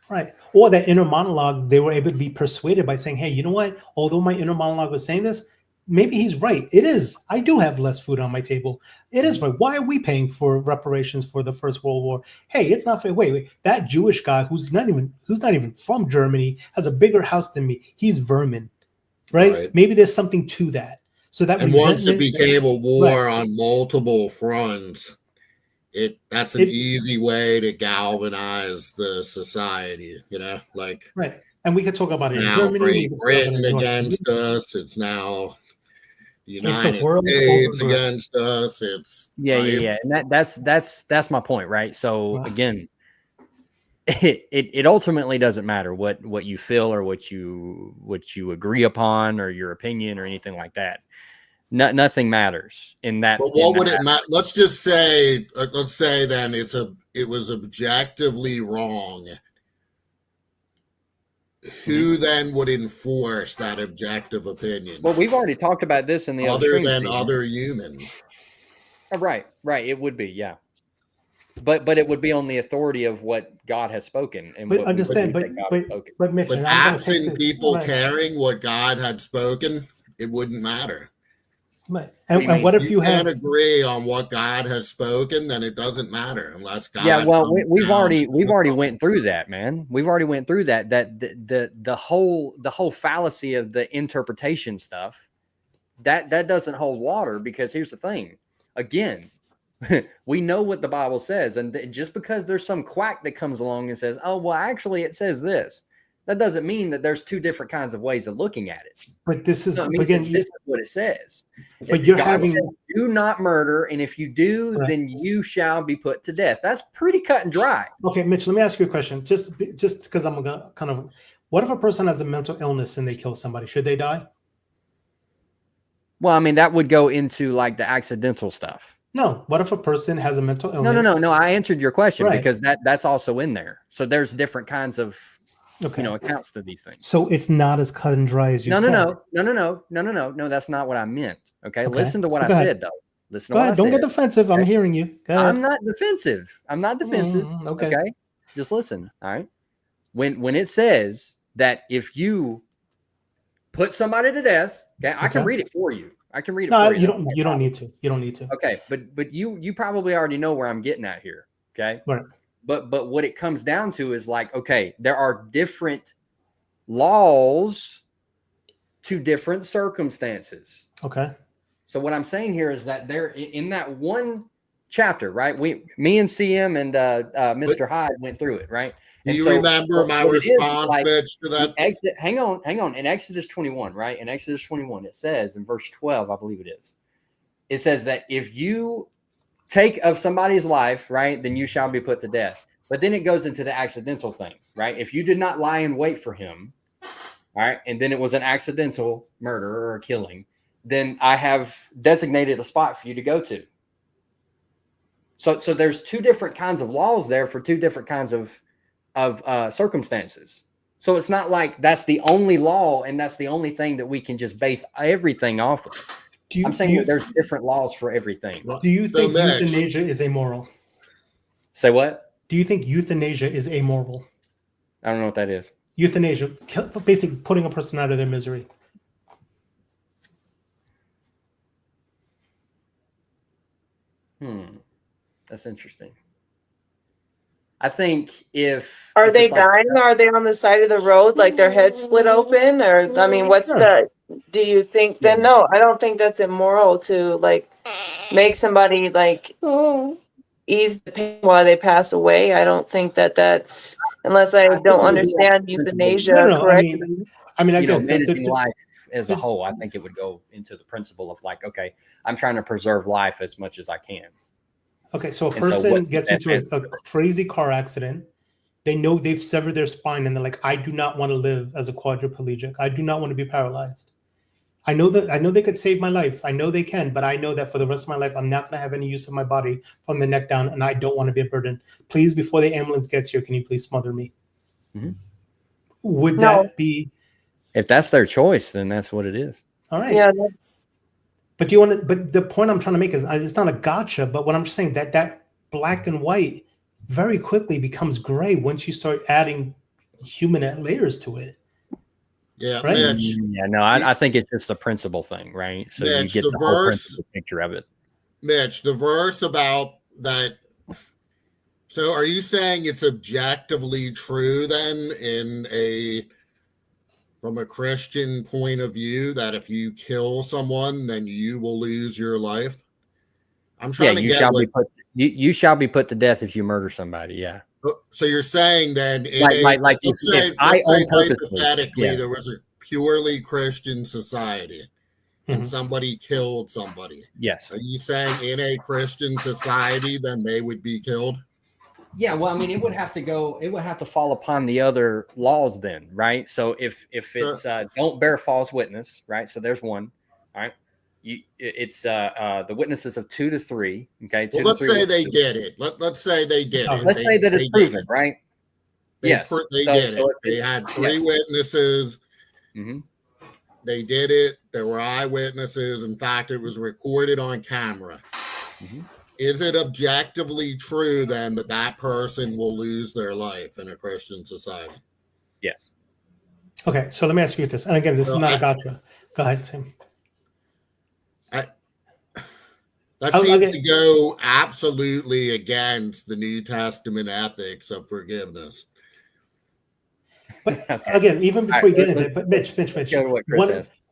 Right. Or that inner monologue, they were able to be persuaded by saying, hey, you know what? Although my inner monologue was saying this, maybe he's right. It is. I do have less food on my table. It is right. Why are we paying for reparations for the First World War? Hey, it's not fair. Wait. That Jewish guy who's not even from Germany has a bigger house than me. He's vermin. Right? Maybe there's something to that. So that once it became a war on multiple fronts, that's an easy way to galvanize the society, like right. And we could talk about it in Germany. Great Britain against us. It's now the United States against us. It's yeah. And that's my point, right? So again, it ultimately doesn't matter what you feel or what you agree upon or your opinion or anything like that. Nothing matters in that. But what would it matter? Let's just say, then it was objectively wrong. Who then would enforce that objective opinion? Well, we've already talked about this in the other than other humans. Right. It would be, yeah. But it would be on the authority of what God has spoken. And but understand, but Mitch, absent people caring what God had spoken, it wouldn't matter. Right. And what if you can't agree on what God has spoken? Then it doesn't matter unless God. Yeah, well, we've already went through that, man. We've already went through that. That the whole fallacy of the interpretation stuff that doesn't hold water, because here's the thing. Again, we know what the Bible says, and just because there's some quack that comes along and says, "Oh, well, actually, it says this," that doesn't mean that there's two different kinds of ways of looking at it. But this is again, this is what it says. But you're having do not murder, and if you do, then you shall be put to death. That's pretty cut and dry. Okay, Mitch, let me ask you a question. Just because I'm gonna kind of, what if a person has a mental illness and they kill somebody? Should they die? Well, I mean, that would go into like the accidental stuff. No. What if a person has a mental illness? No. I answered your question because that's also in there. So there's different kinds of accounts to these things. So it's not as cut and dry as you said. No. That's not what I meant. Okay. Listen to what I said, though. Listen to what I said. Don't get defensive. I'm hearing you. I'm not defensive. Okay. Just listen. All right. When it says that if you put somebody to death, I can read it for you. I can read it for you. No, you don't need to. You don't need to. Okay. But you probably already know where I'm getting at here. Okay. Right. But what it comes down to is like, okay, there are different laws to different circumstances. Okay. So what I'm saying here is that there in that one chapter, right? Me and CM and Mr. Hyde went through it, right? Do you remember my response, Mitch, to that? Hang on. In Exodus 21, right? In Exodus 21, it says in verse 12, I believe it is. It says that if you take of somebody's life, right, then you shall be put to death. But then it goes into the accidental thing, right? If you did not lie in wait for him, all right, and then it was an accidental murder or killing, then I have designated a spot for you to go to. So there's two different kinds of laws there for two different kinds of circumstances. So it's not like that's the only law and that's the only thing that we can just base everything off of. I'm saying that there's different laws for everything. Do you think euthanasia is amoral? Say what? Do you think euthanasia is amoral? I don't know what that is. Euthanasia, basically putting a person out of their misery. That's interesting. I think are they dying? Or are they on the side of the road, like their head split open? Or I mean, what's do you think then? No, I don't think that's immoral to like make somebody like ease the pain while they pass away. I don't think that that's unless I think don't it would be understand like principle. No, euthanasia no, no. correctly. I mean, I You know, guess managing life as a whole, I think it would go into the principle of like, okay, I'm trying to preserve life as much as I can. okay, so a And so person what's the gets best into a answer? crazy car accident. They know they've severed their spine, and they're like, I do not want to live as a quadriplegic. I do not want to be paralyzed. I know they could save my life. I know they can, but I know that for the rest of my life, I'm not going to have any use of my body from the neck down, and I don't want to be a burden. Please, before the ambulance gets here, can you please smother me? Mhm. Would No. that be If that's their choice, then that's what it is. all right? Yeah, that's But do you want to? But the point I'm trying to make is it's not a gotcha. But what I'm just saying that black and white very quickly becomes gray once you start adding human layers to it. Yeah, Right? Mitch. Yeah, no, I think it's just the principle thing, right? So you Mitch, get the the whole verse, principle picture of it. Mitch, the verse about that. So are you saying it's objectively true then from a Christian point of view that if you kill someone, then you will lose your life? I'm Yeah, trying to get what. You shall be put to death if you murder somebody. Yeah, So you're saying then like if I let's say own purposely, hypothetically yeah, there was a purely Christian society and somebody killed somebody. yes, Are you saying in a Christian society then they would be killed? yeah. Well, I mean, it would have to fall upon the other laws then, right? So if it's don't bear false witness, right? So there's one, all right. It's the witnesses of 2 to 3. Okay, Well, 2 to let's 3 say they witnesses. did it. Let's say they did it. Let's say that it's proven, right? Yes, They did it. They had 3 witnesses. Mm-hmm. They did it. There were eyewitnesses. In fact, it was recorded on camera. Mm-hmm. Is it objectively true then that person will lose their life in a Christian society? Yes. Okay, so let me ask you this. And again, this is not a gotcha. Go ahead, Tim. That seems to go absolutely against the New Testament ethics of forgiveness. But again, even before you get into it, but Mitch,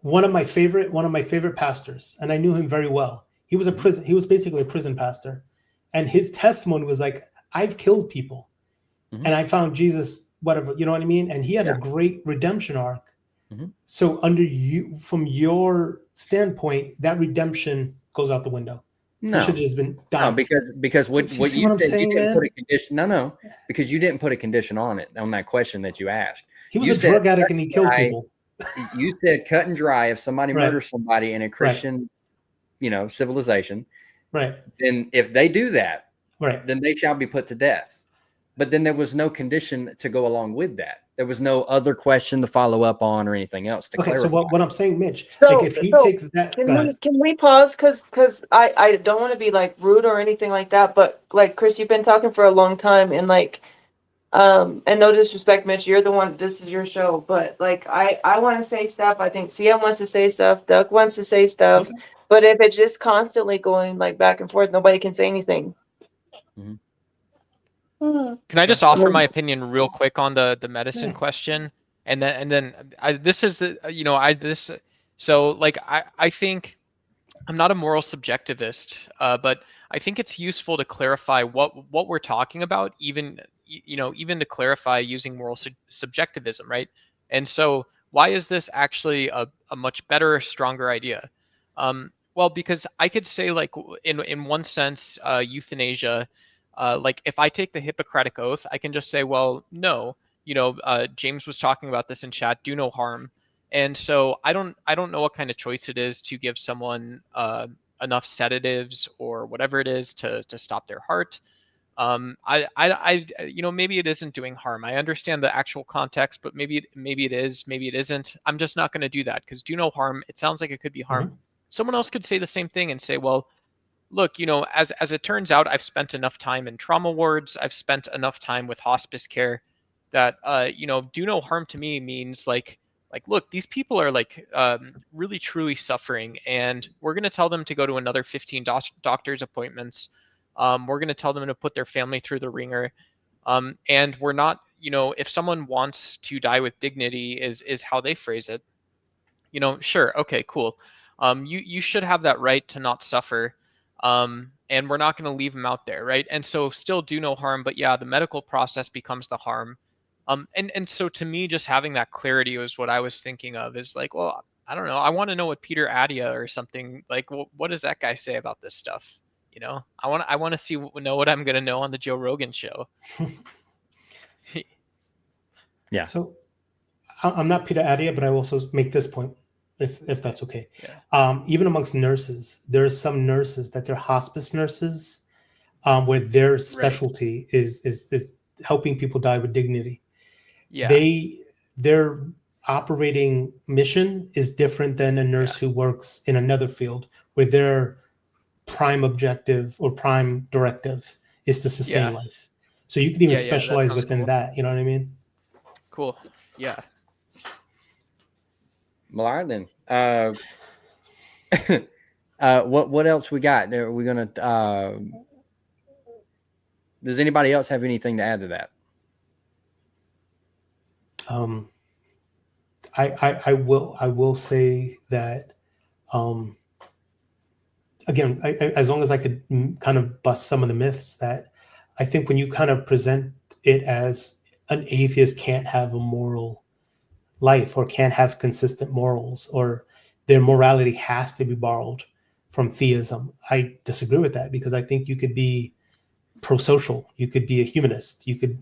one of my favorite pastors, and I knew him very well. He was basically a prison pastor, and his testimony was like, I've killed people, and I found Jesus, whatever, you know what I mean? And he had a great redemption arc. So from your standpoint, that redemption goes out the window. No, it should have just been done. No, because what you said, you didn't put a condition. No, because you didn't put a condition on it, on that question that you asked. He was a drug addict and he killed people. You said cut and dry. If somebody murders somebody in a Christian, civilization, right? Then if they do that, right, then they shall be put to death. But then there was no condition to go along with that. There was no other question to follow up on or anything else to clarify. So what I'm saying, Mitch, take that, can we pause? Because I don't want to be like rude or anything like that, but like Chris, you've been talking for a long time, and like, and no disrespect, Mitch, you're the one. This is your show, but like, I want to say stuff. I think CM wants to say stuff. Doug wants to say stuff, but if it's just constantly going like back and forth, nobody can say anything. Mm-hmm. Can I just offer my opinion real quick on the medicine question? And then this is the, so like, I think I'm not a moral subjectivist, but I think it's useful to clarify what we're talking about, even to clarify using moral subjectivism, right? And so why is this actually a much better, stronger idea? Well, because I could say, like, in one sense, euthanasia, like if I take the Hippocratic Oath, I can just say, well, no, James was talking about this in chat, do no harm. And so I don't know what kind of choice it is to give someone enough sedatives or whatever it is to stop their heart. Maybe it isn't doing harm. I understand the actual context, but maybe it is, maybe it isn't. I'm just not going to do that because do no harm. It sounds like it could be harm. Someone else could say the same thing and say, well, look, as it turns out, I've spent enough time in trauma wards. I've spent enough time with hospice care that, do no harm to me means like, look, these people are like really, truly suffering. And we're going to tell them to go to another 15 doctor's appointments. We're going to tell them to put their family through the ringer. And we're not, if someone wants to die with dignity is how they phrase it, sure. Okay, cool. You should have that right to not suffer. And we're not going to leave them out there, right? And so still do no harm, but yeah, the medical process becomes the harm. And so to me, just having that clarity was what I was thinking of, is like, well, I don't know. I want to know what Peter Attia or something, like, what does that guy say about this stuff? I want to know what I'm going to know on the Joe Rogan show. Yeah. So I'm not Peter Attia, but I will also make this point, if that's okay. Yeah. Even amongst nurses, there are some nurses that they're hospice nurses, where their specialty is helping people die with dignity. Yeah. Their operating mission is different than a nurse who works in another field, where their prime objective or prime directive is to sustain life. So you can even specialize within that. You know what I mean? Cool. Yeah. Well, all right then. What else we got? Are we gonna? Does anybody else have anything to add to that? I will say that, again, as long as I could kind of bust some of the myths, that I think when you kind of present it as an atheist can't have a moral life or can't have consistent morals, or their morality has to be borrowed from theism, I disagree with that, because I think you could be pro-social, you could be a humanist, you could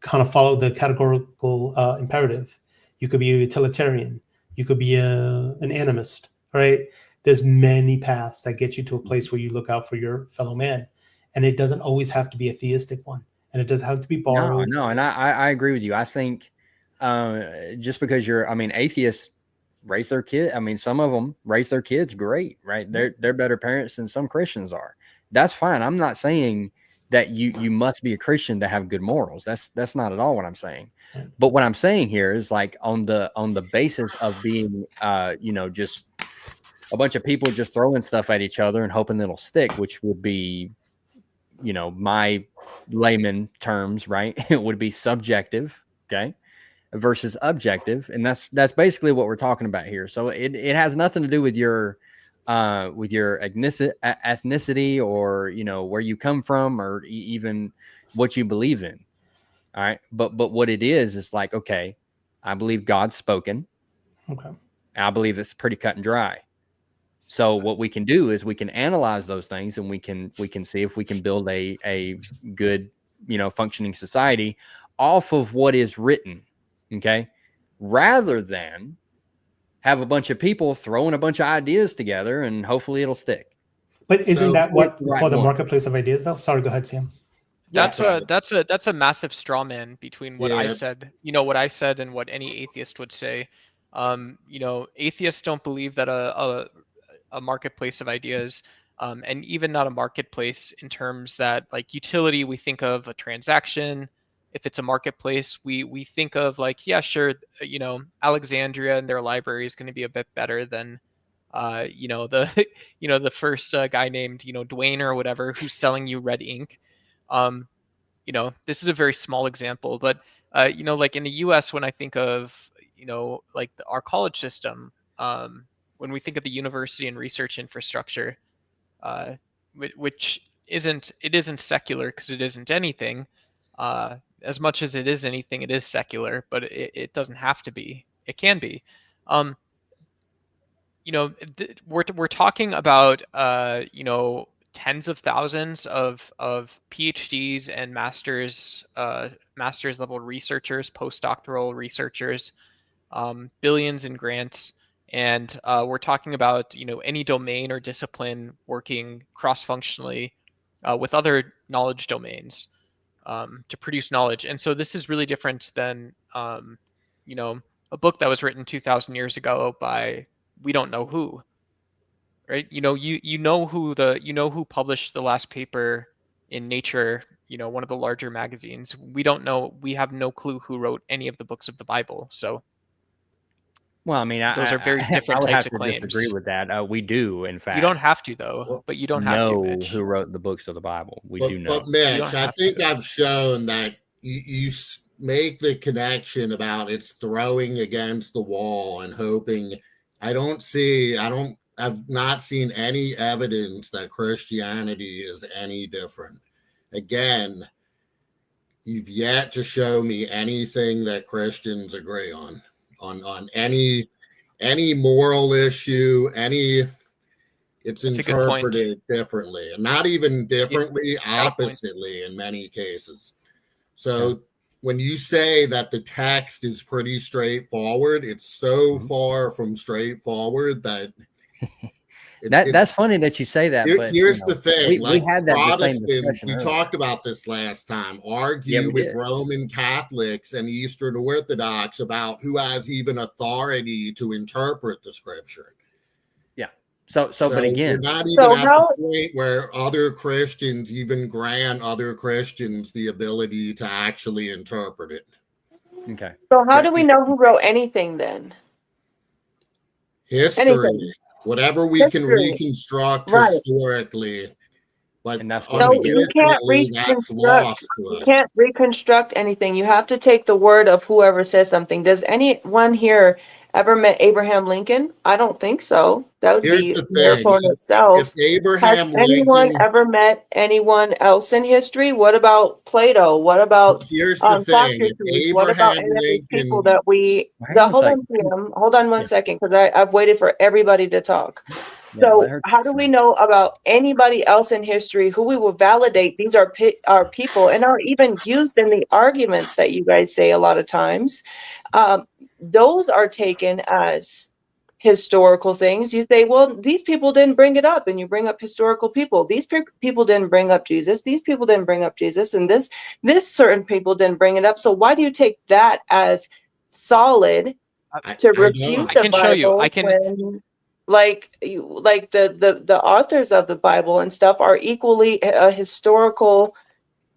kind of follow the categorical imperative, you could be a utilitarian, you could be an animist, right? There's many paths that get you to a place where you look out for your fellow man, and it doesn't always have to be a theistic one, and it doesn't have to be borrowed. No, and I agree with you. I think just because atheists raise their kid. I mean, some of them raise their kids great, right? They're better parents than some Christians are. That's fine. I'm not saying that you must be a Christian to have good morals. That's not at all what I'm saying. But what I'm saying here is, like, on the basis of being just a bunch of people just throwing stuff at each other and hoping it'll stick, which would be, my layman terms, right? It would be subjective, okay, versus objective, and that's basically what we're talking about here. So it has nothing to do with your ethnicity, or where you come from, or even what you believe in. All right, but what it is like, okay, I believe God's spoken. Okay, I believe it's pretty cut and dry. So what we can do is we can analyze those things, and we can see if we can build a good, functioning society off of what is written, okay, rather than have a bunch of people throwing a bunch of ideas together and hopefully it'll stick. But isn't that what we call the marketplace of ideas, though? Sorry, go ahead, Sam. That's a massive straw man between what I said, what I said, and what any atheist would say. Atheists don't believe that a marketplace of ideas, and even not a marketplace in terms that, like, utility, we think of a transaction. If it's a marketplace, we think of, like, yeah, sure, Alexandria and their library is going to be a bit better than the first guy named Dwayne or whatever, who's selling you red ink. This is a very small example, but like in the US, when I think of like our college system, when we think of the university and research infrastructure, which isn't secular, because it isn't anything. As much as it is anything, it is secular, but it doesn't have to be. It can be. We're talking about tens of thousands of PhDs and master's level researchers, postdoctoral researchers, billions in grants. And we're talking about any domain or discipline working cross-functionally with other knowledge domains to produce knowledge. And so this is really different than a book that was written 2,000 years ago by we don't know who. Right? You know who published the last paper in Nature, one of the larger magazines. We don't know. We have no clue who wrote any of the books of the Bible. So, well, I mean, those are very different types of claims. Disagree with that. We do, in fact. You don't have to, though. But you don't have to, Mitch. Who wrote the books of the Bible? We do know. But Mitch, I think I've shown that you make the connection about it's throwing against the wall and hoping. I've not seen any evidence that Christianity is any different. Again, you've yet to show me anything that Christians agree on any moral issue, it's That's a good point. interpreted differently, and not even differently, It's got a point. oppositely in many cases. So when you say that the text is pretty straightforward, it's so far from straightforward that that's funny that you say that. But here's the thing: we had that the same Protestants, discussion we earlier. talked about this last time, argue we with did. Roman Catholics and Eastern Orthodox about who has even authority to interpret the scripture. So but again, we're not even at the point where other Christians even grant other Christians the ability to actually interpret it. Okay. So how do we know who wrote anything then? History, Anything. whatever we can reconstruct historically. But and that's what no, you can't reconstruct. You can't reconstruct anything. You have to take the word of whoever says something. Does anyone here ever met Abraham Lincoln? I don't think so. That would be a miracle in itself. Has anyone ever met anyone else in history? What about Plato? What about Socrates? What about any of these people that we? Hold on one second, because I've waited for everybody to talk. So how do we know about anybody else in history who we will validate these are people and are even used in the arguments that you guys say a lot of times? Those are taken as historical things. You say, well, these people didn't bring it up, and you bring up historical people. These people didn't bring up Jesus. These people didn't bring up Jesus, and this certain people didn't bring it up. So why do you take that as solid to refute the Bible? I can. Like the authors of the Bible and stuff are equally a historical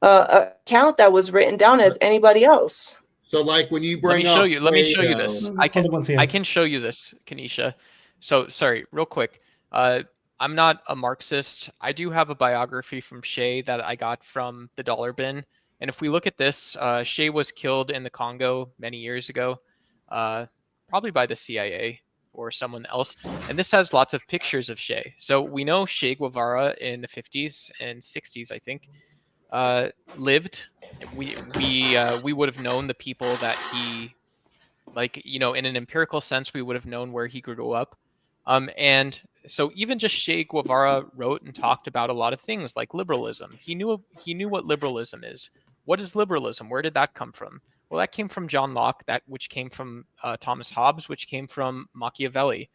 account that was written down as anybody else. So like when you bring let me show you this. I can show you this, Kanisha. So sorry, real quick. I'm not a Marxist. I do have a biography from Shea that I got from the dollar bin. And if we look at this, Shea was killed in the Congo many years ago, probably by the CIA or someone else. And this has lots of pictures of Che. So we know Che Guevara in the 50s and 60s, I think, lived. We would have known the people that he, like, you know, in an empirical sense, we would have known where he grew up. And so even just Che Guevara wrote and talked about a lot of things like liberalism. He knew what liberalism is. What is liberalism? Where did that come from? Well, that came from John Locke, which came from Thomas Hobbes, which came from Machiavelli.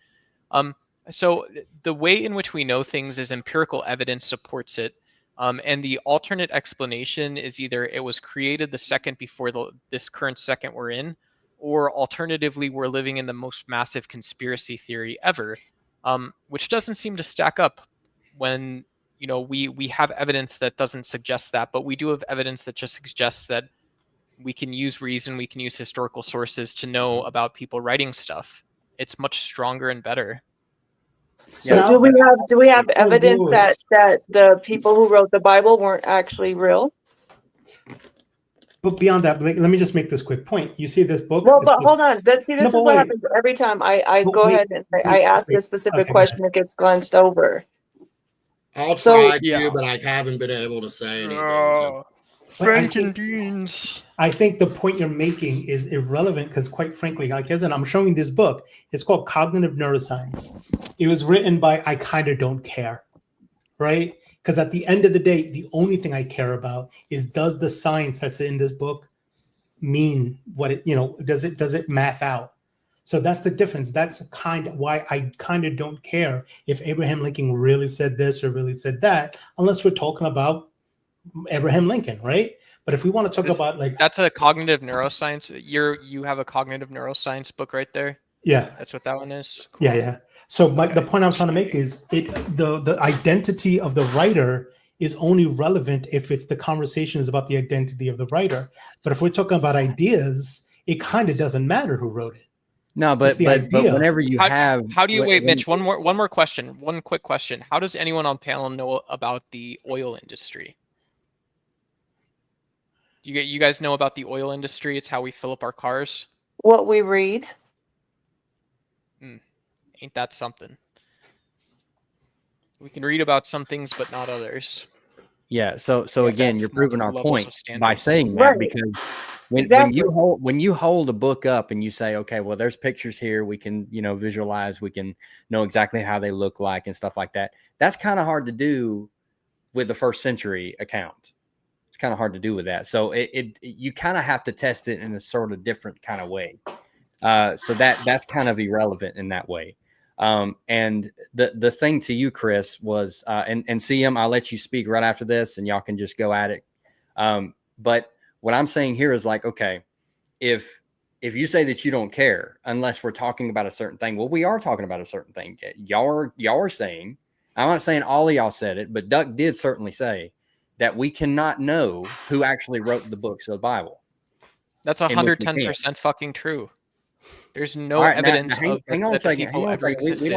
So the way in which we know things is empirical evidence supports it. And the alternate explanation is either it was created the second before this current second we're in, or alternatively, we're living in the most massive conspiracy theory ever, which doesn't seem to stack up when, you know, we have evidence that doesn't suggest that, but we do have evidence that just suggests that we can use reason, we can use historical sources to know about people writing stuff. It's much stronger and better. So do we have evidence that the people who wrote the Bible weren't actually real? But beyond that, let me just make this quick point. You see this book? Well, but hold on. This is what happens every time I go ahead and I ask a specific question that gets glanced over. I'll try to, but I haven't been able to say anything. Frankenbeans. I think the point you're making is irrelevant because, quite frankly, like as I'm showing this book, it's called Cognitive Neuroscience. It was written by I kind of don't care, right? Because at the end of the day, the only thing I care about is, does the science that's in this book mean what it, you know, does it math out? So that's the difference. That's kind of why I kind of don't care if Abraham Lincoln really said this or really said that, unless we're talking about Abraham Lincoln, right? But if we want to talk about like that's a cognitive neuroscience. You have a cognitive neuroscience book right there. Yeah, that's what that one is. Cool. Yeah. So the point I'm trying to make is the identity of the writer is only relevant if it's the conversation is about the identity of the writer. But if we're talking about ideas, it kind of doesn't matter who wrote it. No, but whenever you how do you wait, Mitch? One more question. One quick question. How does anyone on panel know about the oil industry? You guys know about the oil industry? It's how we fill up our cars. What we read. Ain't that something? We can read about some things, but not others. Yeah. So We have to again, have you're proving our multiple levels point of by standards. saying that, Right. because when Exactly. you hold a book up and you say, okay, well, there's pictures here, we can, visualize, we can know exactly how they look like and stuff like that. That's kind of hard to do with the first century account. It's kind of hard to do with that. So you kind of have to test it in a sort of different kind of way. So that's kind of irrelevant in that way. And the thing to you, Chris, was and CM, I'll let you speak right after this, and y'all can just go at it. But what I'm saying here is like, okay, if you say that you don't care unless we're talking about a certain thing, well, we are talking about a certain thing. Y'all are saying, I'm not saying all of y'all said it, but Duck did certainly say that we cannot know who actually wrote the books of the Bible. That's 110% fucking true. There's no right, evidence now, of hang on a that the second. people ever existed. We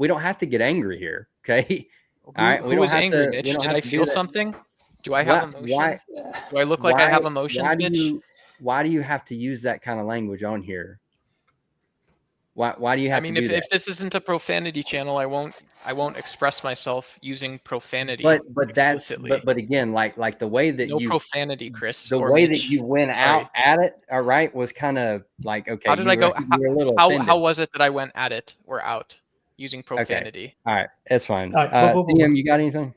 don't have to get angry here. Okay. All right. Who was angry, Mitch? Did I feel something? Do I have emotions? Do I look like I have emotions, Mitch? Why do you have to use that kind of language on here? Why do you have to do that? If this isn't a profanity channel, I won't express myself using profanity. But again, like the way that no profanity, Chris. The way that you went out at it, all right, was kind of like, okay. How did I go? How was it that I went at it or out using profanity? Okay. All right, that's fine. CM, you got anything?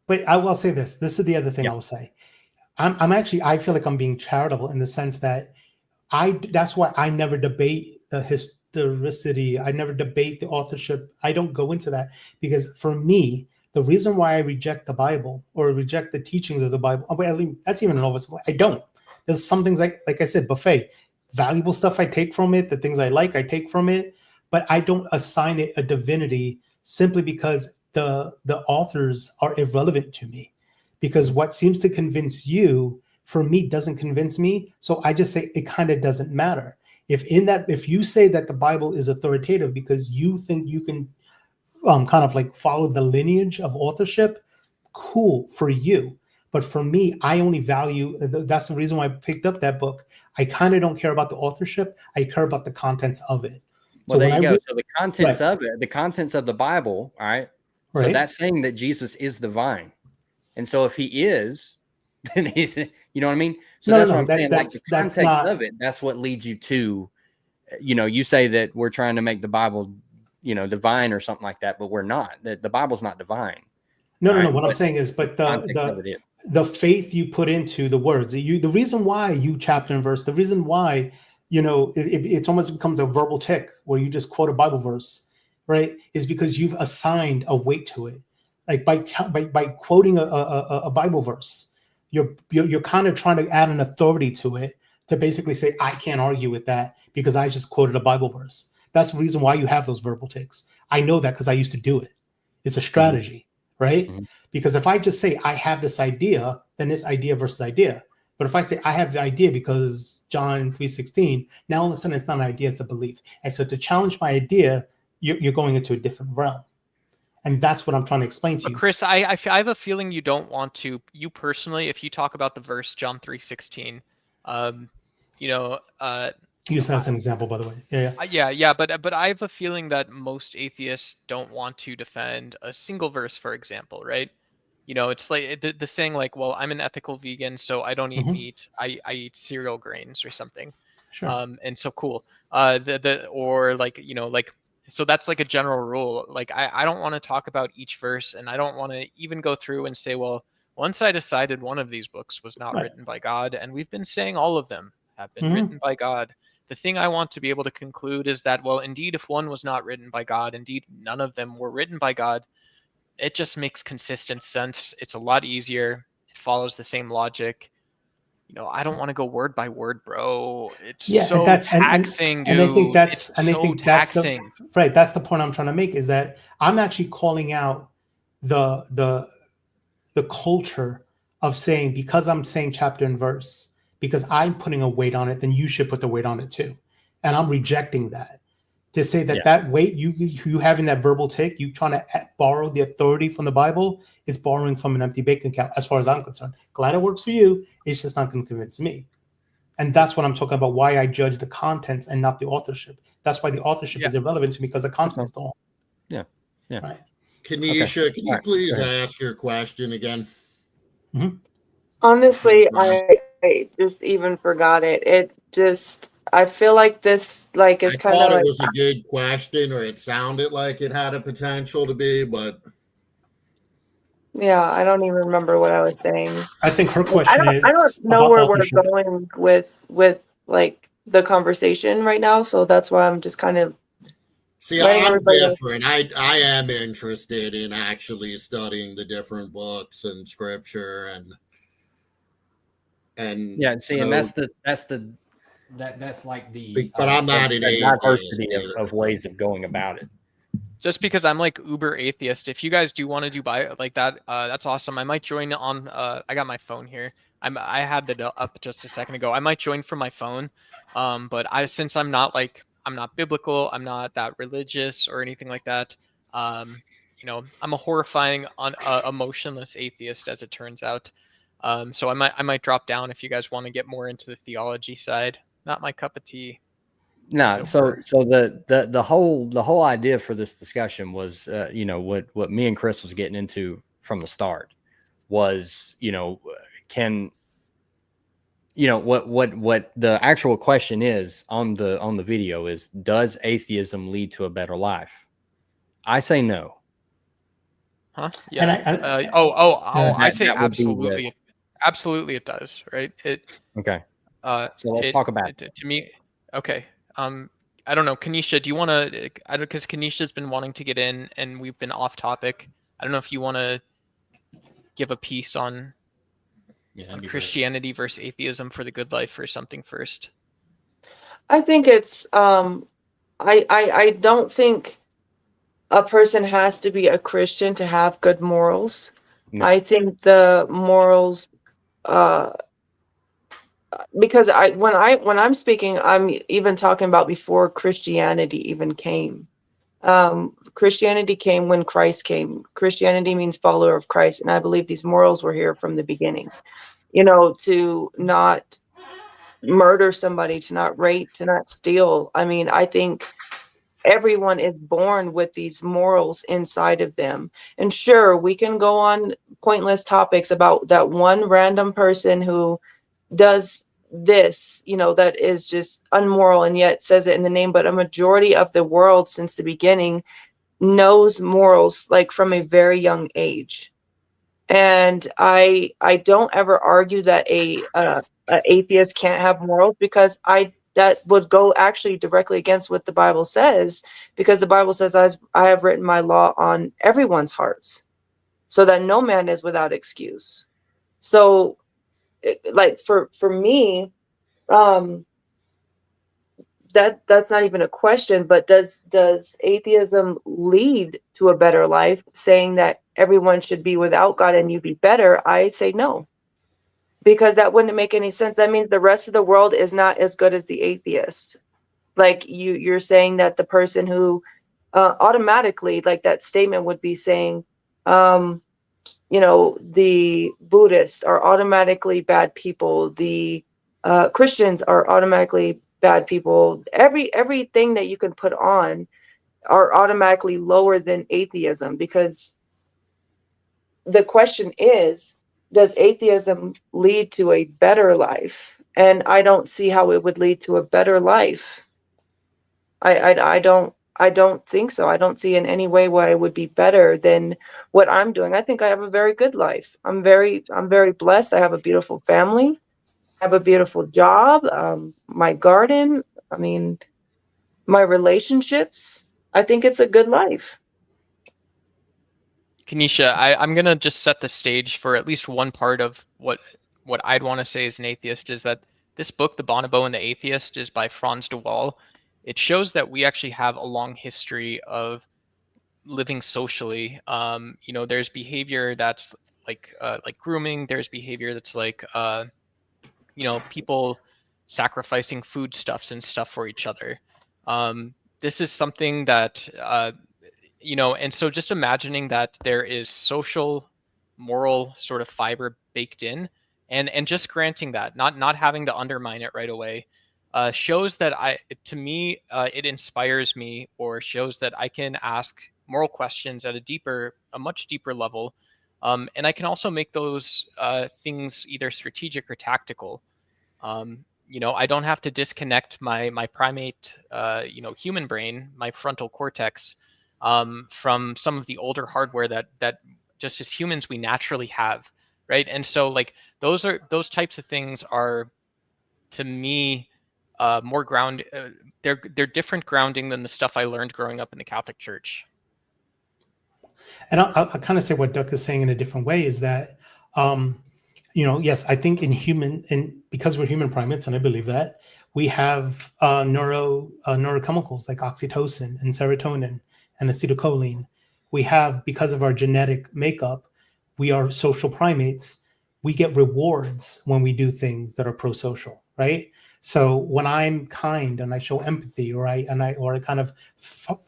But I will say this. This is the other thing I will say. I'm actually, I feel like I'm being charitable in the sense that that's why I never debate the historicity. I never debate the authorship. I don't go into that, because for me, the reason why I reject the Bible or reject the teachings of the Bible, that's even an oversimple. I don't. There's some things like I said, buffet, valuable stuff I take from it, the things I like, I take from it, but I don't assign it a divinity simply because the authors are irrelevant to me. Because what seems to convince you, for me, doesn't convince me. So I just say it kind of doesn't matter. If you say that the Bible is authoritative because you think you can kind of like follow the lineage of authorship, cool for you. But for me, I only value, that's the reason why I picked up that book. I kind of don't care about the authorship. I care about the contents of it. Well, there you go. So the contents of it, the contents of the Bible, all right? So that's saying that Jesus is the vine. And so if he is, then he's, you know what I mean? So that's what I'm saying. Like the context of it, that's what leads you to, you say that we're trying to make the Bible, divine or something like that, but we're not. The Bible's not divine. No. What I'm saying is, but the faith you put into the words, the reason why you chapter and verse, the reason why, it's almost becomes a verbal tick where you just quote a Bible verse, right? Is because you've assigned a weight to it. Like by quoting a Bible verse, you're kind of trying to add an authority to it to basically say, I can't argue with that because I just quoted a Bible verse. That's the reason why you have those verbal ticks. I know that because I used to do it. It's a strategy, right? Mm-hmm. Because if I just say I have this idea, then it's idea versus idea. But if I say I have the idea because John 3:16, now all of a sudden it's not an idea, it's a belief. And so to challenge my idea, you're going into a different realm. And that's what I'm trying to explain to you. Chris, I have a feeling you don't want to, you personally, if you talk about the verse John 3:16, use that as an example, by the way. Yeah. But I have a feeling that most atheists don't want to defend a single verse, for example, right? It's like the saying like, well, I'm an ethical vegan, so I don't eat meat. I eat cereal grains or something. Sure. And so cool. So that's like a general rule. Like I don't want to talk about each verse, and I don't want to even go through and say, well, once I decided one of these books was not written by God, and we've been saying all of them have been written by God. The thing I want to be able to conclude is that, well, indeed, if one was not written by God, indeed, none of them were written by God. It just makes consistent sense. It's a lot easier. It follows the same logic. I don't want to go word by word, bro. It's so taxing, dude. And I think that's taxing. That's the point I'm trying to make, is that I'm actually calling out the culture of saying, because I'm saying chapter and verse, because I'm putting a weight on it, then you should put the weight on it too. And I'm rejecting that. To say that that weight, you having that verbal tick, you trying to borrow the authority from the Bible, is borrowing from an empty bank account, as far as I'm concerned. Glad it works for you. It's just not going to convince me. And that's what I'm talking about, why I judge the contents and not the authorship. That's why the authorship is irrelevant to me, because the contents don't. Yeah. Right. Kanisha, can you please ask your question again? Honestly, I just even forgot it. I feel like this like I is kind thought of it like was a good question, or it sounded like it had a potential to be, but yeah, I don't even remember what I was saying. I think her Like, I question don't I don't is know about where we're authorship. going with like the conversation right now, so that's why I'm just kind of see, letting I'm everybody else. different. I am interested in actually studying the different books and scripture, and Yeah, see, and so, that's like but I'm not an the atheist diversity either. of ways of going about it. Just because I'm like uber atheist, if you guys do want to do like that, that's awesome. I might join on. I got my phone here. I had it up just a second ago. I might join from my phone. But since I'm not biblical, I'm not that religious or anything like that. I'm a horrifying, emotionless atheist, as it turns out. So I might drop down if you guys want to get more into the theology side. Not my cup of tea. No, As it so were. the whole idea for this discussion was, what me and Chris was getting into from the start was, can what the actual question is on the video is, does atheism lead to a better life? I say no. Huh? And Yeah. I say That would be the absolutely. Absolutely it does, right? okay. So let's talk about it. To me, okay. Um, I don't know, Kanisha, do you want to, I don't, because Kanisha's been wanting to get in and we've been off topic. I don't know if you want to give a piece on Yeah, that'd be great. Christianity versus atheism for the good life or something first. I think it's I don't think a person has to be a Christian to have good morals. No. I think the morals uh because when I'm speaking, I'm even talking about before Christianity even came. Christianity came when Christ came. Christianity means follower of Christ, and I believe these morals were here from the beginning. To not murder somebody, to not rape, to not steal. I mean, I think everyone is born with these morals inside of them. And sure, we can go on pointless topics about that one random person who does this, that is just unmoral and yet says it in the name, but a majority of the world since the beginning knows morals like from a very young age. And I don't ever argue that a atheist can't have morals, because I that would go actually directly against what the Bible says, because the Bible says I have written my law on everyone's hearts, so that no man is without excuse. So like for me, um that's not even a question, but does atheism lead to a better life, saying that everyone should be without God and you be better? I say no, because that wouldn't make any sense. That means the rest of the world is not as good as the atheist. Like you're saying that the person who automatically, like that statement would be saying, um the Buddhists are automatically bad people, the Christians are automatically bad people. Everything that you can put on are automatically lower than atheism, because the question is, does atheism lead to a better life? And I don't see how it would lead to a better life. I don't think so. I don't see in any way why it would be better than what I'm doing. I think I have a very good life. I'm very blessed. I have a beautiful family. I have a beautiful job. My garden. I mean, my relationships. I think it's a good life. Kanisha, I'm gonna just set the stage for at least one part of what I'd want to say as an atheist is that this book, The Bonobo and the Atheist, is by Franz de Waal. It shows that we actually have a long history of living socially. There's behavior that's like grooming. There's behavior that's like people sacrificing foodstuffs and stuff for each other. This is something that and so just imagining that there is social, moral sort of fiber baked in, and just granting that, not having to undermine it right away, shows that to me, it inspires me, or shows that I can ask moral questions at a much deeper level, And I can also make those things either strategic or tactical. I don't have to disconnect my primate, human brain, my frontal cortex, from some of the older hardware that just as humans we naturally have, right? And so like those types of things are, to me, more they're different grounding than the stuff I learned growing up in the Catholic Church. And I'll kind of say what Duck is saying in a different way is that, yes, I think because we're human primates, and I believe that, we have neurochemicals like oxytocin and serotonin and acetylcholine. We have, because of our genetic makeup, we are social primates. We get rewards when we do things that are pro-social, right? So when I'm kind and I show empathy, or I kind of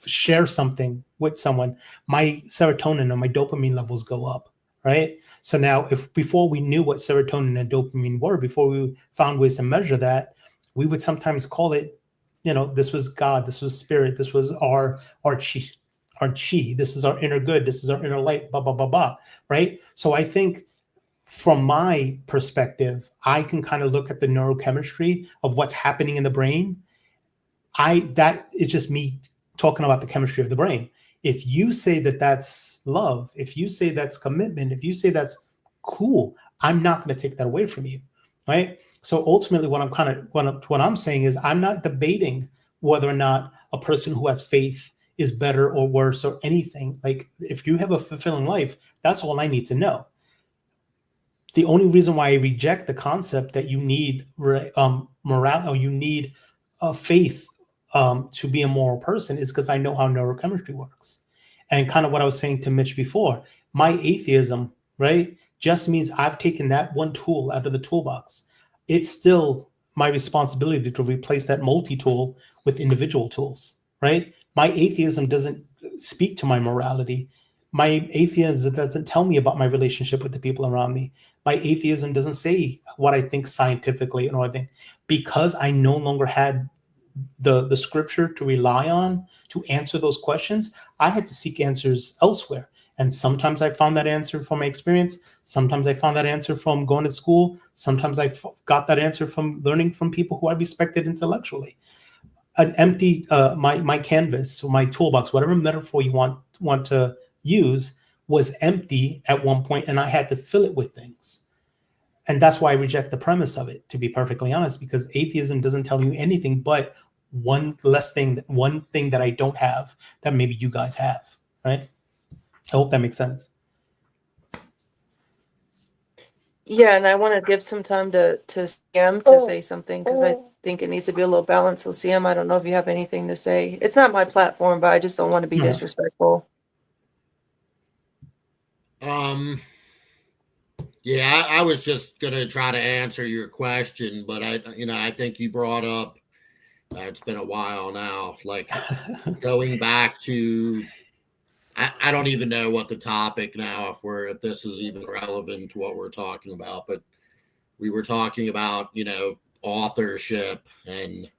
share something with someone, my serotonin or my dopamine levels go up, right? So now, if before we knew what serotonin and dopamine were, before we found ways to measure that, we would sometimes call it, this was God, this was spirit, this was our chi, this is our inner good, this is our inner light, blah blah blah blah, right? So I think, from my perspective, I can kind of look at the neurochemistry of what's happening in the brain. That is just me talking about the chemistry of the brain. If you say that that's love, if you say that's commitment, if you say that's cool, I'm not going to take that away from you, right? So ultimately, what I'm saying is, I'm not debating whether or not a person who has faith is better or worse or anything. Like, if you have a fulfilling life, that's all I need to know. The only reason why I reject the concept that you need morale, or you need faith to be a moral person, is because I know how neurochemistry works. And kind of what I was saying to Mitch before, my atheism, right, just means I've taken that one tool out of the toolbox. It's still my responsibility to replace that multi-tool with individual tools, right? My atheism doesn't speak to my morality. My atheism doesn't tell me about my relationship with the people around me. My atheism doesn't say what I think scientifically and what I think, because I no longer had the scripture to rely on to answer those questions. I had to seek answers elsewhere. And sometimes I found that answer from my experience. Sometimes I found that answer from going to school. Sometimes I got that answer from learning from people who I respected intellectually. An empty, my canvas or my toolbox, whatever metaphor you want to use, was empty at one point, and I had to fill it with things. And that's why I reject the premise of it, to be perfectly honest, because atheism doesn't tell you anything but one thing that I don't have that maybe you guys have, right? I hope that makes sense. Yeah, and I want to give some time to Sam to say something, because I think it needs to be a little balanced. So Sam, I don't know if you have anything to say. It's not my platform, but I just don't want to be disrespectful. Yeah, I was just gonna try to answer your question, but I think you brought up, it's been a while now, like going back to, I don't even know what the topic now, if this is even relevant to what we're talking about, but we were talking about, authorship, and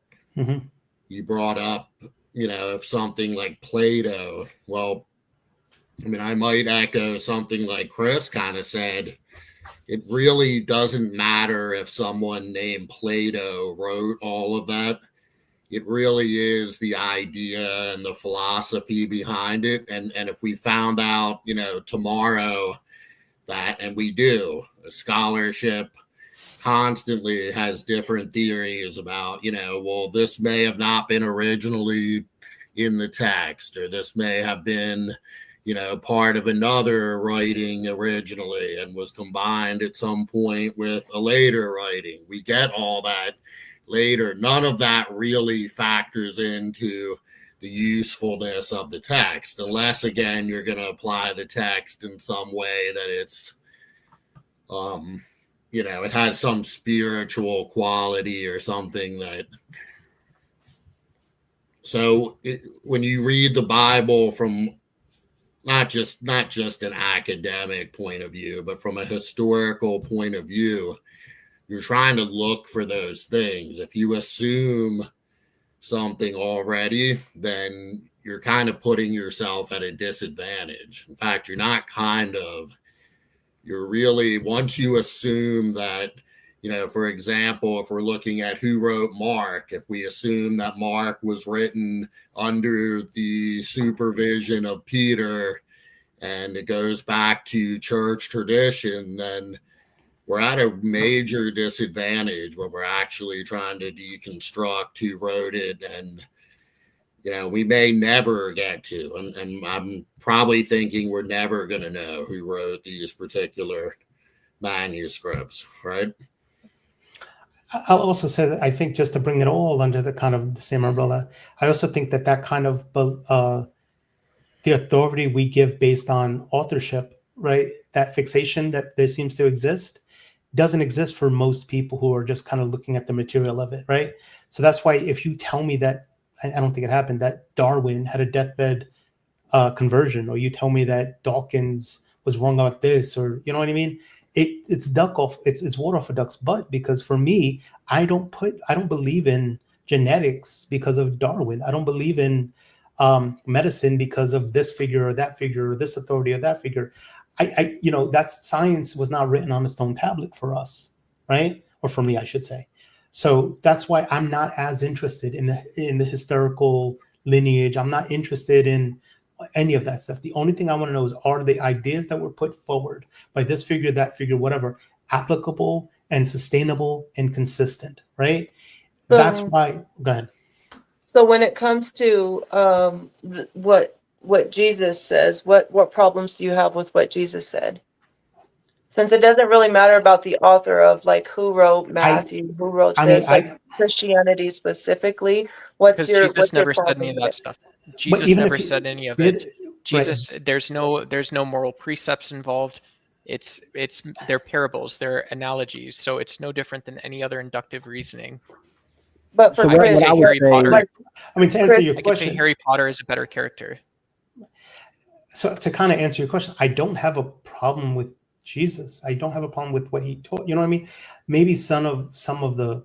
you brought up, if something like Plato. Well, I might echo something like Chris kind of said. It really doesn't matter if someone named Plato wrote all of that. It really is the idea and the philosophy behind it. And if we found out, tomorrow that, and we do, a scholarship constantly has different theories about, well, this may have not been originally in the text, or this may have been, part of another writing originally and was combined at some point with a later writing. We get all that later. None of that really factors into the usefulness of the text, unless, again, you're going to apply the text in some way that it's, it has some spiritual quality or something that. So when you read the Bible from not just an academic point of view, but from a historical point of view, you're trying to look for those things. If you assume something already, then you're kind of putting yourself at a disadvantage. In fact, you're not kind of, you're really, once you assume that, for example, if we're looking at who wrote Mark, if we assume that Mark was written under the supervision of Peter and it goes back to church tradition, then we're at a major disadvantage when we're actually trying to deconstruct who wrote it. And, we may never get to, and I'm probably thinking we're never going to know who wrote these particular manuscripts, right? I'll also say that I think, just to bring it all under the kind of the same umbrella, I also think that kind of the authority we give based on authorship, right? That fixation that there seems to exist doesn't exist for most people who are just kind of looking at the material of it, right? So that's why if you tell me that, I don't think it happened, that Darwin had a deathbed conversion, or you tell me that Dawkins was wrong about this, or you know what I mean? It's water off a duck's butt, because for me, I don't believe in genetics because of Darwin. I don't believe in medicine because of this figure or that figure, or this authority or that figure. That science was not written on a stone tablet for us, right? Or for me, I should say. So that's why I'm not as interested in the historical lineage. I'm not interested in any of that stuff. The only thing I want to know is, are the ideas that were put forward by this figure, that figure, whatever, applicable and sustainable and consistent, right? So, that's why. Go ahead. So when it comes to what Jesus says, what problems do you have with what Jesus said? Since it doesn't really matter about the author of like who wrote Matthew, who wrote this, Christianity specifically, Jesus never said any of that stuff. Jesus never said any of it. Jesus, right. There's no moral precepts involved. They're parables, they're analogies, so it's no different than any other inductive reasoning. But for Chris, Harry Potter, to answer your question, I could say Harry Potter is a better character. So to kind of answer your question, I don't have a problem with Jesus. I don't have a problem with what he taught. You know what I mean? Maybe some of the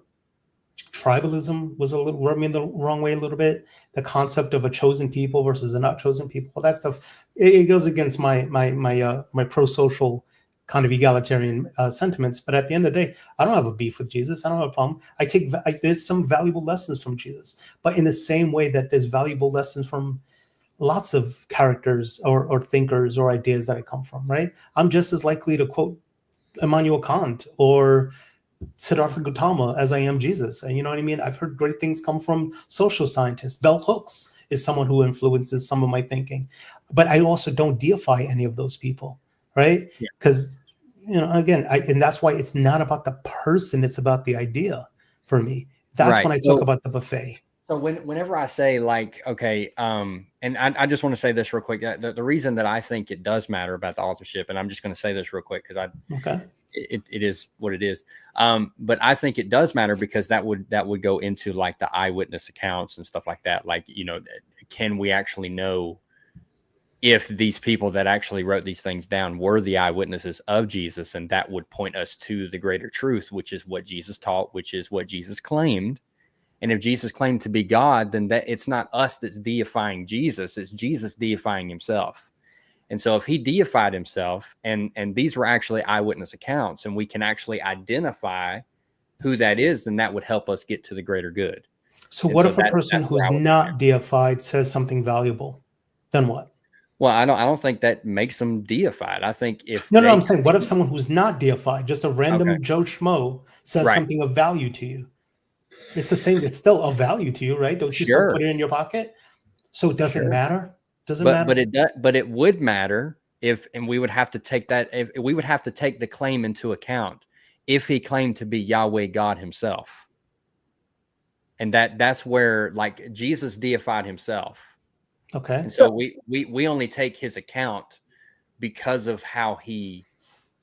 tribalism was rubbed me in the wrong way a little bit. The concept of a chosen people versus a not chosen people, all that stuff, it goes against my pro-social kind of egalitarian sentiments. But at the end of the day, I don't have a beef with Jesus. I don't have a problem. There's some valuable lessons from Jesus, but in the same way that there's valuable lessons from lots of characters or thinkers or ideas that I come from, right? I'm just as likely to quote Immanuel Kant or Siddhartha Gautama as I am Jesus. And you know what I mean? I've heard great things come from social scientists. Bell Hooks is someone who influences some of my thinking. But I also don't deify any of those people, right? Because, again, and that's why it's not about the person, it's about the idea for me. That's when I talk about the buffet. So whenever I say okay, and I just want to say this real quick. The reason that I think it does matter about the authorship, and I'm just going to say this real quick because it is what it is. But I think it does matter because that would go into like the eyewitness accounts and stuff like that. Like, can we actually know if these people that actually wrote these things down were the eyewitnesses of Jesus? And that would point us to the greater truth, which is what Jesus taught, which is what Jesus claimed. And if Jesus claimed to be God, then that it's not us that's deifying Jesus, it's Jesus deifying himself. And so if he deified himself and these were actually eyewitness accounts and we can actually identify who that is, then that would help us get to the greater good. So what if a person who's not deified says something valuable? Then what? Well, I don't think that makes them deified. I think if I'm saying, what if someone who's not deified, just a random Joe Schmo, says something of value to you? It's the same. It's still of value to you, right? Don't you still put it in your pocket? So it doesn't matter. Doesn't matter. But it does. But it would matter and we would have to take that. If we would have to take the claim into account if he claimed to be Yahweh God himself, and that's where like Jesus deified himself. Okay. And so we only take his account because of how he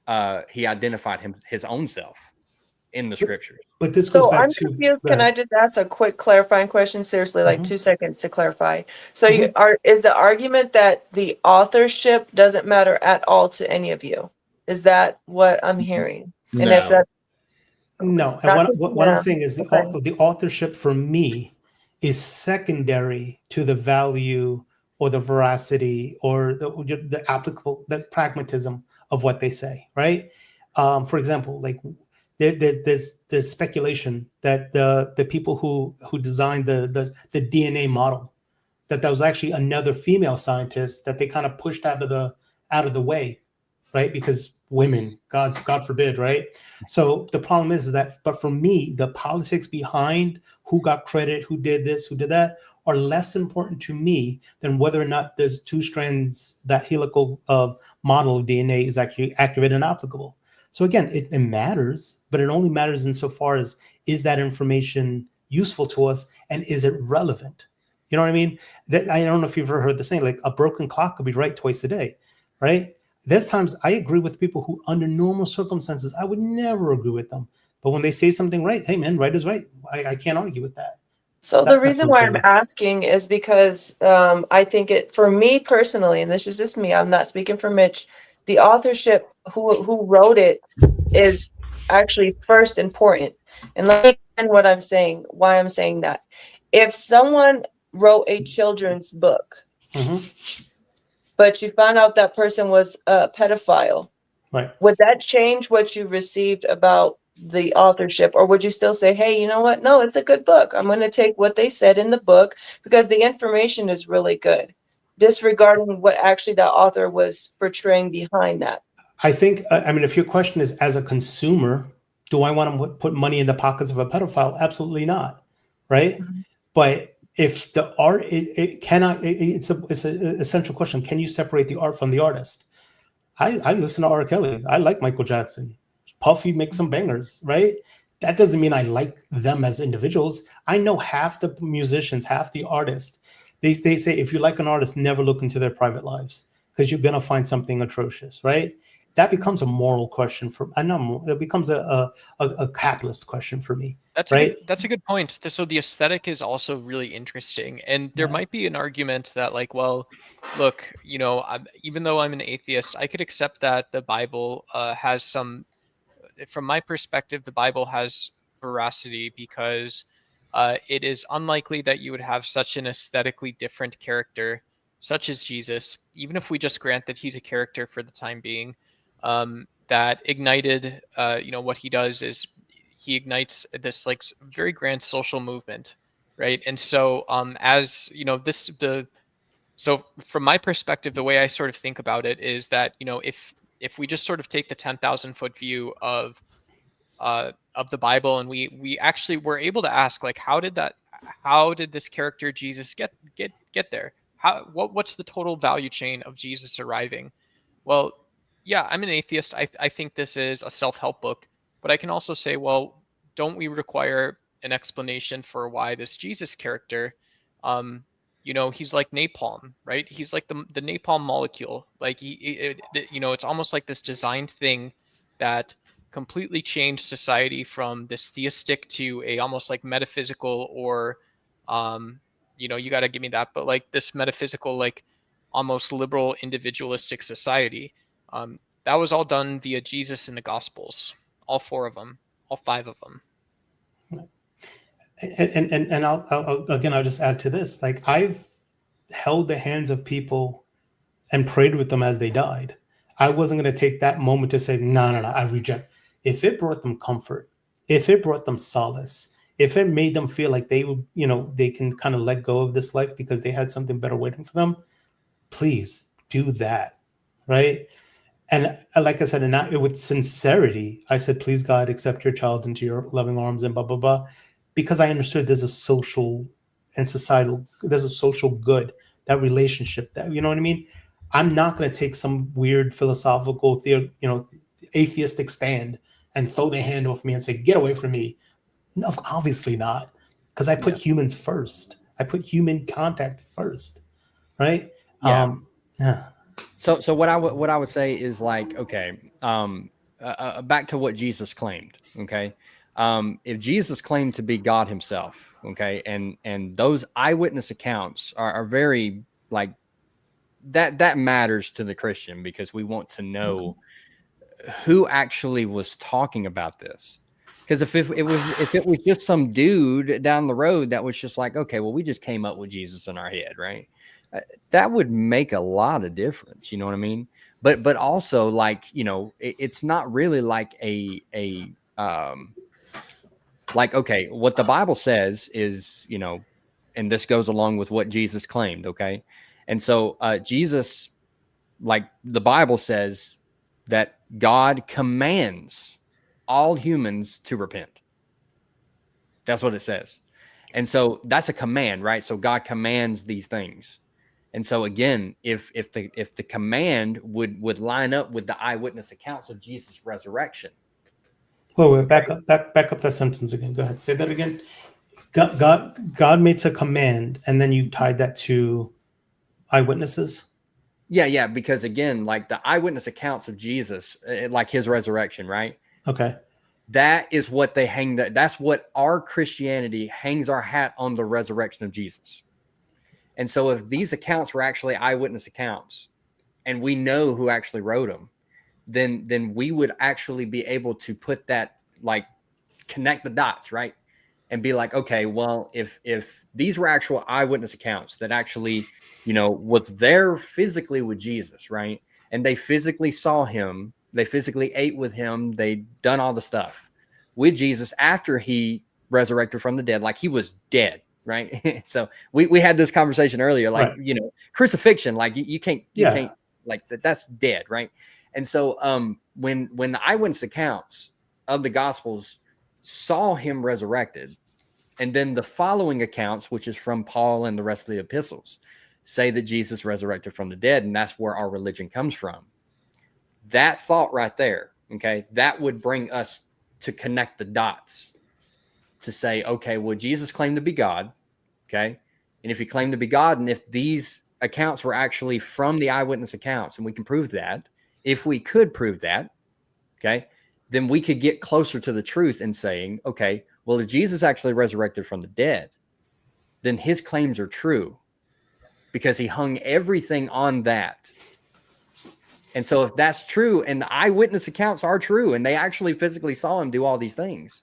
identified his own self in the scriptures. But this goes back I'm confused. Can I just ask a quick clarifying question? Seriously, like 2 seconds to clarify. So is the argument that the authorship doesn't matter at all to any of you? Is that what I'm hearing? No. And if that no, and what I'm saying is the authorship for me is secondary to the value or the veracity or the applicable, the pragmatism of what they say, right? For example, like there's speculation that the people who designed the DNA model, that was actually another female scientist that they kind of pushed out of the way, right? Because women, God forbid, right? So the problem is that, but for me, the politics behind who got credit, who did this, who did that, are less important to me than whether or not there's two strands, that helical model of DNA is actually accurate and applicable. So again, it matters, but it only matters insofar as, is that information useful to us and is it relevant? You know what I mean? I don't know if you've ever heard the saying, like a broken clock could be right twice a day, right? There's times I agree with people who, under normal circumstances, I would never agree with them. But when they say something right, hey man, right is right. I can't argue with that. So the reason why I'm asking is because I think it, for me personally, and this is just me, I'm not speaking for Mitch, the authorship, who wrote it, is actually first important. And let me explain what I'm saying, why I'm saying that. If someone wrote a children's book, but you found out that person was a pedophile, right, would that change what you received about the authorship? Or would you still say, hey, you know what? No, it's a good book. I'm going to take what they said in the book because the information is really good, disregarding what actually the author was portraying behind that? I think, I mean, if your question is, as a consumer, do I want to put money in the pockets of a pedophile? Absolutely not, right? But if the art, it cannot, it's an essential question. Can you separate the art from the artist? I listen to R. Kelly. I like Michael Jackson. Puffy makes some bangers, right? That doesn't mean I like them as individuals. I know half the musicians, half the artists. They say, if you like an artist, never look into their private lives because you're gonna find something atrocious, right? That becomes a moral question for. I know it becomes a capitalist question for me. That's a good point. So the aesthetic is also really interesting, and there might be an argument that, like, well, look, you know, even though I'm an atheist, I could accept that the Bible has some. From my perspective, the Bible has veracity because it is unlikely that you would have such an aesthetically different character, such as Jesus, even if we just grant that he's a character for the time being, that ignited, you know, what he does is he ignites this like very grand social movement, right? And so, as you know, so from my perspective, the way I sort of think about it is that, you know, if we just sort of take the 10,000-foot view of the Bible, and we actually were able to ask, like, how did this character Jesus get there? What's the total value chain of Jesus arriving? Well, yeah, I'm an atheist. I think this is a self-help book, but I can also say, well, don't we require an explanation for why this Jesus character, you know, he's like napalm, right? He's like the napalm molecule. Like you know, it's almost like this designed thing that completely changed society from this theistic to a almost like metaphysical, or you know, you got to give me that, but like this metaphysical, like almost liberal individualistic society. That was all done via Jesus in the Gospels, all 4 of them, all 5 of them. And I'll just add to this. Like, I've held the hands of people and prayed with them as they died. I wasn't going to take that moment to say, no, I reject. If it brought them comfort, if it brought them solace, if it made them feel like they would, you know, they can kind of let go of this life because they had something better waiting for them, please do that, right? And like I said, and with sincerity, I said, please, God, accept your child into your loving arms and blah, blah, blah. Because I understood there's a social and societal, there's a social good, that relationship, that, you know what I mean? I'm not going to take some weird philosophical, you know, atheistic stand and throw their hand off me and say, get away from me. No, obviously not. Because I put humans first. I put human contact first. Right? Yeah. Yeah. So what I would say is, like, okay, back to what Jesus claimed. Okay. If Jesus claimed to be God himself, okay, and those eyewitness accounts are very, like, that matters to the Christian, because we want to know who actually was talking about this. Because if it was just some dude down the road that was just like, okay, well, we just came up with Jesus in our head, right? That would make a lot of difference. You know what I mean? But also, like, you know, it's not really like like, okay, what the Bible says is, you know, and this goes along with what Jesus claimed. Okay. And so Jesus, like the Bible says that God commands all humans to repent. That's what it says. And so that's a command, right? So God commands these things. And so again, if the command would line up with the eyewitness accounts of Jesus' resurrection. Wait, back up that sentence again. Go ahead. Say that again. God makes a command, and then you tied that to eyewitnesses. Yeah, because again, like the eyewitness accounts of Jesus, like his resurrection, right? Okay. That is what they hang. That's what our Christianity hangs our hat on, the resurrection of Jesus. And so if these accounts were actually eyewitness accounts, and we know who actually wrote them, then we would actually be able to put that, like, connect the dots, right? And be like, okay, well, if these were actual eyewitness accounts that actually, you know, was there physically with Jesus, right? And they physically saw him, they physically ate with him, they done all the stuff with Jesus after he resurrected from the dead, like he was dead, right? So we had this conversation earlier, like, right, you know, crucifixion, like you can't like that's dead, right? And so when the eyewitness accounts of the Gospels saw him resurrected, and then the following accounts, which is from Paul and the rest of the epistles, say that Jesus resurrected from the dead, and that's where our religion comes from. That thought right there, okay, that would bring us to connect the dots to say, okay, well, Jesus claimed to be God, okay? And if he claimed to be God, and if these accounts were actually from the eyewitness accounts, and we can prove that, if we could prove that, okay, then we could get closer to the truth in saying, okay, well, if Jesus actually resurrected from the dead, then his claims are true because he hung everything on that. And so if that's true, and the eyewitness accounts are true, and they actually physically saw him do all these things,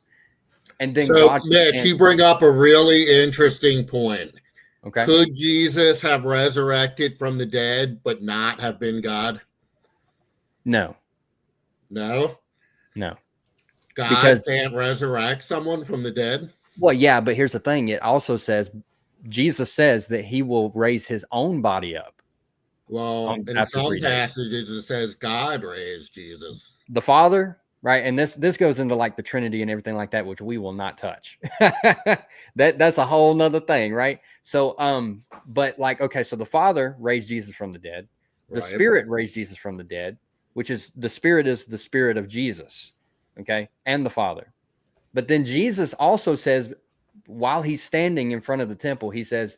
and then God, Mitch, you bring up a really interesting point. Okay. Could Jesus have resurrected from the dead but not have been God? No. No? No. God can't resurrect someone from the dead? Well, yeah, but here's the thing. It also says, Jesus says that he will raise his own body up. Well, in some passages it says God raised Jesus. The Father, right? And this goes into like the Trinity and everything like that, which we will not touch. That's a whole nother thing, right? So but like, okay, so the Father raised Jesus from the dead. The Spirit raised Jesus from the dead, which is the Spirit of Jesus, okay, and the Father. But then Jesus also says, while he's standing in front of the temple, he says,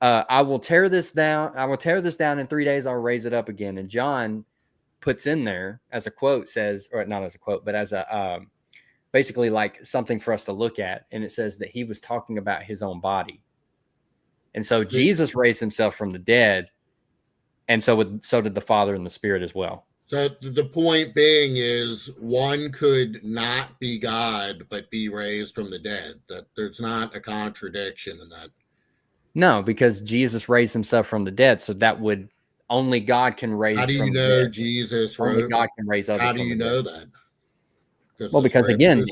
I will tear this down. I will tear this down in 3 days. I'll raise it up again. And John puts in there as a quote, says, or not as a quote, but as a basically like something for us to look at. And it says that he was talking about his own body. And so Jesus raised himself from the dead. And so did the Father and the Spirit as well. So the point being is one could not be God, but be raised from the dead. That there's not a contradiction in that. No, because Jesus raised himself from the dead. So that would only God can raise. How do you know Jesus? Only God can raise others. How do you know that? Well, because again,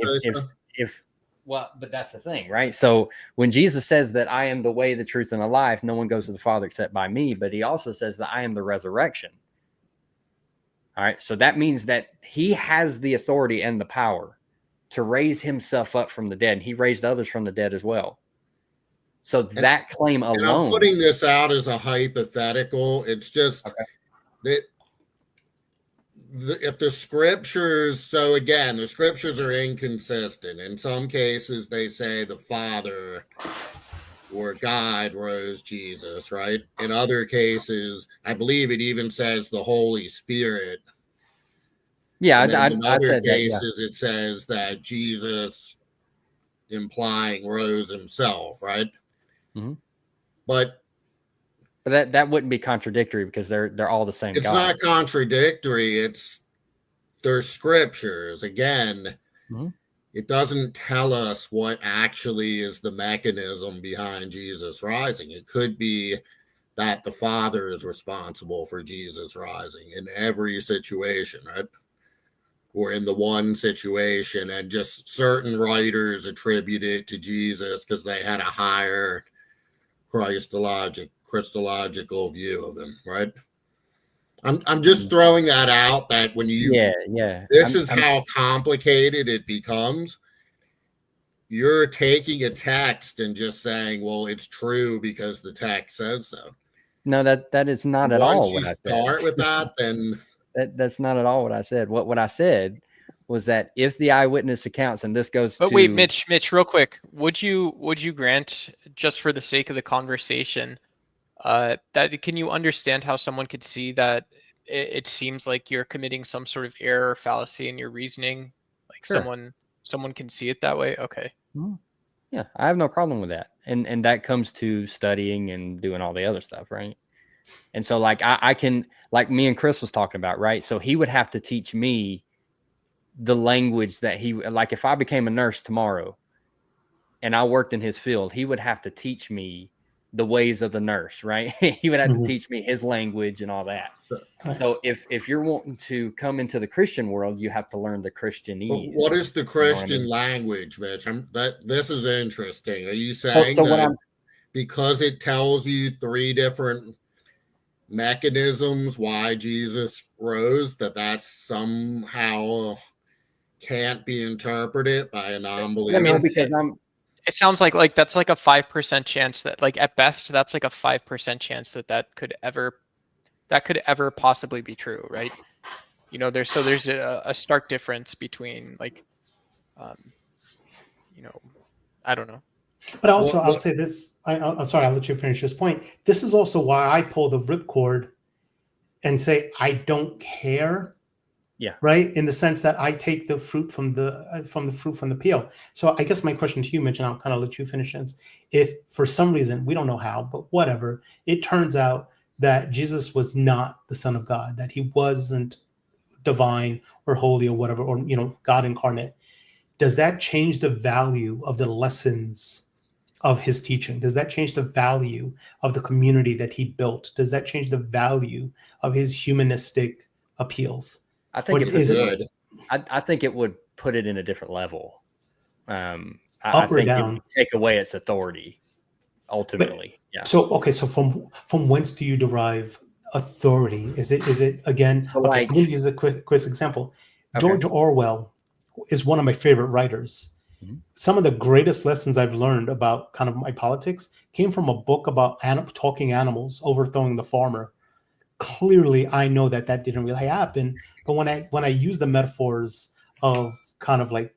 but that's the thing, right? So when Jesus says that I am the way, the truth, and the life, no one goes to the Father except by me. But he also says that I am the resurrection. All right. So that means that he has the authority and the power to raise himself up from the dead. And he raised others from the dead as well. So that claim alone. I'm putting this out as a hypothetical. It's just that if the scriptures, so again, the scriptures are inconsistent. In some cases, they say the Father or God rose Jesus, right? In other cases, I believe it even says the Holy Spirit. Yeah, in other cases, it says that Jesus, implying rose himself, right? Mm-hmm. But that wouldn't be contradictory because they're all the same. It's God. Not contradictory. It's their scriptures again. Mm-hmm. it doesn't tell us what actually is the mechanism behind Jesus rising. It could be that the Father is responsible for Jesus rising in every situation, right? Or in the one situation, and just certain writers attribute it to Jesus because they had a higher Christological view of him, right? I'm just throwing that out, that when you this is how complicated it becomes. You're taking a text and just saying, well, it's true because the text says so. No, that is not at all what I said. Once you start with that, then that's not at all what I said. What I said was that if the eyewitness accounts, and this goes but to... wait, Mitch, real quick, would you grant, just for the sake of the conversation, that can you understand how someone could see that it seems like you're committing some sort of error or fallacy in your reasoning? Like Sure. someone can see it that way? Okay. Yeah, I have no problem with that. And that comes to studying and doing all the other stuff, right? And so like I can, like me and Chris was talking about, right? So he would have to teach me the language that he, like if I became a nurse tomorrow and I worked in his field, he would have to teach me the ways of the nurse, right? He would have to teach me his language and all that. So if you're wanting to come into the Christian world, you have to learn the Christianese. What is the Christian language, Mitch? This is interesting. Are you saying that because it tells you 3 different mechanisms why Jesus rose, that somehow can't be interpreted by a non-believer? I mean, because it sounds like that's like a 5% chance that, like at best, that's like a 5% chance that could ever possibly be true, right? You know, there's a stark difference between like, you know, I don't know. But also, I'll say this. I'm sorry, I'll let you finish this point. This is also why I pull the ripcord and say I don't care. Yeah. Right. In the sense that I take the fruit from the peel. So I guess my question to you, Mitch, and I'll kind of let you finish it. If for some reason, we don't know how, but whatever, it turns out that Jesus was not the Son of God, that he wasn't divine or holy or whatever, or, you know, God incarnate. Does that change the value of the lessons of his teaching? Does that change the value of the community that he built? Does that change the value of his humanistic appeals? I think I think it would put it in a different level. I think it would take away its authority ultimately. Yeah. So okay, so from whence do you derive authority? Is it again? So okay, I'm going to use a quick example. Okay. George Orwell is one of my favorite writers. Mm-hmm. Some of the greatest lessons I've learned about kind of my politics came from a book about talking animals overthrowing the farmer. Clearly, I know that didn't really happen, but when I use the metaphors of kind of like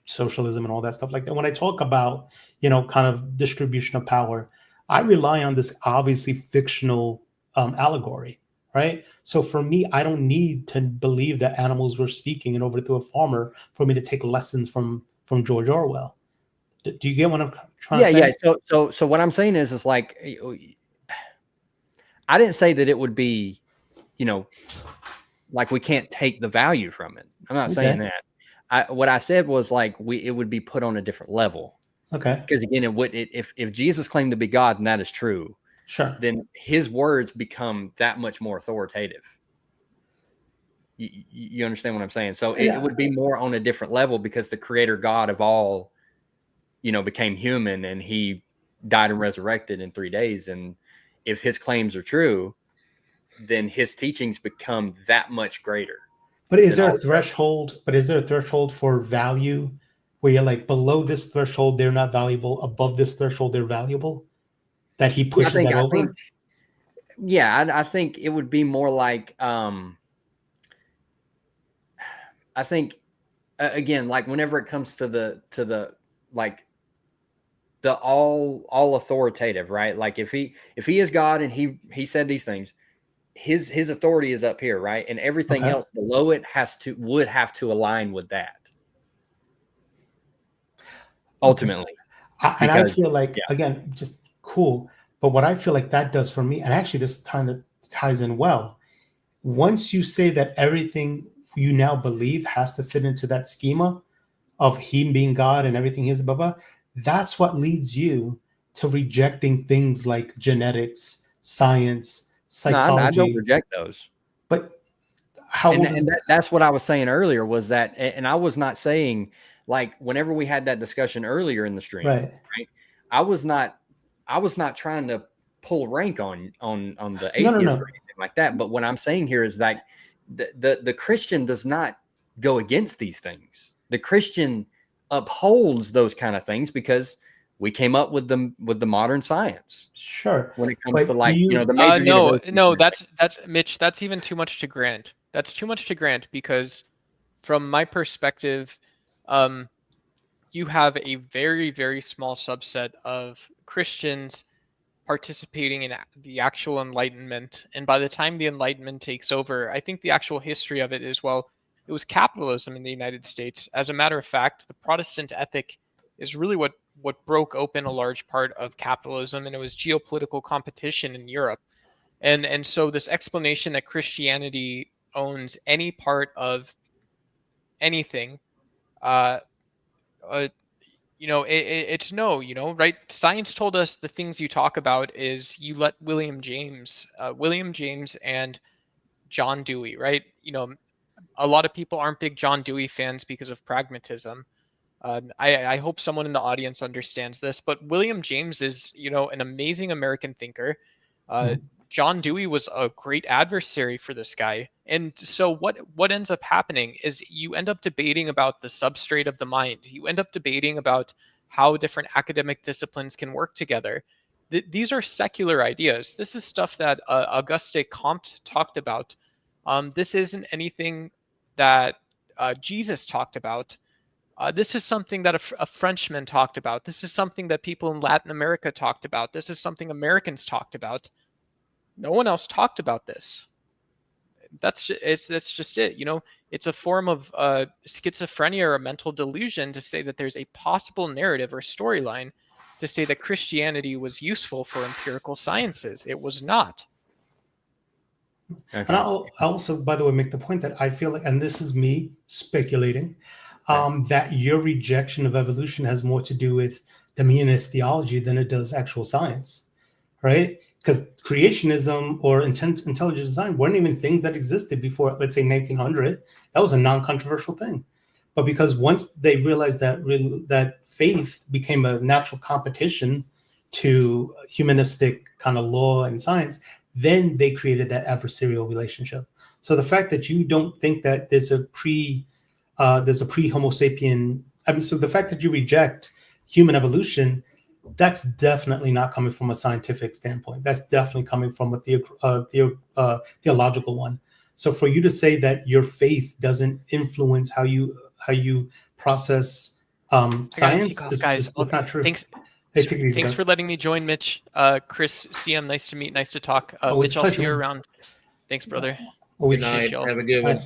socialism and all that stuff like that, when I talk about, you know, kind of distribution of power, I rely on this obviously fictional allegory, right? So for me, I don't need to believe that animals were speaking and overthrew a farmer for me to take lessons from George Orwell. Do you get what I'm trying to say? Yeah. So what I'm saying is like, I didn't say that it would be, you know, like we can't take the value from it. I'm not saying that. What I said was like it would be put on a different level. Okay. Because again, if Jesus claimed to be God and that is true, sure, then his words become that much more authoritative. You understand what I'm saying? So it would be more on a different level because the creator God of all, you know, became human and he died and resurrected in 3 days. And if his claims are true, then his teachings become that much greater. But is there a threshold? But is there a threshold for value where you're like below this threshold, they're not valuable. Above this threshold, they're valuable? That he pushes that over? I think it would be more like, I think, again, like whenever it comes to the like the all authoritative, right? Like if he is God and he said these things, his authority is up here, right? And everything else below it would have to align with that. Ultimately. And I feel like, again, just cool. But what I feel like that does for me, and actually this kind of ties in well, once you say that everything you now believe has to fit into that schema, of him being God and everything he is, blah, blah, that's what leads you to rejecting things like genetics, science, No, I don't psychology. reject those. But how And, does that's what I was saying earlier was that, and I was not saying, like, whenever we had that discussion earlier in the stream, right? I was not trying to pull rank on the No, atheist no. or anything like that. But what I'm saying here is that the Christian does not go against these things. The Christian upholds those kind of things because we came up with the modern science. Sure. When it comes But to, like, do you- the major universities. No, that's Mitch, that's even too much to grant. That's too much to grant because from my perspective, you have a very, very small subset of Christians participating in the actual Enlightenment. And by the time the Enlightenment takes over, I think the actual history of it is, well, it was capitalism in the United States. As a matter of fact, the Protestant ethic is really what broke open a large part of capitalism, and it was geopolitical competition in Europe. And so this explanation that Christianity owns any part of anything, uh, it's no, right? Science told us the things you talk about is you let William James and John Dewey, right? A lot of people aren't big John Dewey fans because of pragmatism. I hope someone in the audience understands this, but William James is, an amazing American thinker. John Dewey was a great adversary for this guy. And so what ends up happening is you end up debating about the substrate of the mind. You end up debating about how different academic disciplines can work together. These are secular ideas. This is stuff that Auguste Comte talked about. This isn't anything that Jesus talked about. This is something that a Frenchman talked about. This is something that people in Latin America talked about. This is something Americans talked about. No one else talked about this. That's just it. It's a form of schizophrenia or a mental delusion to say that there's a possible narrative or storyline to say that Christianity was useful for empirical sciences. It was not. Okay. And I'll also, by the way, make the point that I feel like, and this is me speculating, that your rejection of evolution has more to do with Dominionist theology than it does actual science, right? Because creationism or intelligent design weren't even things that existed before, let's say, 1900. That was a non-controversial thing. But because once they realized that faith became a natural competition to humanistic kind of law and science, then they created that adversarial relationship. So the fact that you don't think that there's a pre-Homo sapien, so the fact that you reject human evolution, that's definitely not coming from a scientific standpoint. That's definitely coming from a theological one. So for you to say that your faith doesn't influence how you process science, guys. It's not true. Thanks for letting me join, Mitch. Chris, CM, nice to meet, nice to talk. Mitch, I'll see you around. Thanks, brother. Good night. Have a good one.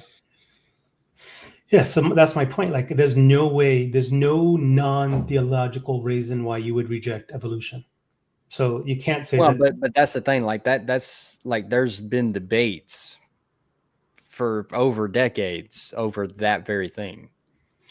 Yeah, so that's my point. Like, there's no non-theological reason why you would reject evolution. So you can't say that. But that's the thing. Like that's like there's been debates for over decades over that very thing.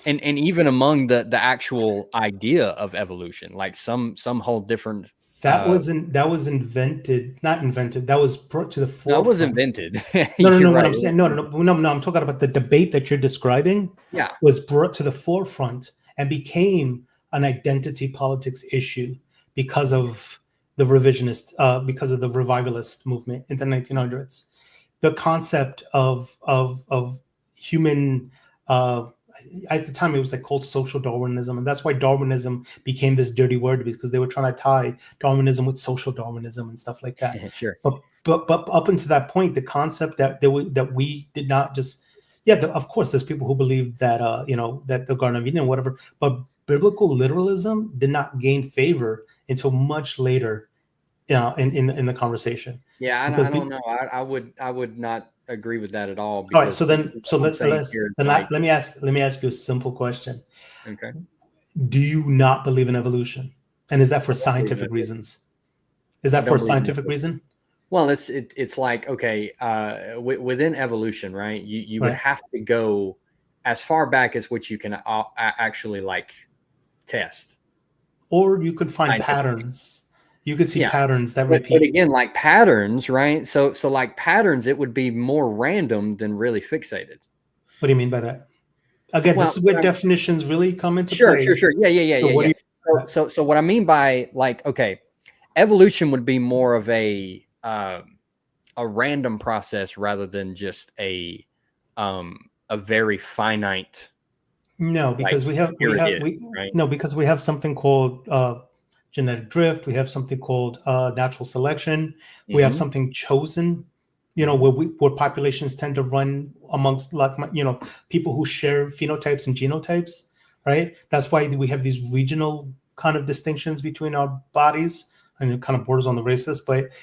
And even among the actual idea of evolution, like some hold different. That was invented, not invented. That was brought to the forefront. That was invented. No. Right. What I'm saying, no. I'm talking about the debate that you're describing. Yeah, was brought to the forefront and became an identity politics issue because of the revisionist, because of the revivalist movement in the 1900s. The concept of human. At the time, it was like called social Darwinism, and that's why Darwinism became this dirty word, because they were trying to tie Darwinism with social Darwinism and stuff like that. Yeah, sure. But up until that point, the concept that we did not just, of course, there's people who believe that that the Garden of Eden and whatever, but biblical literalism did not gain favor until much later, in the conversation. Yeah, I don't know. I would not agree with that at all. All right, so let me ask you a simple question. Okay. Do you not believe in evolution? And is that for scientific reasons? Is that for a scientific reason? Well, it's like, okay, within evolution, right? You would have to go as far back as which you can actually like test. Or you could find patterns. You could see patterns that repeat. But again, like patterns, right? So like patterns, it would be more random than really fixated. What do you mean by that? Again, this is where definitions really come into play. Sure. Yeah. So what I mean by like, okay, evolution would be more of a random process rather than just a very finite. No, because like, because we have something called genetic drift. We have something called natural selection. We have something chosen. Where populations tend to run amongst people who share phenotypes and genotypes, right? That's why we have these regional kind of distinctions between our bodies, and it kind of borders on the racist. But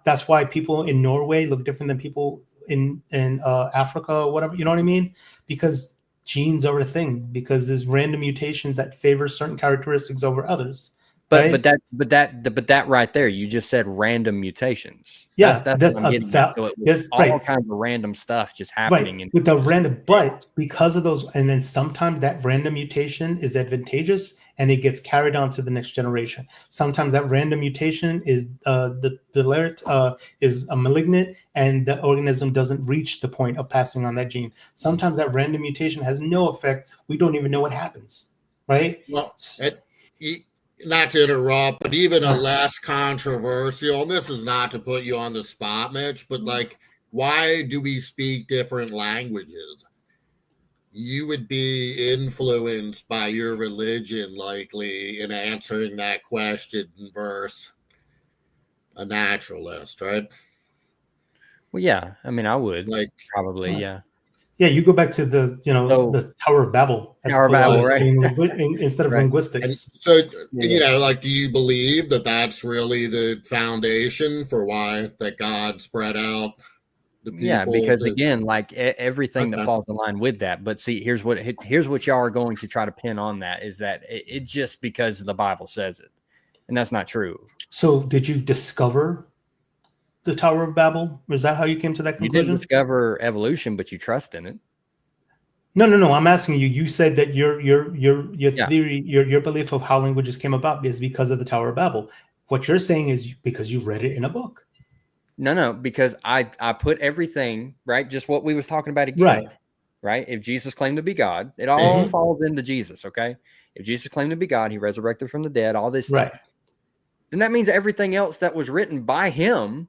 that's why people in Norway look different than people in Africa or whatever. You know what I mean? Because genes are a thing. Because there's random mutations that favor certain characteristics over others. But that right there, you just said random mutations. Yeah, that's what I'm getting at. So it's all kinds of random stuff just happening. Right, with the random, but because of those, and then sometimes that random mutation is advantageous and it gets carried on to the next generation. Sometimes that random mutation is is a malignant, and the organism doesn't reach the point of passing on that gene. Sometimes that random mutation has no effect. We don't even know what happens, right? Well, not to interrupt, but even a less controversial, and this is not to put you on the spot, Mitch, but like, why do we speak different languages? You would be influenced by your religion, likely, in answering that question versus a naturalist, right? Well, yeah. I mean, I would probably, yeah. Yeah, you go back to the the Tower of Babel. Tower of Babel, right? Instead of linguistics. And so, do you believe that that's really the foundation for why that God spread out the people? Yeah, because again, like everything that falls in line with that. But see, here's what y'all are going to try to pin on that is that it just because the Bible says it, and that's not true. So, did you discover the Tower of Babel? Was that how you came to that conclusion? You didn't discover evolution, but you trust in it. No. I'm asking you. You said that your theory, your belief of how languages came about is because of the Tower of Babel. What you're saying is because you read it in a book. No, because I put everything right, just what we was talking about again. Right. If Jesus claimed to be God, it all falls into Jesus. Okay. If Jesus claimed to be God, he resurrected from the dead, all this stuff. Then that means everything else that was written by him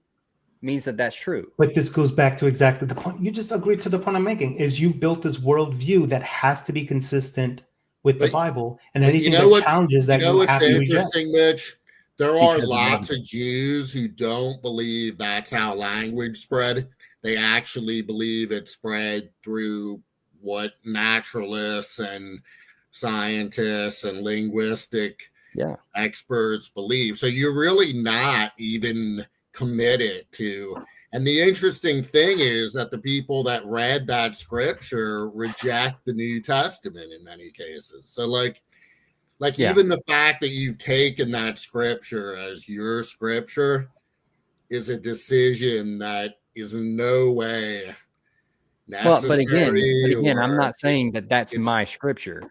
means that that's true. But this goes back to exactly the point. You just agreed to the point I'm making, is you've built this worldview that has to be consistent with the Bible, and anything that challenges that you have to reject. Interesting, Mitch? There are lots of Jews who don't believe that's how language spread. They actually believe it spread through what naturalists and scientists and linguistic experts believe. So you're really not even committed to. And the interesting thing is that the people that read that scripture reject the New Testament in many cases. So like even the fact that you've taken that scripture as your scripture is a decision that is in no way necessary. But again, I'm not saying that that's my scripture.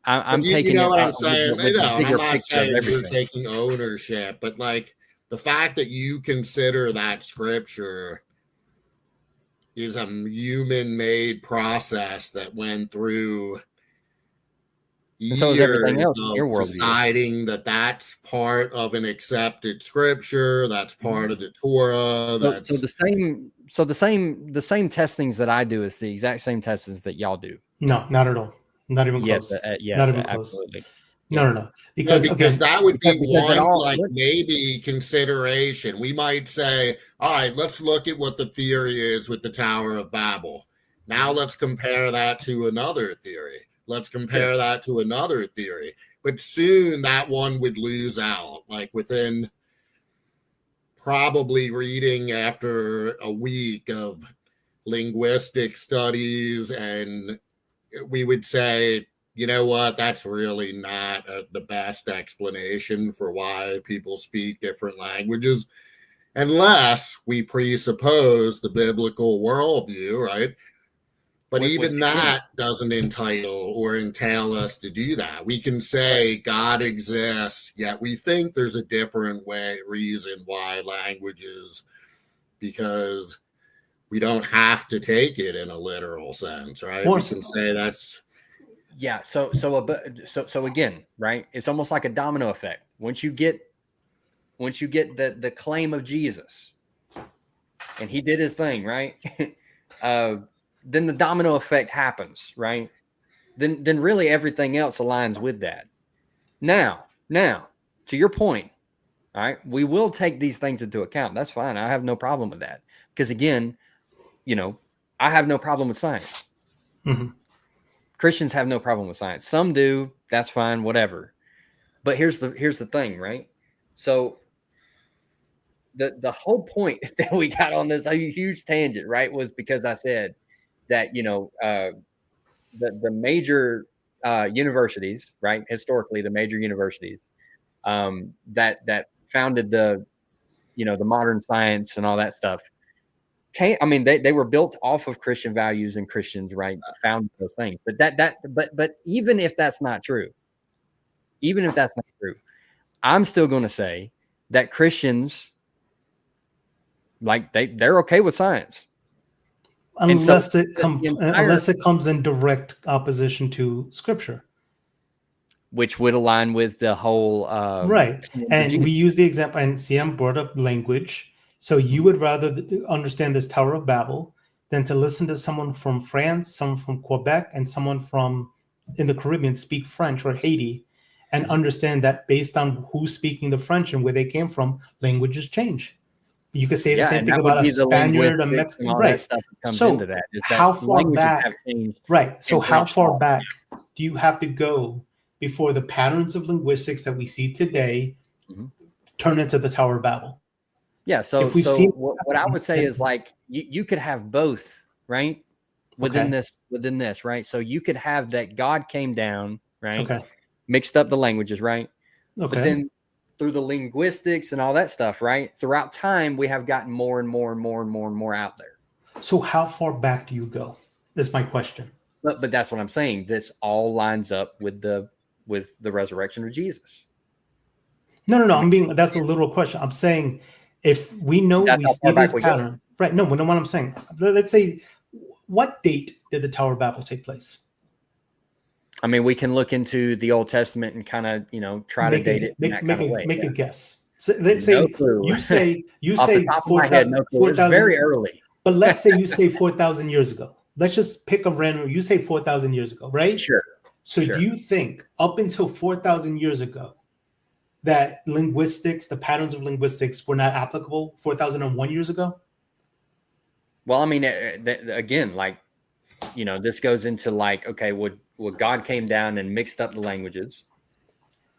I'm taking what I'm saying. I'm not saying you're taking ownership, but like the fact that you consider that scripture is a human-made process that went through years of deciding that that's part of an accepted scripture, that's part of the Torah. So the same testings that I do is the exact same testings that y'all do. No, not at all. Not even close. Yes, not even absolutely. close. No. Because that would be one maybe consideration. We might say, all right, let's look at what the theory is with the Tower of Babel. Now let's compare that to another theory. Let's compare that to another theory. But soon that one would lose out, like within probably reading after a week of linguistic studies, and we would say, you know what, that's really not the best explanation for why people speak different languages, unless we presuppose the biblical worldview, right? But With- even with- that doesn't entail us to do that. We can say God exists, yet we think there's a different reason why languages, because we don't have to take it in a literal sense, right? Or we can say that's Yeah. So again, right? It's almost like a domino effect. Once you get the claim of Jesus, and he did his thing, right? Then the domino effect happens, right? Then really everything else aligns with that. Now, to your point, all right, we will take these things into account. That's fine. I have no problem with that. Because again, I have no problem with science. Mhm. Christians have no problem with science. Some do. That's fine, whatever. But here's the thing, right? So the whole point that we got on this huge tangent, right, was because I said that the major universities, right, historically the major universities that founded the the modern science and all that stuff they were built off of Christian values and Christians, right, founded those things. But even if that's not true, I'm still going to say that Christians, like they're okay with science. Unless so unless it comes in direct opposition to Scripture. Which would align with the whole right. And we use the example, and CM brought up language. So you would rather understand this Tower of Babel than to listen to someone from France, someone from Quebec, and someone from in the Caribbean speak French or Haiti, and understand that based on who's speaking the French and where they came from, languages change. You could say the same thing about a Spaniard, a Mexican, right? Stuff that comes so into that is that how far back? Have changed right. So how far back now. do you have to go before the patterns of linguistics that we see today turn into the Tower of Babel? Yeah. So what I would say is like you could have both, right? Within this, right? So you could have that God came down, right? Okay. Mixed up the languages, right? Okay. But then through the linguistics and all that stuff, right? Throughout time, we have gotten more and more and more and more and more out there. So how far back do you go? That's my question. But that's what I'm saying. This all lines up with the resurrection of Jesus. No. That's a literal question. I'm saying if we know we see this pattern, right? No, what I'm saying. Let's say, what date did the Tower of Babel take place? I mean, we can look into the Old Testament and kind of, try to date it. Make a guess. So let's say you say 4,000. Very early. But let's say you say 4,000 years ago. Let's just pick a random. You say 4,000 years ago, right? Sure. So do you think up until 4,000 years ago that the patterns of linguistics were not applicable 4,001 years ago? Well, I mean, again, like, this goes into like, okay, would God came down and mixed up the languages,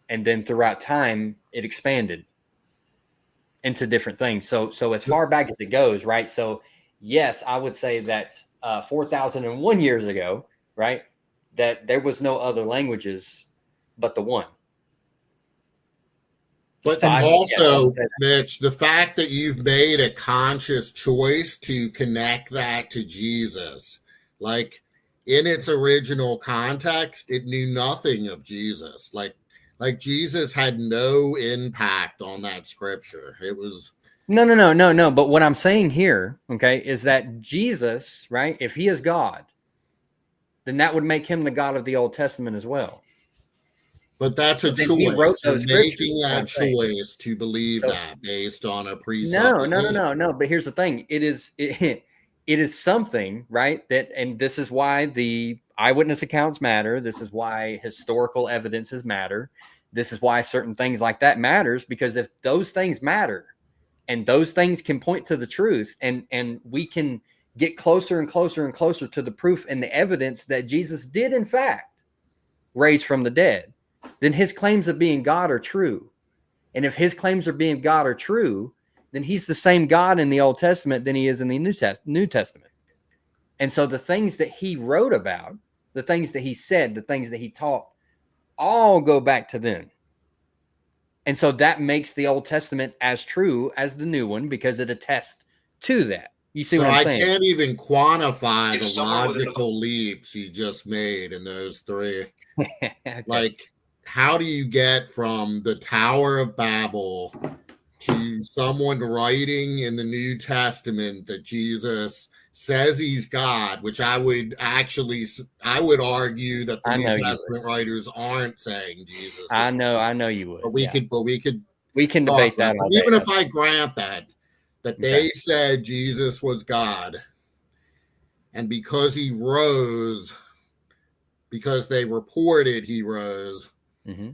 and then throughout time it expanded into different things. So as far back as it goes, right? So yes, I would say that 4,001 years ago, right, that there was no other languages but the one. But also, Mitch, the fact that you've made a conscious choice to connect that to Jesus, like in its original context, it knew nothing of Jesus. Like Jesus had no impact on that scripture. It was no. But what I'm saying here, okay, is that Jesus, right? If he is God, then that would make him the God of the Old Testament as well. But that's a choice. You're making that choice to believe that based on a presupposition. No. But here's the thing: it is something, right? And this is why the eyewitness accounts matter. This is why historical evidences matter. This is why certain things like that matters, because if those things matter, and those things can point to the truth, and we can get closer and closer and closer to the proof and the evidence that Jesus did in fact raise from the dead, then his claims of being God are true. And if his claims of being God are true, then he's the same God in the Old Testament than he is in the New Testament. And so the things that he wrote about, the things that he said, the things that he taught, all go back to then. And so that makes the Old Testament as true as the new one, because it attests to that. You see so what I'm I saying? can't even quantify the logical leaps you just made in those three. Okay. Like, how do you get from the Tower of Babel to someone writing in the New Testament that Jesus says he's God, which I would argue that the I New know you would. Testament writers aren't saying Jesus is I God. know you would. But we can talk debate that about. all But even day. if I grant that they said Jesus was God, and because he rose, because they reported he rose. Mm-hmm.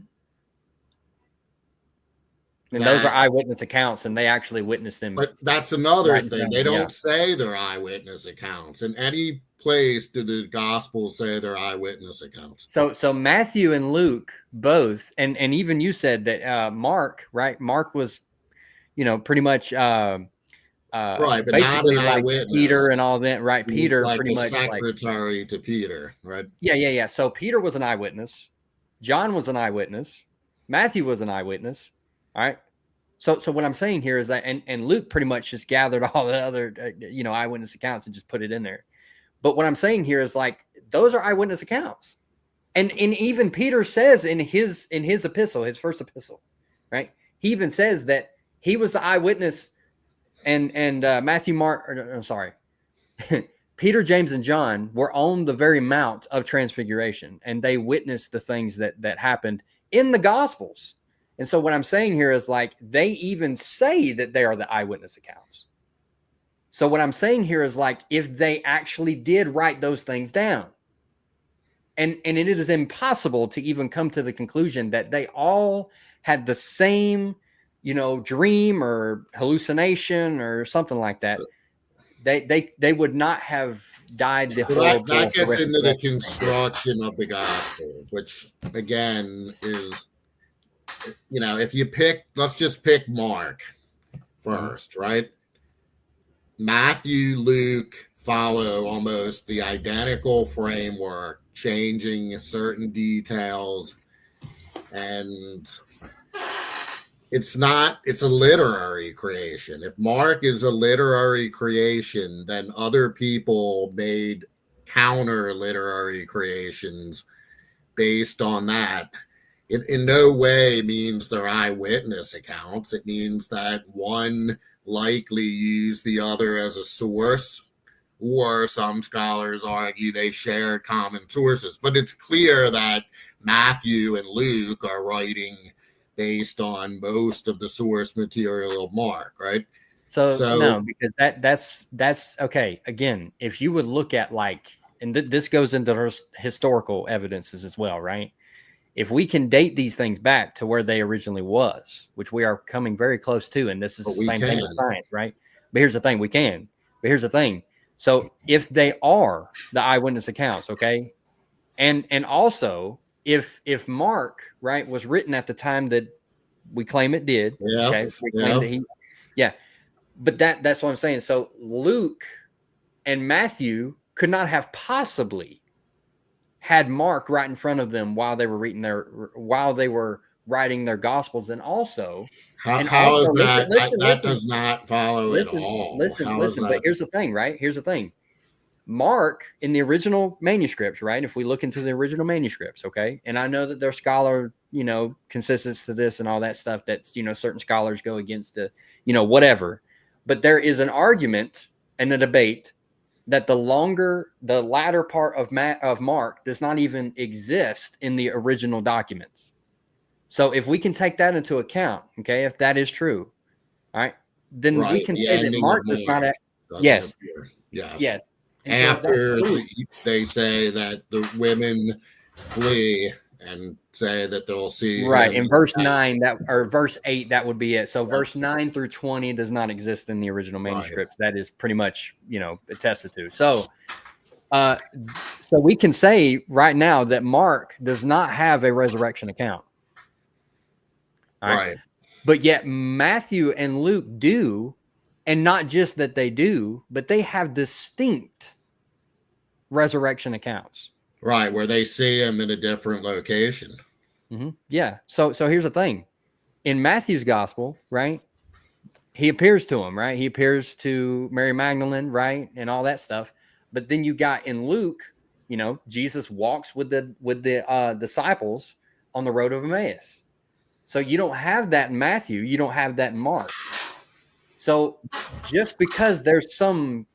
And those are eyewitness accounts, and they actually witnessed them. But that's another thing. They don't say they're eyewitness accounts. In any place do the Gospels say they're eyewitness accounts. So Matthew and Luke both, and even you said that Mark, right? Mark was, pretty much right, but basically not an like eyewitness. Peter and all that, right? He's Peter like pretty a much secretary to Peter, right? Yeah. So Peter was an eyewitness. John was an eyewitness. Matthew was an eyewitness. All right. So what I'm saying here is that, and Luke pretty much just gathered all the other, eyewitness accounts and just put it in there. But what I'm saying here is like, those are eyewitness accounts. And even Peter says in his epistle, his first epistle, right? He even says that he was the eyewitness, and Peter, James, and John were on the very Mount of Transfiguration, and they witnessed the things that happened in the Gospels. And so what I'm saying here is like, they even say that they are the eyewitness accounts. So what I'm saying here is like, if they actually did write those things down, and it is impossible to even come to the conclusion that they all had the same, dream or hallucination or something like that. They would not have died the horrible. That gets into the construction of the Gospels, which again is, if let's just pick Mark first, right? Matthew, Luke follow almost the identical framework, changing certain details, and it's a literary creation. If Mark is a literary creation, then other people made counter literary creations based on that. It in no way means they're eyewitness accounts. It means that one likely used the other as a source, or some scholars argue they shared common sources. But it's clear that Matthew and Luke are writing based on most of the source material of Mark, right? So no, because that's okay. Again, if you would look at and this goes into historical evidences as well, right? If we can date these things back to where they originally was, which we are coming very close to, and this is the same thing with science, right? But here's the thing, we can. But here's the thing. So if they are the eyewitness accounts, okay, and also if Mark, right, was written at the time that we claim it did, okay, we claim that but that's what I'm saying. So Luke and Matthew could not have possibly had Mark right in front of them while they were writing their Gospels, and also how is that? That does not follow at all. Listen. But here's the thing, right? Here's the thing. Mark in the original manuscripts, right? If we look into the original manuscripts, okay, and I know that there's scholar, consensus to this and all that stuff. That's certain scholars go against the, whatever. But there is an argument and a debate that the latter part of Mark does not even exist in the original documents. So if we can take that into account, okay, if that is true, all right, then we can say that Mark does not have. Yes. Yes. After they say that the women flee and say that they'll see in verse 9 or verse 8, that would be it. So verse 9 through 20 does not exist in the original manuscripts. That is pretty much attested to. So we can say right now that Mark does not have a resurrection account. All right. But yet Matthew and Luke do, and not just that they do, but they have distinct resurrection accounts. Right, where they see him in a different location. Mm-hmm. Yeah. So here's the thing. In Matthew's gospel, right, he appears to him, right? He appears to Mary Magdalene, right? And all that stuff. But then you got in Luke, you know, Jesus walks with the disciples on the road of Emmaus. So you don't have that in Matthew. You don't have that in Mark. So just because there's some,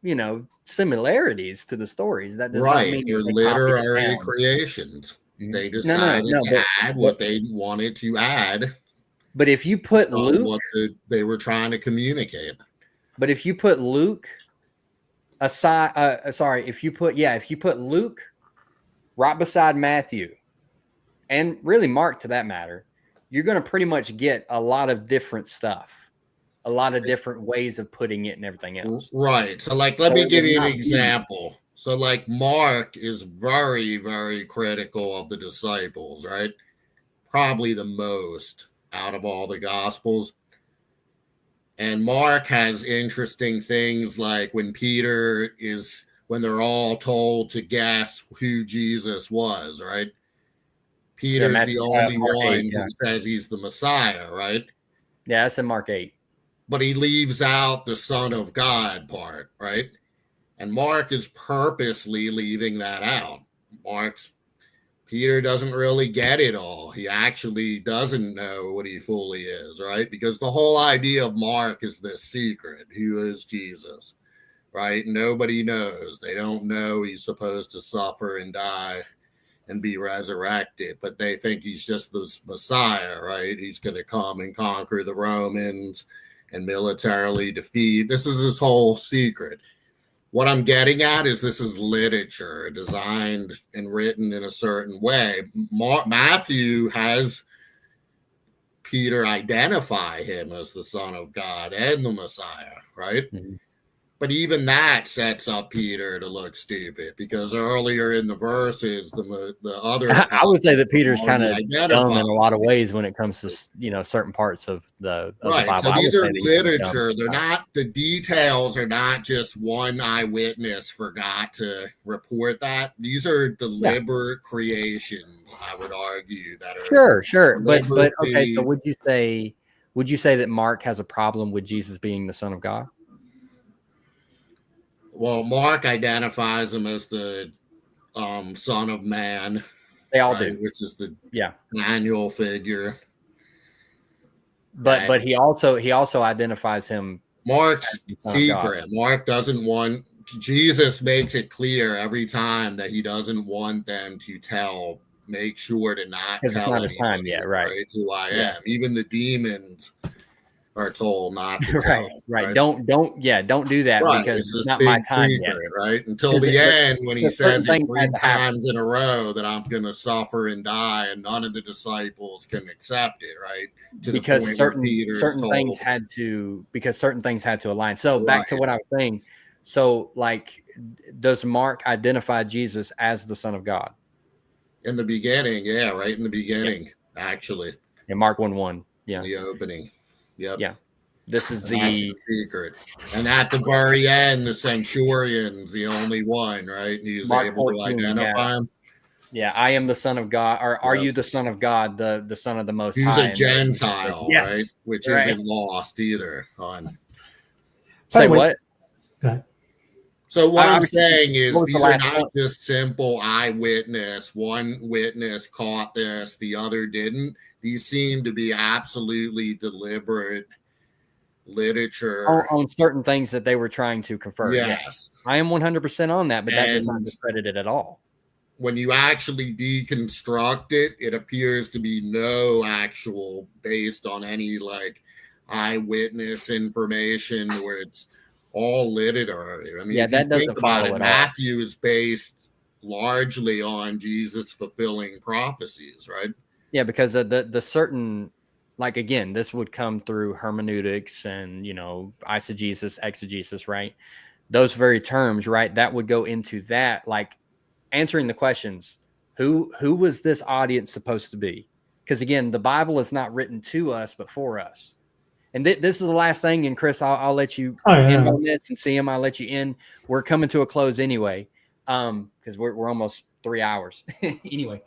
you know, similarities to the stories, that does not mean they're they copied it literary down. creations. They No, decided to but add what they wanted to add. But if you put Luke, what they were trying to communicate. But if you put Luke aside, if you put Luke right beside Matthew, and really Mark to that matter, you're going to pretty much get a lot of different stuff, a lot of different ways of putting it and everything else. Right. So, like, let me give you an example. So, like, Mark is very, very critical of the disciples, right? Probably the most out of all the Gospels. And Mark has interesting things like when they're all told to guess who Jesus was, right? Peter's the only one who says he's the Messiah, right? Yeah, that's in Mark 8. But he leaves out the Son of God part, right? And Mark is purposely leaving that out. Peter doesn't really get it all. He actually doesn't know what he fully is, right? Because the whole idea of Mark is this secret. Who is Jesus, right? Nobody knows. They don't know he's supposed to suffer and die and be resurrected, but they think he's just the Messiah, right? He's going to come and conquer the Romans and militarily defeat. This is his whole secret. What I'm getting at is this is literature designed and written in a certain way. Matthew has Peter identify him as the Son of God and the Messiah, right? Mm-hmm. But even that sets up Peter to look stupid because earlier in the verses, the other I would say that Peter's kind of dumb in a lot of ways when it comes to, you know, certain parts of the Bible. So these are literature. They're not, the details are not just one eyewitness forgot to report that. These are deliberate creations, I would argue, that are sure. But okay, so would you say that Mark has a problem with Jesus being the Son of God? Well, Mark identifies him as the Son of Man. They all do, which is the annual figure. But he also identifies him. Mark's secret. Mark doesn't want. Jesus makes it clear every time that he doesn't want them to make sure to not tell anyone yet, right? Who I am. Even the demons are told not to tell. Right. Don't do that because it's not my time yet. Right? Until the end when he says it 3 times in a row that I'm going to suffer and die and none of the disciples can accept it, right? Because certain things had to align. So back to what I was saying. So like, does Mark identify Jesus as the Son of God? In the beginning, right in the beginning, actually. In Mark 1:1, the opening. Yep. Yeah. This is the secret. And at the very end, the centurion's the only one, right? And he was able to identify him. Yeah, I am the Son of God. Or are you the Son of God, the Son of the Most High? He's a Gentile, right? Which isn't lost either. Say what? So what I'm saying is these are not just simple eyewitness. One witness caught this, the other didn't. These seem to be absolutely deliberate literature on certain things that they were trying to confer. Yes. I am 100% on that, but that does not discredit it at all. When you actually deconstruct it, it appears to be no actual based on any like eyewitness information where it's all literary. I mean, if that you doesn't think about follow it, Matthew is based largely on Jesus fulfilling prophecies, right? Yeah, because the certain, like, again, this would come through hermeneutics and, you know, eisegesis, exegesis, right? Those very terms, right? That would go into that, like answering the questions, who was this audience supposed to be? Because again, the Bible is not written to us, but for us. And this is the last thing. And Chris, I'll let you end on this, and CM, I'll let you in. We're coming to a close anyway, because we're almost 3 hours anyway.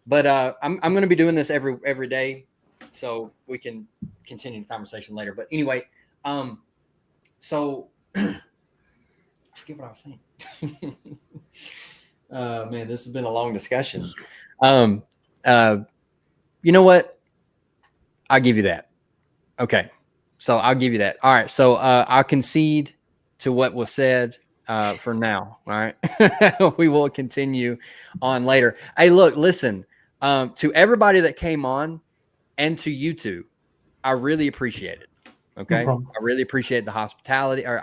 But I'm going to be doing this every day. so we can continue the conversation later. But anyway, so I forget what I was saying. Man, this has been a long discussion. You know what? I'll give you that. Okay. So I'll give you that. All right. So I'll concede to what was said for now. All right. We will continue on later. Hey, look, listen, to everybody that came on and to you two, I really appreciate it. Okay. No problem. I really appreciate the hospitality, or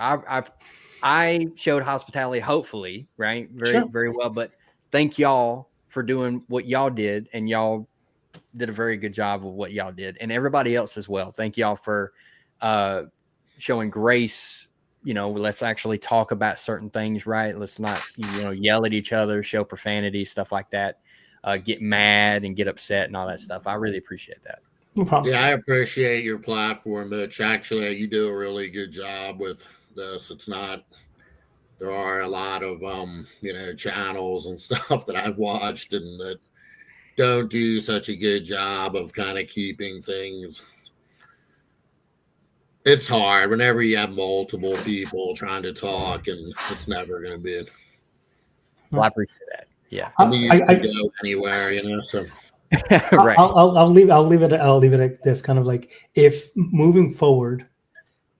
I showed hospitality, hopefully, right? Very well. But thank y'all for doing what y'all did, and y'all did a very good job of what y'all did, and everybody else as well. Thank y'all for showing grace. You know, let's actually talk about certain things, right? Let's not, yell at each other, show profanity, stuff like that, get mad and get upset and all that stuff. I really appreciate that. No problem. Yeah, I appreciate your platform, Mitch. Actually, you do a really good job with this. It's not, there are a lot of, channels and stuff that I've watched and that don't do such a good job of kind of keeping things. It's hard whenever you have multiple people trying to talk, and it's never going to be. Well, I appreciate that. Yeah. I go anywhere, So. Right. I'll leave it at this, kind of like, if moving forward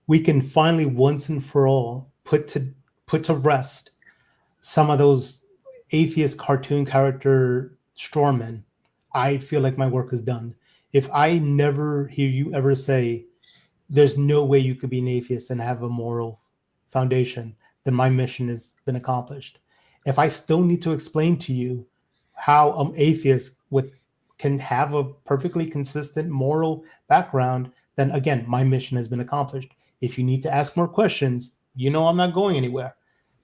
we can finally once and for all put to rest some of those atheist cartoon character strawmen, I feel like my work is done. If I never hear you ever say there's no way you could be an atheist and have a moral foundation, then my mission has been accomplished. If I still need to explain to you how an atheist can have a perfectly consistent moral background, then again, my mission has been accomplished. If you need to ask more questions, I'm not going anywhere.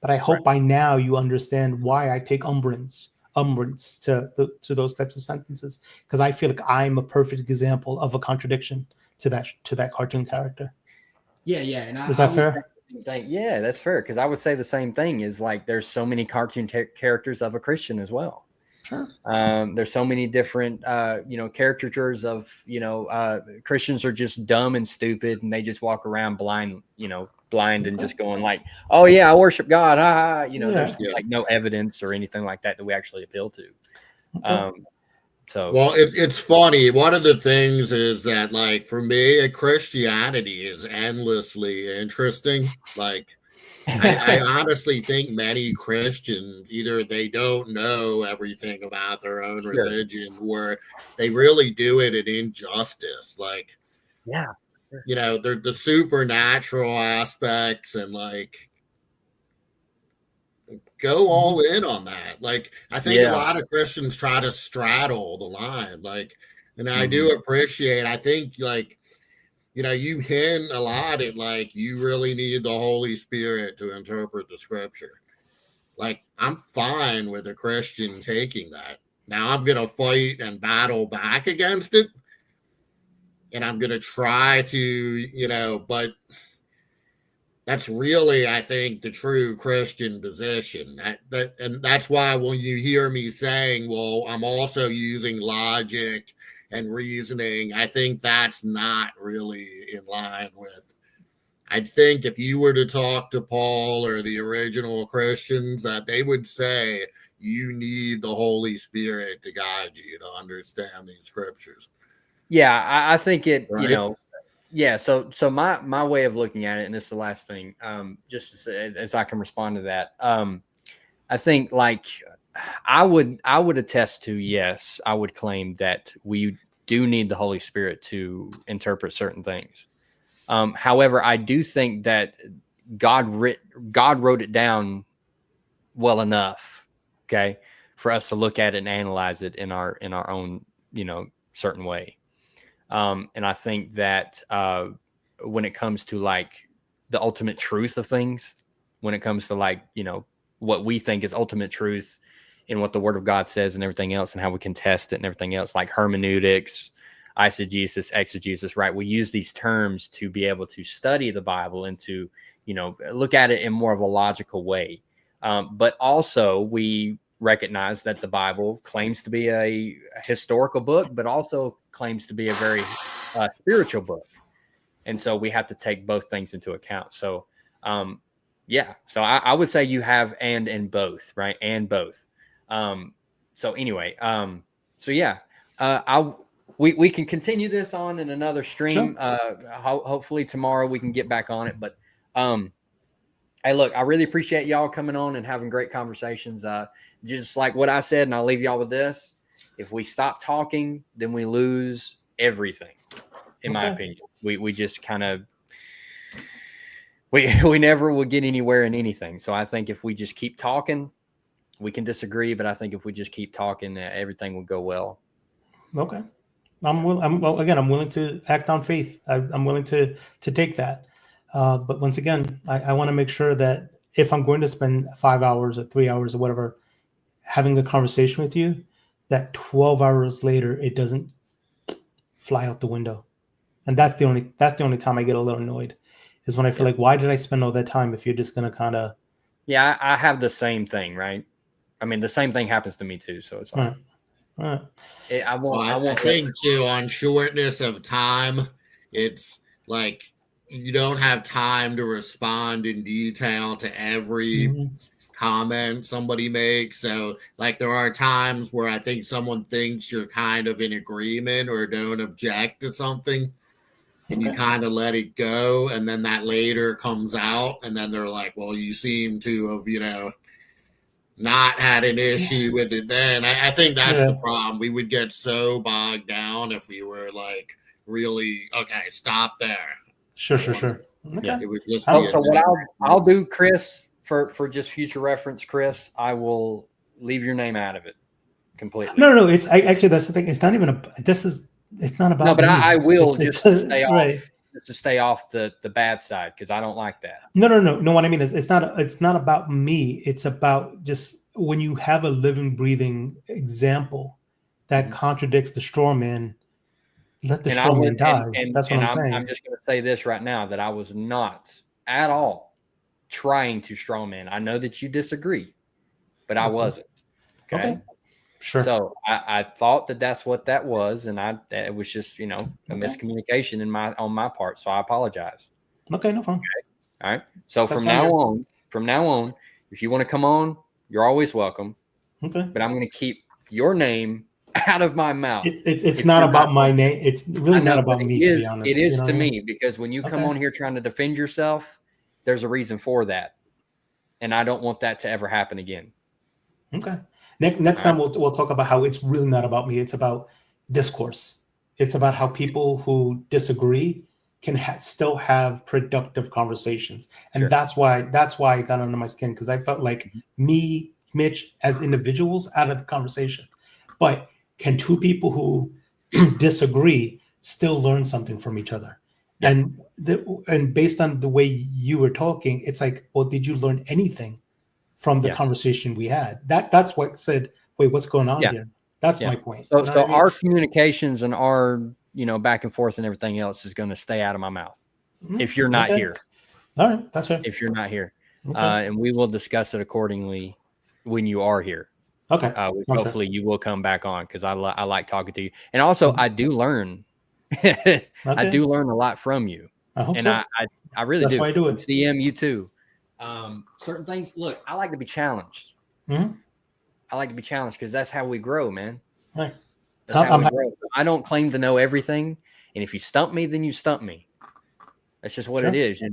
But I hope by now you understand why I take umbrance to those types of sentences, because I feel like I'm a perfect example of a contradiction to that cartoon character. Yeah, and is that fair? Yeah, that's fair, because I would say the same thing. Is like there's so many cartoon characters of a Christian as well. Sure. There's so many different, caricatures of, Christians are just dumb and stupid, and they just walk around blind and just going like, oh yeah, I worship God. There's like no evidence or anything like that we actually appeal to. Well, it's funny. One of the things is that, like, for me, Christianity is endlessly interesting. Like, I honestly think many Christians, either they don't know everything about their own religion, or they really do it in injustice. Like, they're the supernatural aspects, and like, go all in on that. Like, I think a lot of Christians try to straddle the line. Like, and I do appreciate, I think, like, you hint a lot at, like, you really need the Holy Spirit to interpret the scripture. Like, I'm fine with a Christian taking that. Now I'm going to fight and battle back against it. And I'm going to try to, but that's really, I think, the true Christian position. And that's why when you hear me saying, well, I'm also using logic and reasoning, I think that's not really in line with. I think if you were to talk to Paul or the original Christians, that they would say you need the Holy Spirit to guide you to understand these scriptures. Yeah, I think it, Right? So my way of looking at it, and this is the last thing, just to say, as I can respond to that, I think, like, I would attest to, yes, I would claim that we do need the Holy Spirit to interpret certain things. However, I do think that God wrote it down well enough, okay, for us to look at it and analyze it in our own, certain way. And I think that when it comes to, like, the ultimate truth of things, when it comes to, like, what we think is ultimate truth in what the Word of God says and everything else, and how we can test it and everything else, like hermeneutics, eisegesis, exegesis, right? We use these terms to be able to study the Bible and to, look at it in more of a logical way. But also we recognize that the Bible claims to be a historical book, but also claims to be a very spiritual book. And so we have to take both things into account. So, yeah. So I would say you have and both, right? And both. So anyway, so yeah, we can continue this on in another stream. Sure. Hopefully tomorrow we can get back on it. But hey, look, I really appreciate y'all coming on and having great conversations. Just like what I said, and I'll leave y'all with this. If we stop talking, then we lose everything, in my opinion. We just kind of we never will get anywhere in anything. So I think if we just keep talking, we can disagree, but I think if we just keep talking, everything will go well. Okay. I'm willing to act on faith. I'm willing to take that. But once again, I want to make sure that if I'm going to spend 5 hours or 3 hours or whatever having a conversation with you, that 12 hours later it doesn't fly out the window. And that's the only time I get a little annoyed, is when I feel like, why did I spend all that time if you're just gonna kind of? Yeah, I have the same thing, right? I mean, the same thing happens to me too. So it's like, all right. I think too, on shortness of time, it's like you don't have time to respond in detail to every comment somebody makes. So like there are times where I think someone thinks you're kind of in agreement or don't object to something, and you kind of let it go, and then that later comes out, and then they're like, well, you seem to have, not had an issue with it then. I think that's the problem. We would get so bogged down if we were like really, okay, stop there. Sure. Okay. Yeah. It would just so what I'll do, Chris, for just future reference, Chris, I will leave your name out of it completely. No. It's actually, that's the thing. It's not even it's not about. No, but I will just to stay off. Just to stay off the bad side, because I don't like that. No. What I mean is, it's not about me. It's about just when you have a living, breathing example that contradicts the straw man. Let the straw man die. That's what I'm saying. I'm just going to say this right now, that I was not at all trying to straw man. I know that you disagree, but I wasn't. Okay. Sure. So I thought that's what that was, and it was just a miscommunication on my part. So I apologize. Okay, no problem. Okay. All right. So from now on, if you want to come on, you're always welcome. Okay. But I'm going to keep your name out of my mouth. It's not about my name. It's really not about me. To be honest, it is to me, because when you come on here trying to defend yourself, there's a reason for that, and I don't want that to ever happen again. Okay. Next time we'll talk about how it's really not about me. It's about discourse. It's about how people who disagree can still have productive conversations, and that's why I got under my skin, because I felt like me, Mitch, as individuals out of the conversation. But can two people who disagree still learn something from each other? Yeah. And based on the way you were talking, it's like, well, did you learn anything from the conversation we had? That's what said, wait, what's going on here? That's my point. So our communications and our, back and forth and everything else is going to stay out of my mouth if you're not here. All right. That's right. If you're not here. And we will discuss it accordingly when you are here. Okay. Hopefully you will come back on, because I like talking to you. And also I do learn. I do learn a lot from you. I hope and so. I really That's do. why I do it. And CM, you too. Certain things, look, I like to be challenged. Mm-hmm. I like to be challenged, because that's how we grow, man. Right. That's how we grow. I don't claim to know everything, and if you stump me, then you stump me. That's just what it is,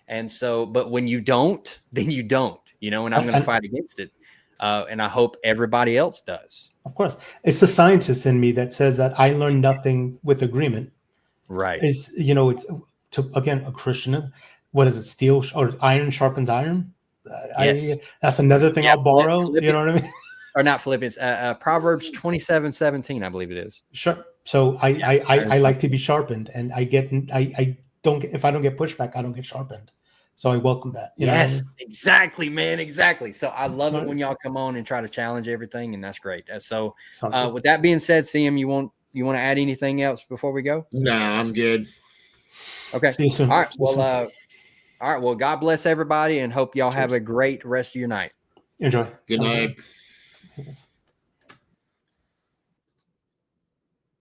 And so, but when you don't, then you don't, and I'm going to fight against it. And I hope everybody else does. Of course. It's the scientist in me that says that I learn nothing with agreement. Right. It's, again, a Christian. What is it? Steel or iron sharpens iron. Yes. That's another thing I'll borrow. You know what I mean? Or not Philippians, Proverbs 27:17, I believe it is. Sure. So I like to be sharpened, and I don't get, if I don't get pushback, I don't get sharpened. So I welcome that. Yes, exactly, man. Exactly. So I love it when y'all come on and try to challenge everything, and that's great. So with that being said, CM, you want to add anything else before we go? No, I'm good. Okay. See you soon. All right. Well, God bless everybody, and hope y'all have a great rest of your night. Enjoy. Good night.